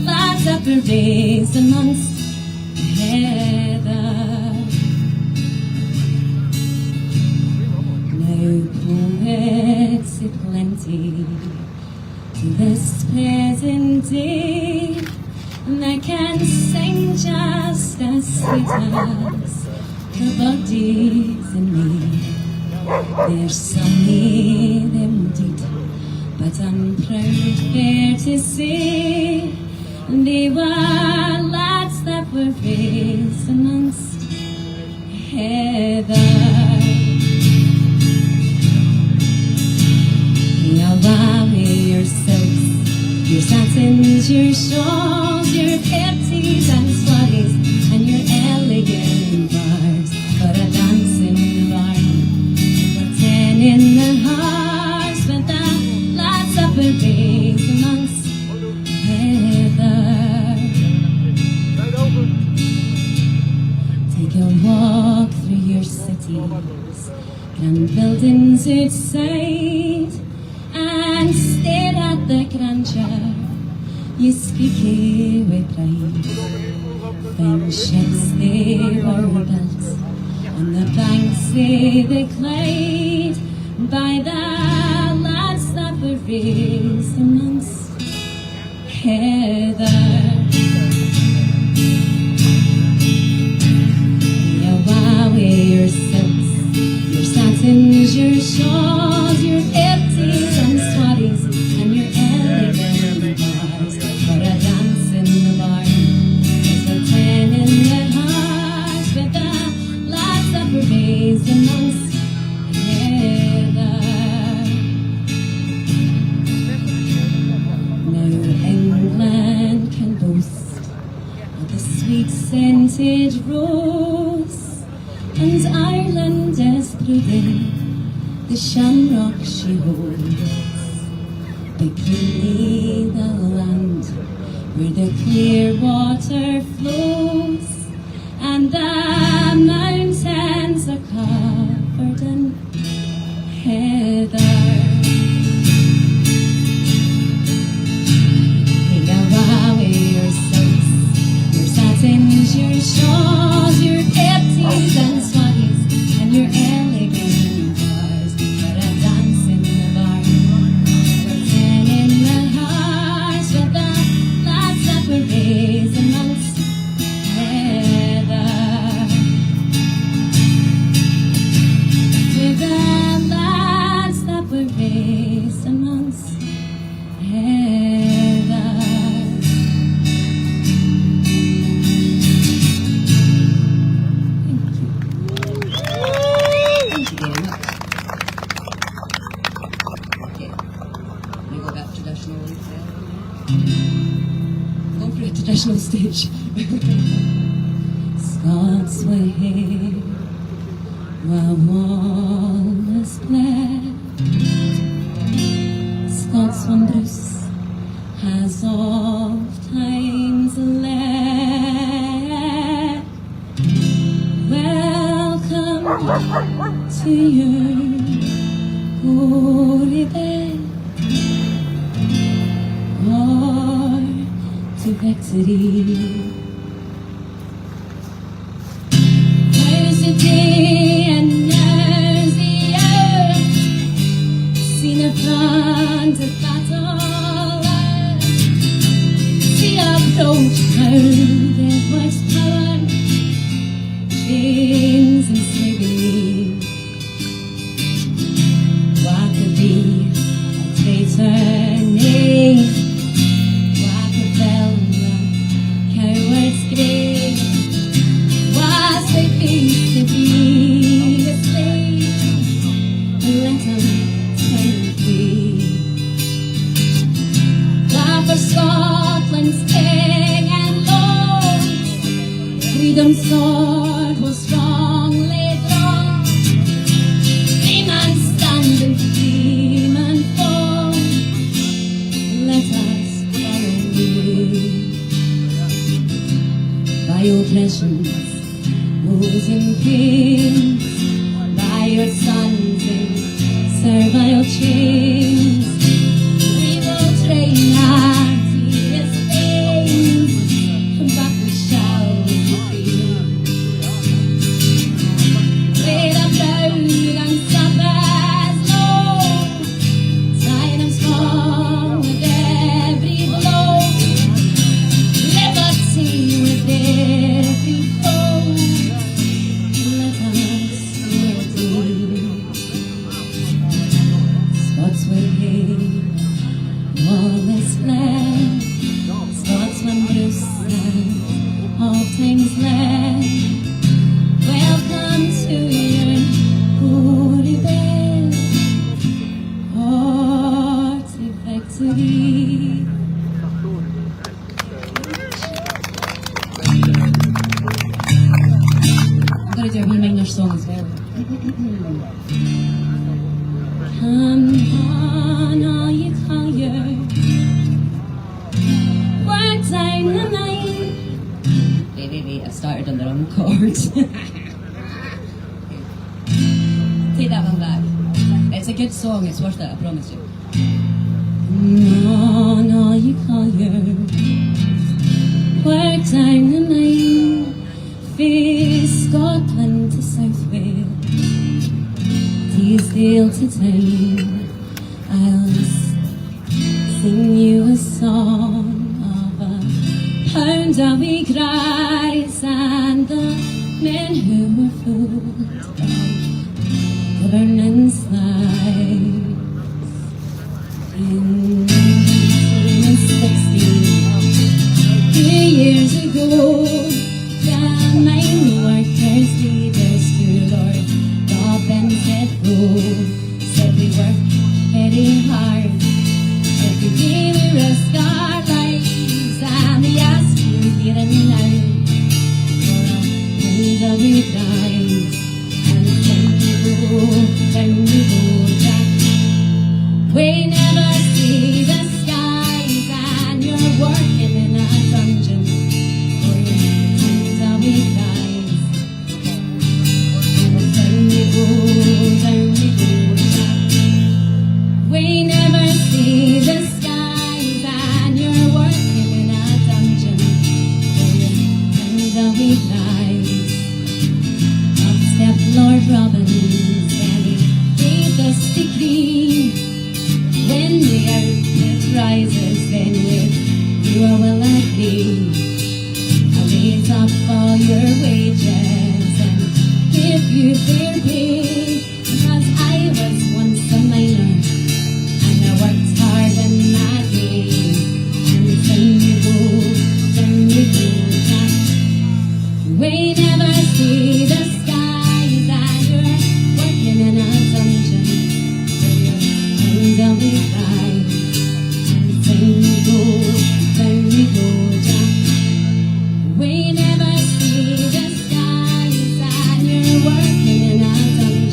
lads that were raised amongst heather. Now poets aplenty to this present day, that can sing just as sweet as the bodies in me. There's some of them did, but I'm proud fair to say they were lads that were raised amongst heather. Away your silks, your satins, your shawls, your pepties and swaddies, and your elegant bars. For a dance in the barn, for 10 in the hearts, for the lads that were raised amongst heather. Take a walk through your cities, grand buildings outside, and stare at the grandeur. You speak with pride. Fine ships they were built on the banks of the Clyde by the lads that were raised amongst heather. Away your silks, your satins, your shawls, your pepties and swaddies, and your elegant bars. For a dance in the barn is the 10 in the hearts, with the lads that were raised amongst heather. Now England can boast of the sweet scented rose, and Ireland is brooding the shamrock she holds. But clearly the land where the clear water flows, and the mountains are covered in heather. Hey, away your silks, your satins, your shawls, your pepties and swaddies, and your elegant bars. For a dance in the barn, for 10 in the hearts, for the lads that were raised amongst heather. For the lads that were raised amongst heather. Traditional stage. Scots way, while Wallace bled, Scots wondrous has oft times led. Welcome to your holy bed, or to victory. There's a day and there's the nations, rose in kings, by your sons in servile chains. We will train our dearest things, but we shall be free. With a proud and supper's low, tight and strong with every blow. Liberty with every foe. Let us hear thee. Spots where Hague, lawless land, Scotsman Bruce and all things land. Welcome to your holy bed, heart to victory. I'm going to do a Raimond song as well. Come on, all you colliers, work down the night. Wait, I started on the wrong chord. Take that one back. It's a good song, it's worth it, I promise you. Come on, all you colliers, work down the night. Face Scotland to South Wales, Teesdale to town. I'll sing you a song of a hound of wee cries and the men who were fooled by governance lies. In 1916, 2 years ago, mine workers, leaders to Lord Bob and said go. Said we work very hard, every day we risk our lives, and we ask you here and now for a hand of we dies. And then we go, Jack. We never see the skies, and you're working in a dungeon. We rise, down we go, we never see the skies, and you're working in a dungeon. And we rise. Up stepped Lord Robbins, and he gave us decree. When the earth rises, then with you I will agree. Raise up all your wages and give you fair pay, because I was once a miner and I worked hard in my day. And down you go, Jack. We never see the skies, and you're working in a dungeon for your kingdom we rise. And down you go, Jack. We never see the skies, and you're working in a dungeon.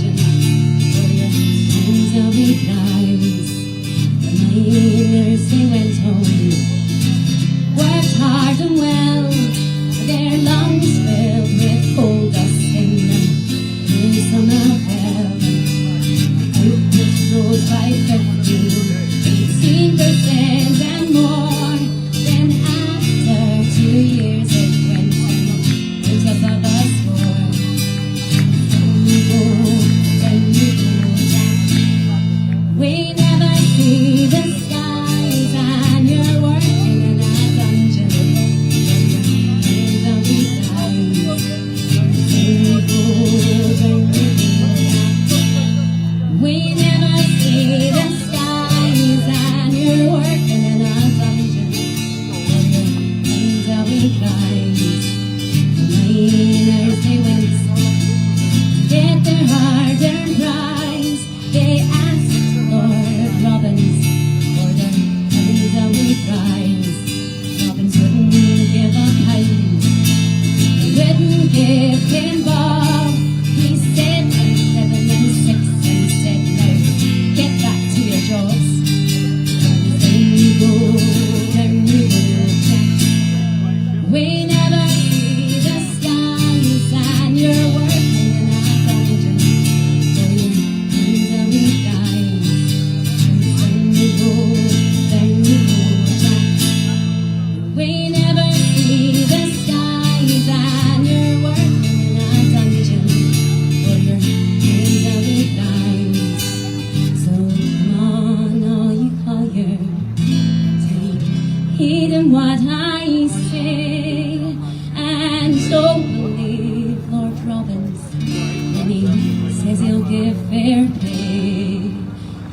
says he'll give fair pay.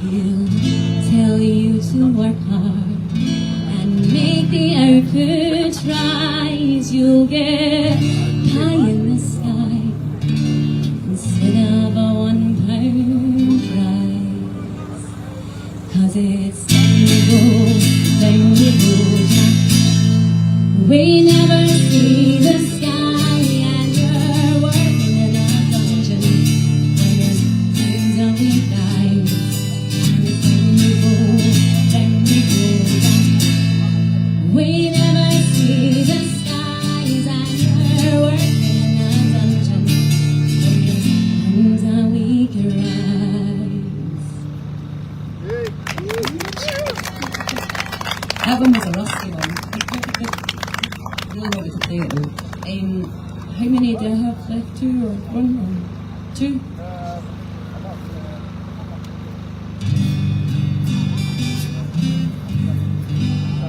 He'll tell you to work hard and make the output rise. You'll get pie in the sky instead of a £1 prize. 'Cause it's down you go, down you go, Jack. We never see the sky, and you're working in a dungeon when your time's a week die. And down you go, Jack. We never see the skies, and you're working in a dungeon when your time's a week rise. That one was a rusty one. Really wanted to play it though. How many do I have left? 2 or 1? 2?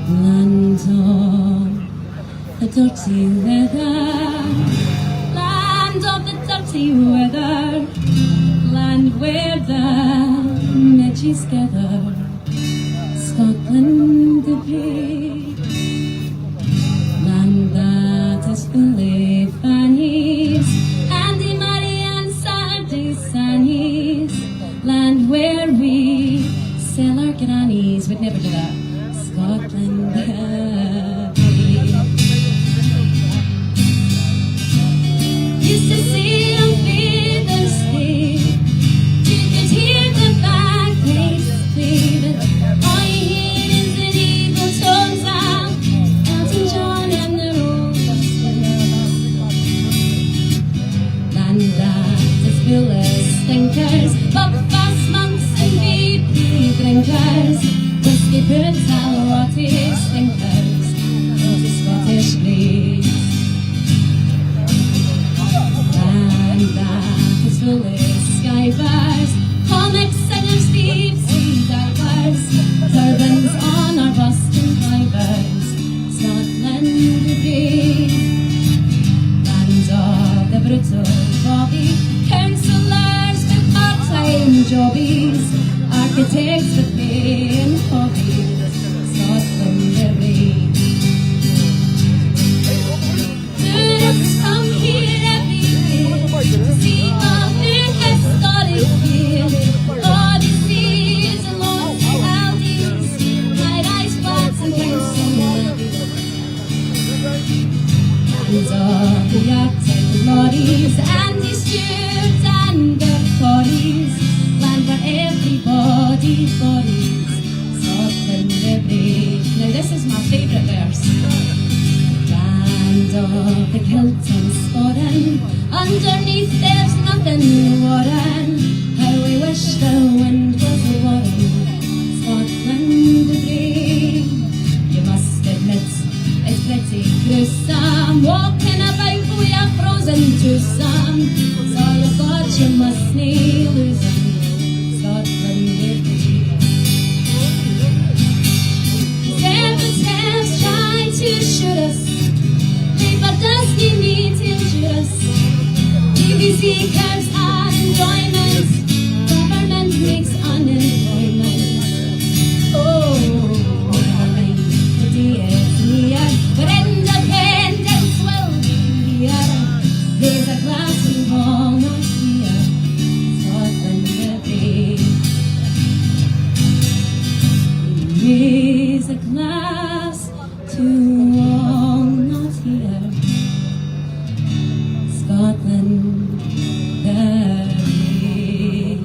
Land of the dirty weather, land of the dirty weather, land where the midges gather, Scotland the brave, land that is full of fannies, Andy, Mary and Saturday sannies, land where we sell our grannies. We'd never do that. Scotland the brave. Used to see on Father's Day, you could hear the bagpipes play, but all you hear is an evil tongue sound, Elton John and the Rolling. Land that is full of stinkers, but fast monks and baby drinkers, whiskey puts a lot of stinkers into Scottish graves. Land that is full of skybars, comic singers, thieves, sea divers, turbans on our Boston fibers, Scotland the brave. Land of the brutal bobby, councillors with part-time jobbies, architects with pay and hobbies, Scotland the brave. Tourists come here every year to see our new historic pier. Odysseys and lots of Aldi's, high-rise flats and council levies. Hands of the Arctic lorries, Andy Stewart and the Tories, land where everybody bodies, Scotland the brave. Now this is my favourite verse. Land of the kilt and sporran, underneath there's nothing warren. How we wish the wind was warm, Scotland the brave. You must admit it's pretty gruesome, walking about with a frozen twosome. So you thought you must nail lose 'em, Scotland the brave. Devils try to shoot us, but does he need to shoot us? BBC curbs unemployment, government makes unemployment. Oh, never mind, the day is near, but independence will be here. There's a glass we will not hear, Scotland the brave. Raise a glass to all not here, Scotland the brave.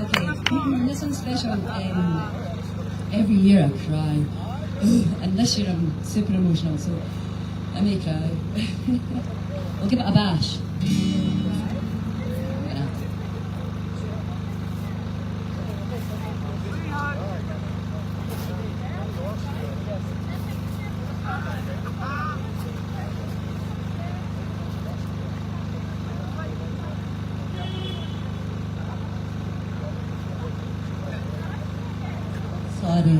Okay, this one's special. Every year I cry, and this year I'm super emotional, so I may cry. We'll give it a bash. Sorry,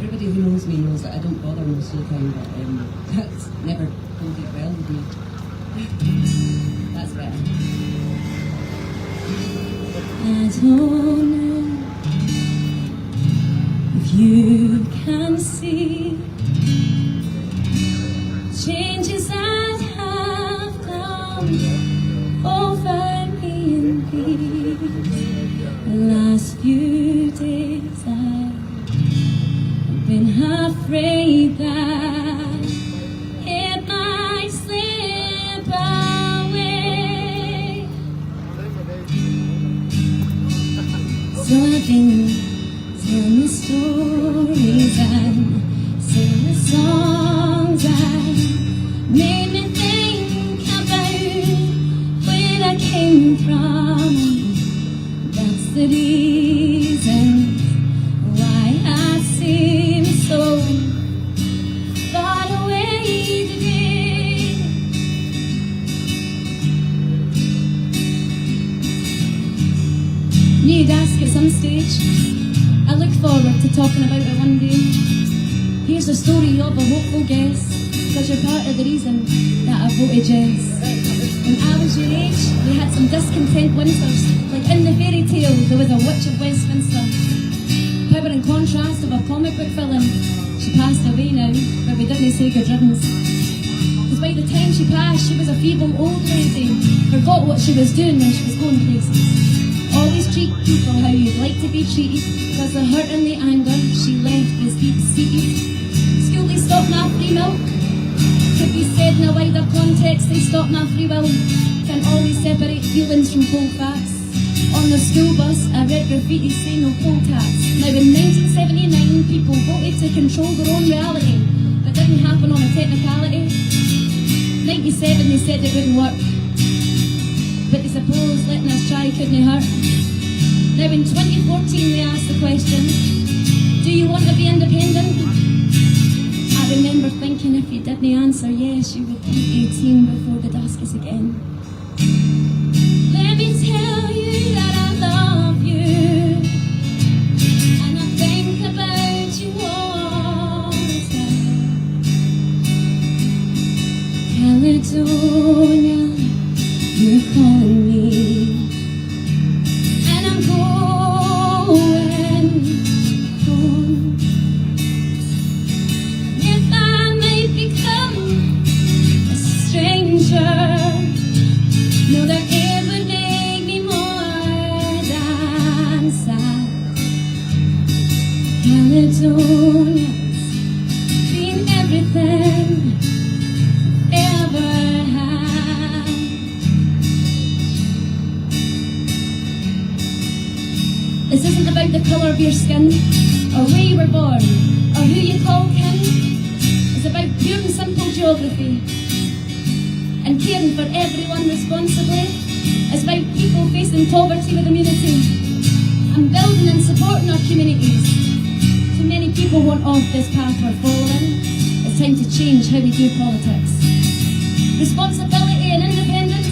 everybody who knows me knows that I don't bother most of the time, but that's never boded well with me. That's better. I don't know if you can see changes that have come over me and these last few days. I've been afraid that it might slip away. So I've been telling the stories and singing the songs that made me think about where I came from. That's the reason why I seem so far away today. You'd ask at some stage, I look forward to talking about it one day. Here's the story of a hopeful guess, because you're part of the reason that I voted yes. When I was your age, we had some discontent winters, like in the fairy tale, there was a witch of Westminster. Power and contrast of a comic book villain. She passed away now, but we didn't say good riddance. Because by the time she passed, she was a feeble old lady, forgot what she was doing when she was going places. Always treat people how you'd like to be treated, because the hurt and the anger she left is deep-seated. School, they stopped my free milk. Could be said in a wider context, they stopped my free will. Can't always separate feelings from cold facts. On the school bus, I read graffiti saying no poll tax. Now in 1979, people voted to control their own reality. That didn't happen on a technicality. 97, they said it wouldn't work. But they suppose letting us try couldn't hurt. Now in 2014, they asked the question, do you want to be independent? I remember thinking if you didn't answer yes, you would be 18 before they'd ask us again. Let me tell you that I love you, and I think about you all the time. Caledonia, you're calling me, and I'm going home. If I may become a stranger, know that it would make me more than sad. Caledonia's been everything I ever had. This isn't about the colour of your skin, or where you were born, or who you call kin. It's about pure and simple geography, and caring for everyone responsibly. It's about people facing poverty with immunity, and building and supporting our communities. Too many people want off this path we're following. It's time to change how we do politics. Responsibility and independence,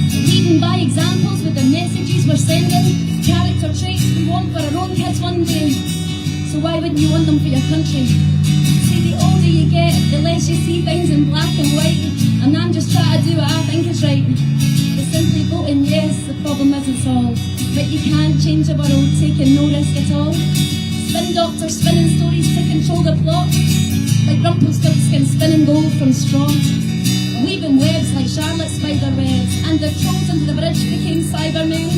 leading by examples with the messages we're sending, character traits we want for our own kids one day. So why wouldn't you want them for your country? See, the older you get, the less you see things in black and white, and I'm just trying to do what I think is right. But simply voting yes, the problem isn't solved. But you can't change the world taking no risk at all. Spin doctors spinning stories to control the plot, like Rumpelstiltskin spinning gold from straw. Weaving webs like Charlotte spider webs, and the trolls under the bridge became Cybermen.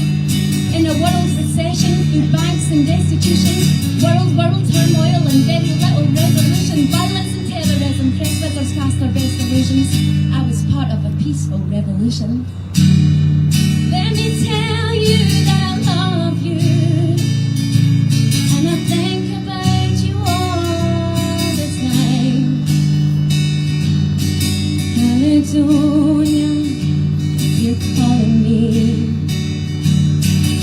In a world's recession, through banks and destitution, world turmoil and very little resolution, violence and terrorism, press wizards cast their best illusions. I was part of a peaceful revolution. Let me tell you that I love you, and I think about you all the time. Caledonia, you're calling me,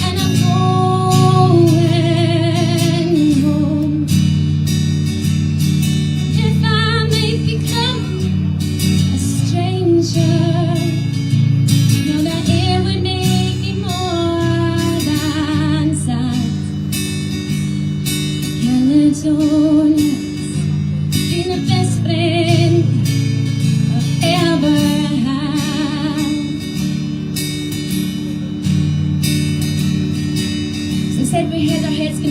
and I'm going home. If I may become a stranger, know that it would make me more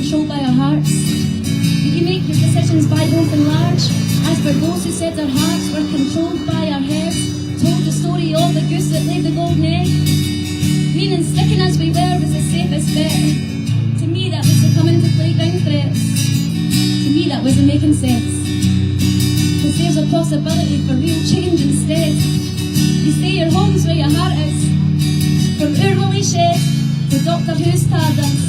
controlled by our hearts. We can make your decisions by both and large. As for those who said their hearts were controlled by our heads, told the story of the goose that laid the golden egg. Meaning sticking as we were was the safest bet. To me that was succumbing to playground threats. To me that wasn't making sense. Cause there's a possibility for real change instead. You say your home's where your heart is. From Urwally Shed to Doctor Who's TARDIS.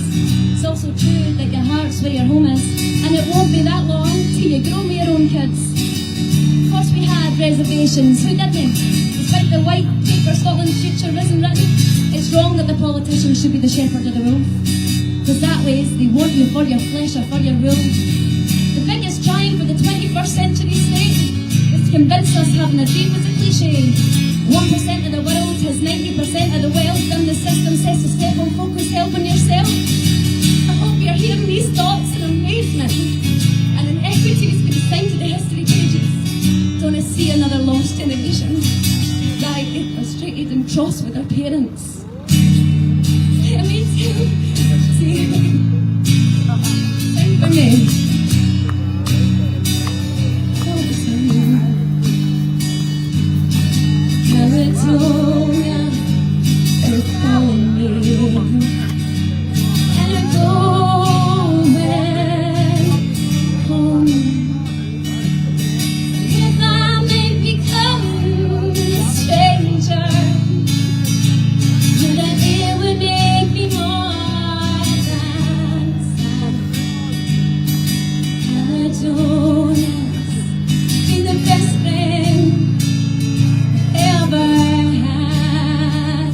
It's also true that your heart's where your home is. And it won't be that long till you grow me your own kids. Of course we had reservations, who didn't? Despite the white paper Scotland's future isn't written. It's wrong that the politicians should be the shepherd of the wolf. Cause that way they want you for your flesh or for your wool. The biggest triumph for the 21st century state is to convince us having a dream was a cliche. 1% of the world has 90% of the wealth, and the system says to step on focus, helping yourself. I hope you're hearing these thoughts in amazement, and inequities consigned to the history pages. Don't I see another lost generation, ragged, frustrated and cross with their parents. Let me too. Sing for me. California, earth calling me. And a going home. If I may become a stranger, that it would make me more than sad. California, be the best friend ever had.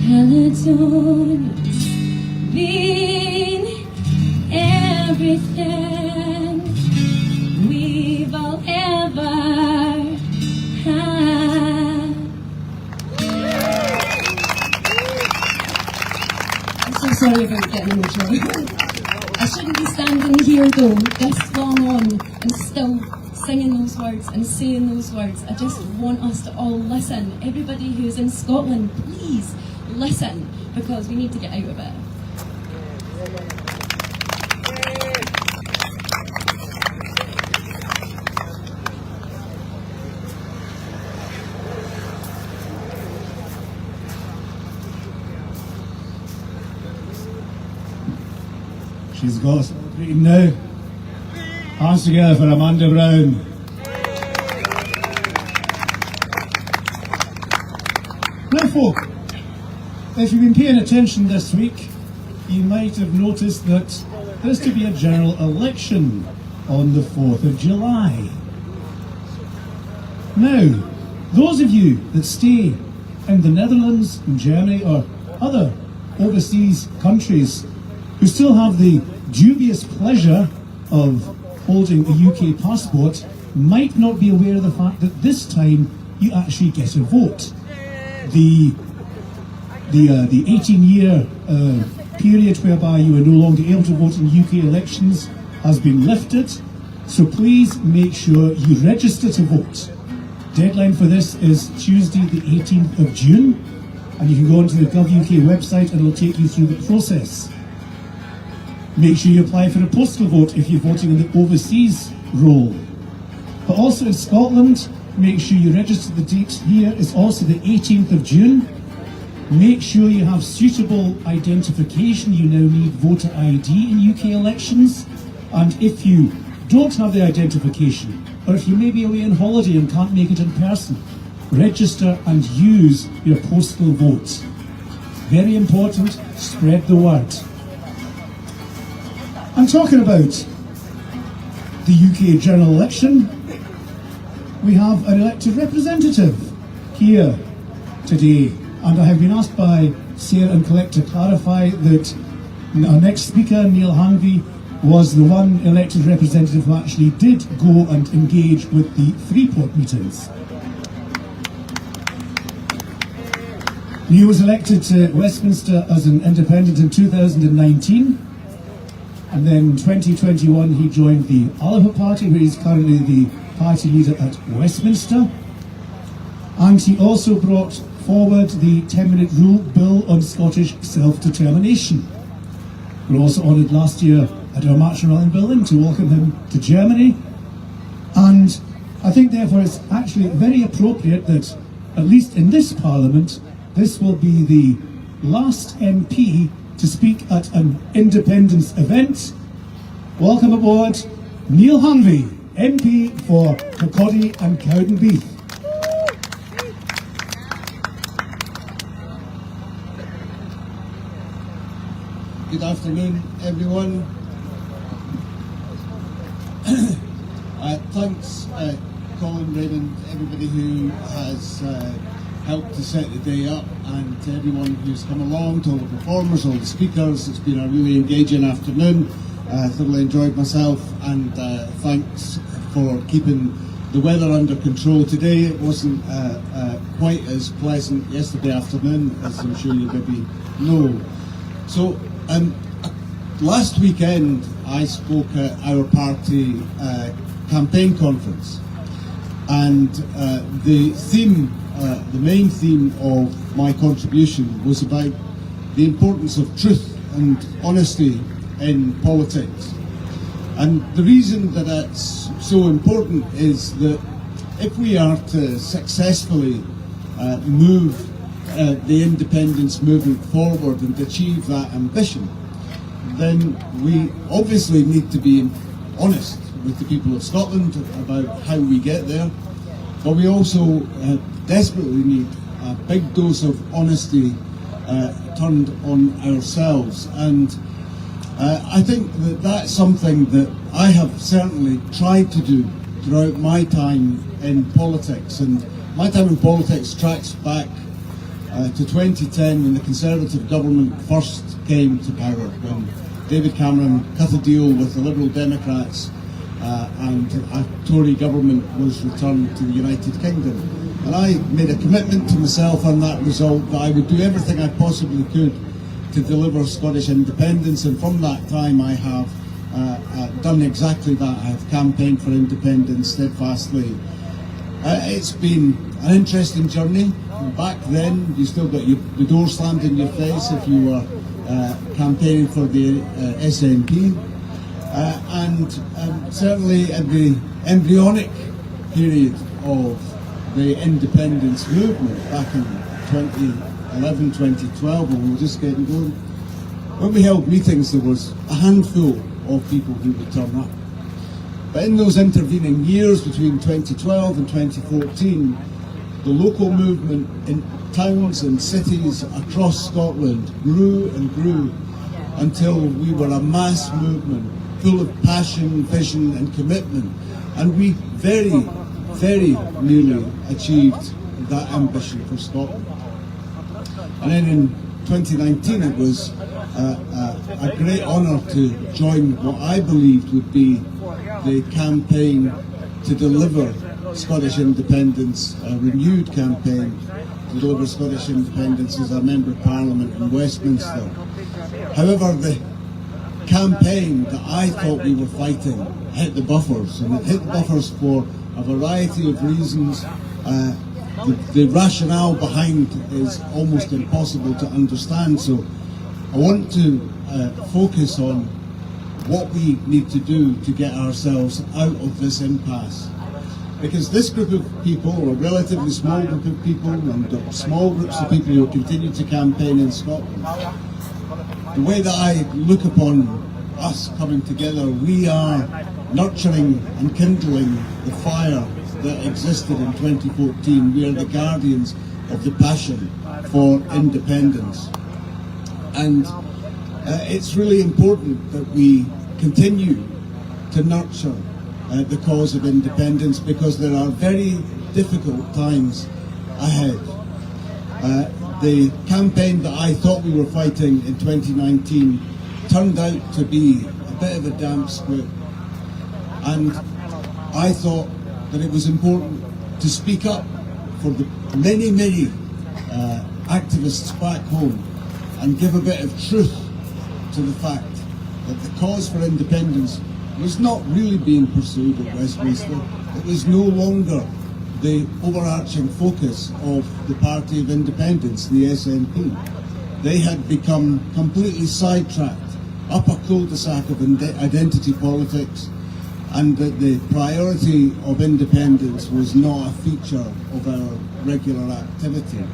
Caledonia's been everything we've all ever had. I'm so sorry about getting emotional. I shouldn't be standing here though, this long on, and still singing those words and saying those words. I just want us to all listen. Everybody who's in Scotland, please listen, because we need to get out of it. She's got greeting now. Hands together for Amanda Brown. Now folk, if you've been paying attention this week, you might have noticed that there's to be a general election on the 4th of July. Now, those of you that stay in the Netherlands, in Germany or other overseas countries who still have the dubious pleasure of holding a UK passport might not be aware of the fact that this time you actually get a vote. The 18-year period whereby you are no longer able to vote in UK elections has been lifted, so please make sure you register to vote. Deadline for this is Tuesday the 18th of June, and you can go onto the GovUK website and it'll take you through the process. Make sure you apply for a postal vote if you're voting in the overseas role. But also in Scotland, make sure you register. The date here is also the 18th of June. Make sure you have suitable identification. You now need voter ID in UK elections. And if you don't have the identification, or if you may be away on holiday and can't make it in person, register and use your postal vote. Very important, spread the word. I'm talking about the UK general election. We have an elected representative here today, and I have been asked by Sarah and Collette to clarify that our next speaker, Neil Hanvey, was the one elected representative who actually did go and engage with the Freeport meetings. Neil was elected to Westminster as an independent in 2019. And then in 2021 he joined the Oliver Party, where he's currently the party leader at Westminster. And he also brought forward the 10-minute rule bill on Scottish self-determination. We were also honoured last year at our March and Rally in Berlin to welcome him to Germany, and I think therefore it's actually very appropriate that, at least in this Parliament, this will be the last MP to speak at an independence event. Welcome aboard, Neil Hunley, MP for Kirkcaldy and Cowdenbeath. Good afternoon, everyone. Thanks, Colin, Raimond, everybody who has helped to set the day up, and to everyone who's come along, to all the performers, all the speakers. It's been a really engaging afternoon. Thoroughly enjoyed myself, and thanks for keeping the weather under control today. It wasn't quite as pleasant yesterday afternoon, as I'm sure you maybe know. So, last weekend I spoke at our party campaign conference, and the theme, the main theme of my contribution was about the importance of truth and honesty in politics. And the reason that that's so important is that if we are to successfully move the independence movement forward and achieve that ambition, then we obviously need to be honest with the people of Scotland about how we get there, but we also desperately need a big dose of honesty turned on ourselves. And I think that that's something that I have certainly tried to do throughout my time in politics. And my time in politics tracks back to 2010, when the Conservative government first came to power, when David Cameron cut a deal with the Liberal Democrats and a Tory government was returned to the United Kingdom. And I made a commitment to myself on that result that I would do everything I possibly could to deliver Scottish independence, and from that time I have done exactly that. I have campaigned for independence steadfastly. It's been an interesting journey. Back then you still got the door slammed in your face if you were campaigning for the SNP, and certainly at the embryonic period of the independence movement back in 2011, 2012, when we were just getting going, when we held meetings there was a handful of people who would turn up. But in those intervening years between 2012 and 2014, the local movement in towns and cities across Scotland grew and grew until we were a mass movement full of passion, vision and commitment, and we very, very nearly achieved that ambition for Scotland. And then in 2019 it was a great honour to join what I believed would be the campaign to deliver Scottish independence, a renewed campaign to deliver Scottish independence as a Member of Parliament in Westminster. However, the campaign that I thought we were fighting hit the buffers, and it hit the buffers for a variety of reasons. The rationale behind is almost impossible to understand, so I want to focus on what we need to do to get ourselves out of this impasse. Because this group of people, or a relatively small group of people, and small groups of people who continue to campaign in Scotland, the way that I look upon us coming together, we are nurturing and kindling the fire that existed in 2014. We are the guardians of the passion for independence. And it's really important that we continue to nurture the cause of independence, because there are very difficult times ahead. The campaign that I thought we were fighting in 2019 turned out to be a bit of a damp squib, and I thought that it was important to speak up for the many, many activists back home and give a bit of truth to the fact that the cause for independence was not really being pursued at Westminster. It was no longer the overarching focus of the Party of Independence, the SNP. They had become completely sidetracked up a cul-de-sac of identity politics, and that the priority of independence was not a feature of our regular activity.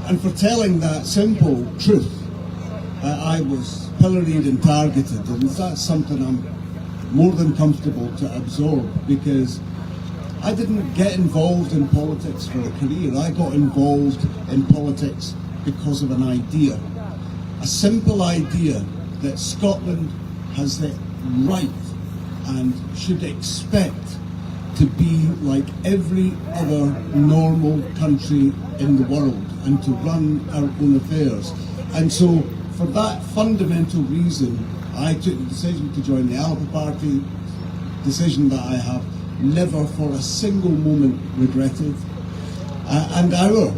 And for telling that simple truth, I was pilloried and targeted, and that's something I'm more than comfortable to absorb, because I didn't get involved in politics for a career. I got involved in politics because of an idea. A simple idea that Scotland has the right and should expect to be like every other normal country in the world and to run our own affairs. And so for that fundamental reason, I took the decision to join the Alba Party, decision that I have never for a single moment regretted. And our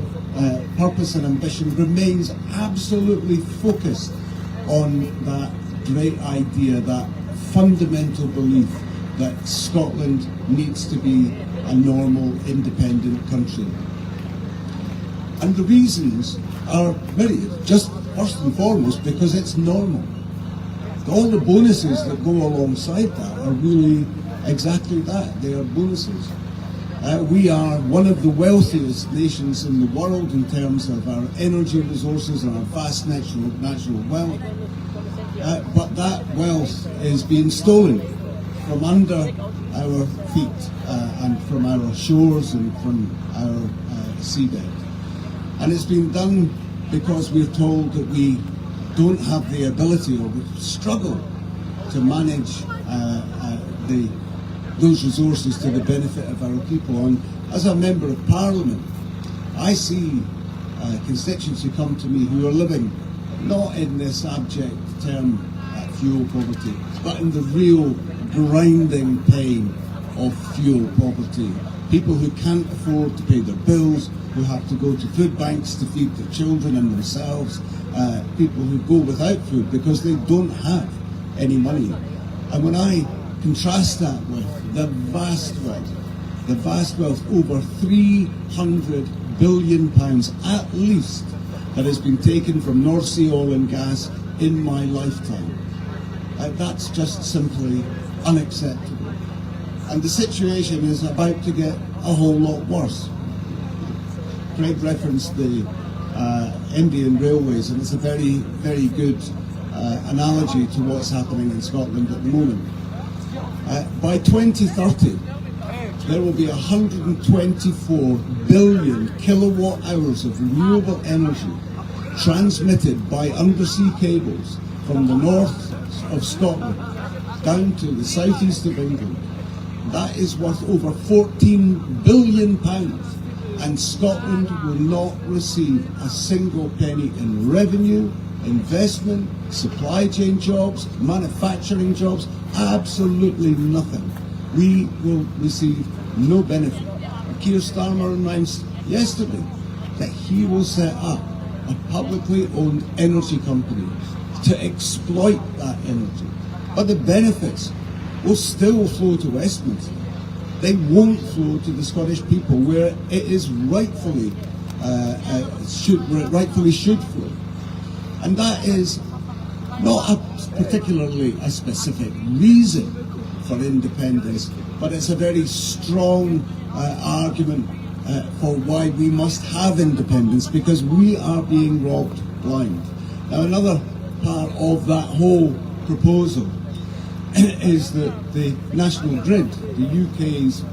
purpose and ambition remains absolutely focused on that great idea, that fundamental belief that Scotland needs to be a normal, independent country. And the reasons are very, just first and foremost, because it's normal. All the bonuses that go alongside that are really exactly that. They are bonuses. We are one of the wealthiest nations in the world in terms of our energy resources and our vast natural wealth. But that wealth is being stolen from under our feet and from our shores and from our seabed. And it's been done because we're told that we don't have the ability, or we struggle to manage those resources to the benefit of our people. And as a Member of Parliament, I see constituents who come to me who are living not in this abject term fuel poverty, but in the real grinding pain of fuel poverty. People who can't afford to pay their bills, who have to go to food banks to feed their children and themselves, people who go without food because they don't have any money. And when I contrast that with the vast wealth, over £300 billion at least, that has been taken from North Sea oil and gas in my lifetime, that's just simply unacceptable. And the situation is about to get a whole lot worse. Craig referenced the Indian railways, and it's a very, very good analogy to what's happening in Scotland at the moment. By 2030, there will be 124 billion kilowatt hours of renewable energy transmitted by undersea cables from the north of Scotland down to the southeast of England. That is worth over £14 billion, and Scotland will not receive a single penny in revenue, investment, supply chain jobs, manufacturing jobs, absolutely nothing. We will receive no benefit. Keir Starmer announced yesterday that he will set up a publicly owned energy company to exploit that energy. But the benefits will still flow to Westminster. They won't flow to the Scottish people where it is rightfully should flow. And that is not particularly a specific reason for independence, but it's a very strong argument for why we must have independence, because we are being robbed blind. Now, another part of that whole proposal is that the national grid, the UK's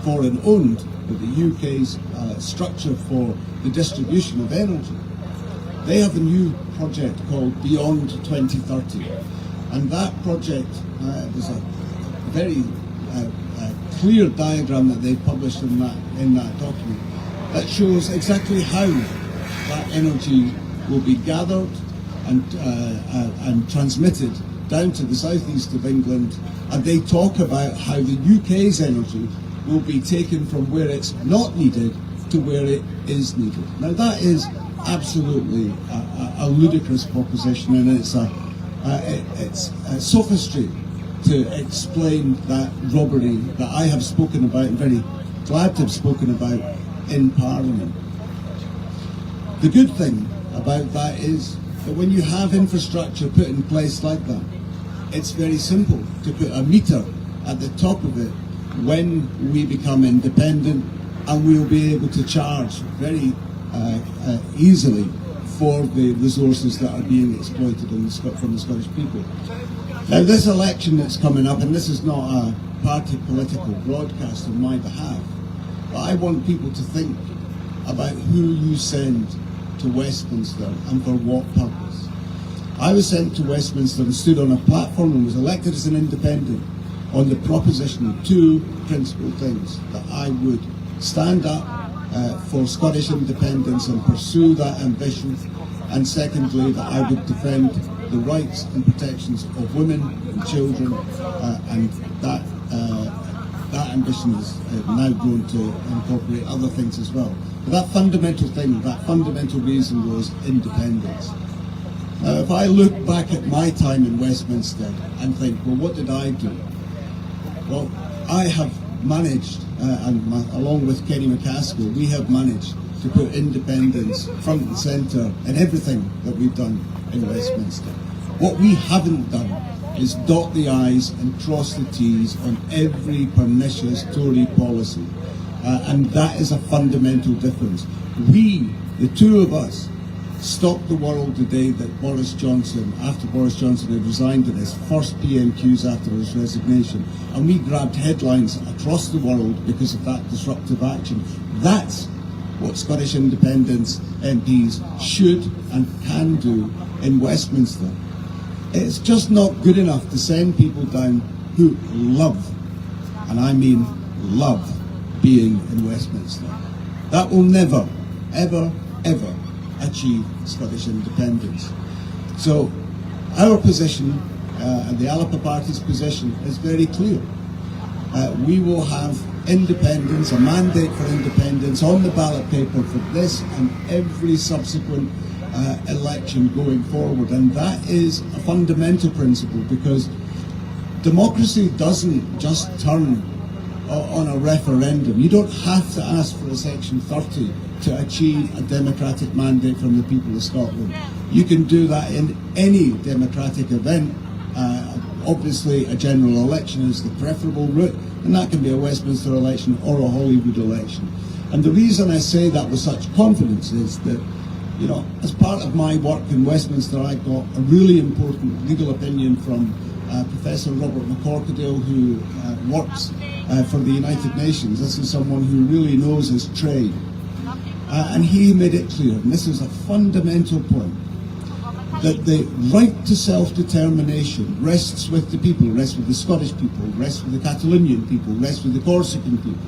foreign owned, but the UK's structure for the distribution of energy, they have a new project called Beyond 2030. And that project, there's a very clear diagram that they published in that document that shows exactly how that energy will be gathered and transmitted down to the southeast of England, and they talk about how the UK's energy will be taken from where it's not needed to where it is needed. Now that is absolutely a ludicrous proposition, and it's a sophistry to explain that robbery that I have spoken about in very glad to have spoken about in Parliament. The good thing about that is that when you have infrastructure put in place like that, it's very simple to put a meter at the top of it when we become independent, and we'll be able to charge very easily for the resources that are being exploited from the Scottish people. Now, this election that's coming up, and this is not a party political broadcast on my behalf, but I want people to think about who you send to Westminster and for what purpose. I was sent to Westminster and stood on a platform and was elected as an independent on the proposition of two principal things: that I would stand up for Scottish independence and pursue that ambition, and secondly, that I would defend the rights and protections of women and children, and that ambition has now grown to incorporate other things as well. But that fundamental thing, that fundamental reason was independence. Now, if I look back at my time in Westminster and think, well, what did I do? Well, I have managed, along with Kenny McCaskill, we have managed to put independence front and centre in everything that we've done in Westminster. What we haven't done is dot the I's and cross the T's on every pernicious Tory policy. And that is a fundamental difference. We, the two of us, stopped the world the day that Boris Johnson, after Boris Johnson had resigned in his first PMQs after his resignation, and we grabbed headlines across the world because of that disruptive action. That's what Scottish independence MPs should and can do in Westminster. It's just not good enough to send people down who love, and I mean love, being in Westminster. That will never, ever, ever achieve Scottish independence. So our position, and the Alapa Party's position, is very clear. We will have independence, a mandate for independence on the ballot paper for this and every subsequent election going forward. And that is a fundamental principle, because democracy doesn't just turn on a referendum. You don't have to ask for a Section 30 to achieve a democratic mandate from the people of Scotland. You can do that in any democratic event. Obviously, a general election is the preferable route, and that can be a Westminster election or a Holyrood election. And the reason I say that with such confidence is that, you know, as part of my work in Westminster, I got a really important legal opinion from Professor Robert McCorquodale, who works for the United Nations. This is someone who really knows his trade. And he made it clear, and this is a fundamental point, that the right to self-determination rests with the people, rests with the Scottish people, rests with the Catalonian people, rests with the Corsican people.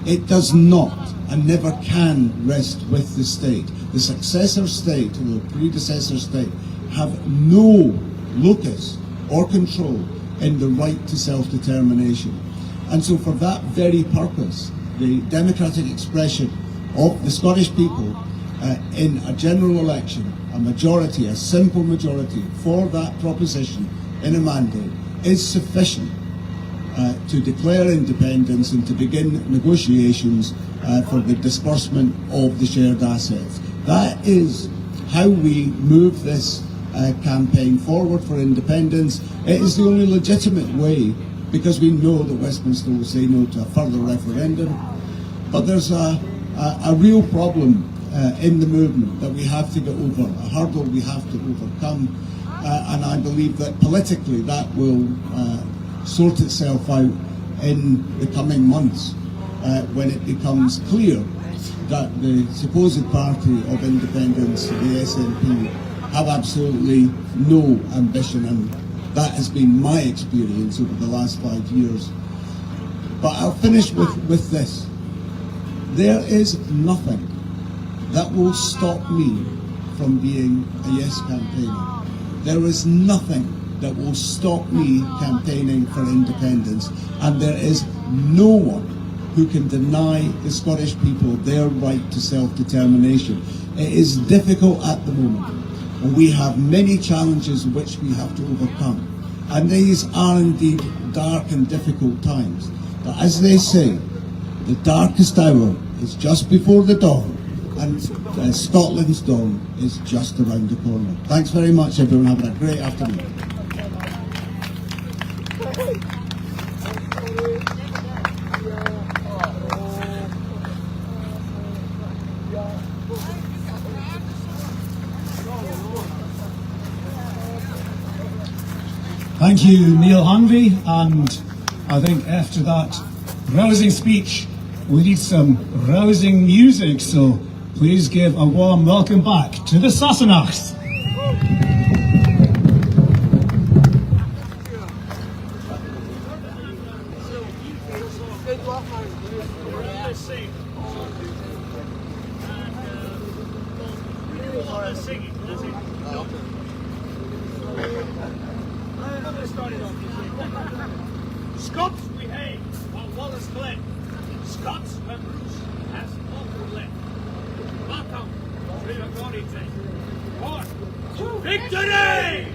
It does not and never can rest with the state. The successor state or the predecessor state have no locus or control in the right to self-determination. And so for that very purpose, the democratic expression of the Scottish people in a general election, a majority, a simple majority for that proposition in a mandate is sufficient to declare independence and to begin negotiations for the disbursement of the shared assets. That is how we move this campaign forward for independence. It is the only legitimate way, because we know that Westminster will say no to a further referendum. But there's a real problem in the movement that we have to get over, a hurdle we have to overcome, and I believe that politically that will sort itself out in the coming months when it becomes clear that the supposed party of independence, the SNP, have absolutely no ambition, and that has been my experience over the last 5 years. But I'll finish with this. There is nothing that will stop me from being a yes campaigner. There is nothing that will stop me campaigning for independence, and there is no one who can deny the Scottish people their right to self-determination. It is difficult at the moment, and we have many challenges which we have to overcome, and these are indeed dark and difficult times. But as they say, The darkest hour is just before the dawn, and Scotland's dawn is just around the corner. Thanks very much, everyone. Have a great afternoon. Thank you, Neil Hanvey, and I think after that rousing speech, we need some rousing music, so please give a warm welcome back to the Sassenachs. Scots we hae, while Wallace fled. Scots when Bruce has awful left. Welcome to your glory day. For victory!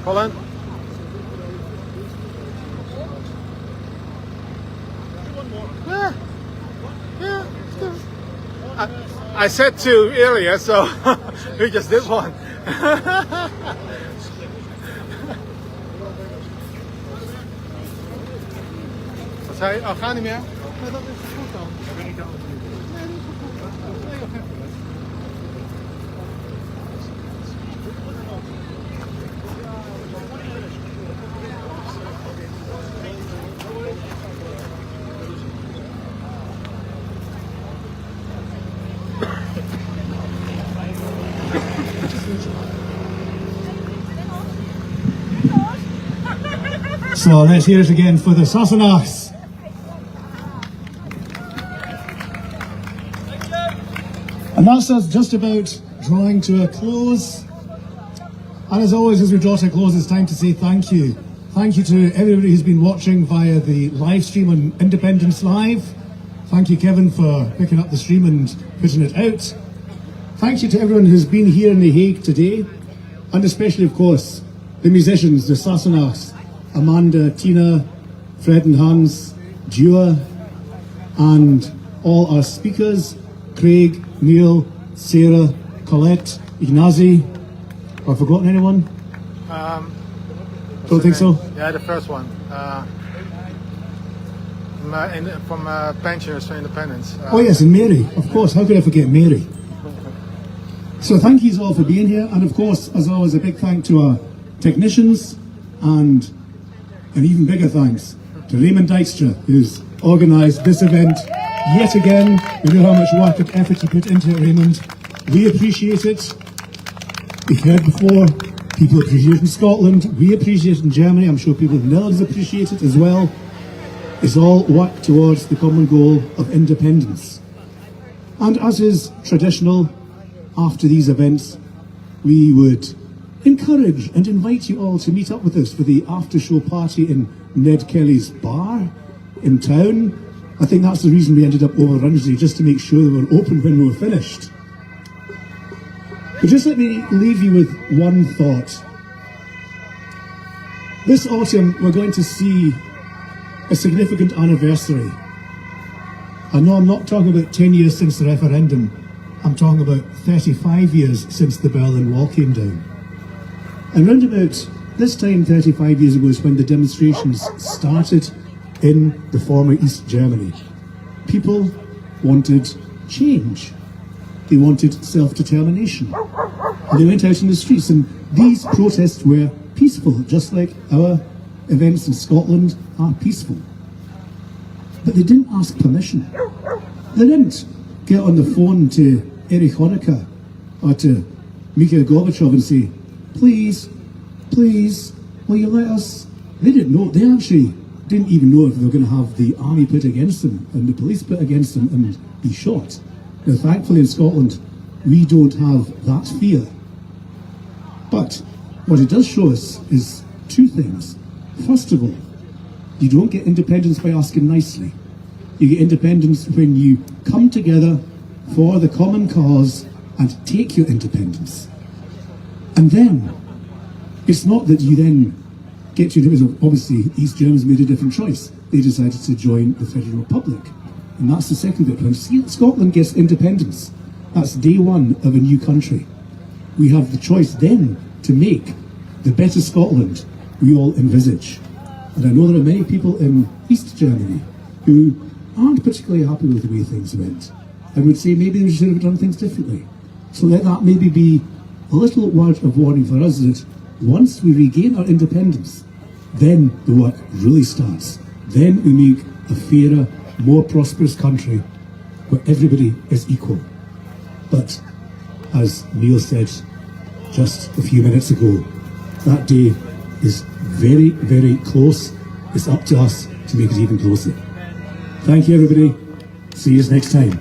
Colin? Yeah. Yeah. I said two earlier, so we just did one. Wat zei je? Oh, ga niet meer? Nee, dat is goed dan. Nee, dat is goed. Nee, oké. So let's hear it again for the Sassenachs. And that's us just about drawing to a close. And as always, as we draw to a close, it's time to say thank you. Thank you to everybody who's been watching via the live stream on Independence Live. Thank you, Kevin, for picking up the stream and putting it out. Thank you to everyone who's been here in The Hague today. And especially, of course, the musicians, the Sassenachs, Amanda, Tina, Fred and Hans, Dua, and all our speakers, Craig, Neil, Sarah, Collette, Ignazi. Have I forgotten anyone? Don't think so? Yeah, the first one. From Pensioners for Independence. Oh yes, and Mary, of course, how could I forget Mary? So thank you all for being here, and of course, as always, a big thank to our technicians, and an even bigger thanks to Raimond Dijkstra, who's organised this event yet again. We know how much work and effort you put into it, Raimond. We appreciate it. We've heard before, people appreciate it in Scotland, we appreciate it in Germany, I'm sure people in the Netherlands appreciate it as well. It's all work towards the common goal of independence. And as is traditional, after these events, we would encourage and invite you all to meet up with us for the after show party in Ned Kelly's bar in town. I think that's the reason we ended up overrunning today, just to make sure that we're open when we're finished. But just let me leave you with one thought. This autumn we're going to see a significant anniversary. I know I'm not talking about 10 years since the referendum, I'm talking about 35 years since the Berlin Wall came down. And round about This time 35 years ago is when the demonstrations started in the former East Germany. People wanted change. They wanted self-determination. And they went out in the streets, and these protests were peaceful, just like our events in Scotland are peaceful. But they didn't ask permission. They didn't get on the phone to Erich Honecker or to Mikhail Gorbachev and say, please, please, will you let us? They didn't know. They actually didn't even know if they were going to have the army put against them and the police put against them and be shot. Now, thankfully in Scotland, we don't have that fear. But what it does show us is two things. First of all, you don't get independence by asking nicely. You get independence when you come together for the common cause and take your independence. And then, it's not that you then get to, obviously East Germans made a different choice. They decided to join the Federal Republic. And that's the second bit. When Scotland gets independence, that's day one of a new country. We have the choice then to make the better Scotland we all envisage. And I know there are many people in East Germany who aren't particularly happy with the way things went and would say maybe we should have done things differently. So let that maybe be a little word of warning for us that once we regain our independence, then the work really starts. Then we make a fairer, more prosperous country where everybody is equal. But as Neil said just a few minutes ago, that day is very, very close. It's up to us to make it even closer. Thank you, everybody. See you next time.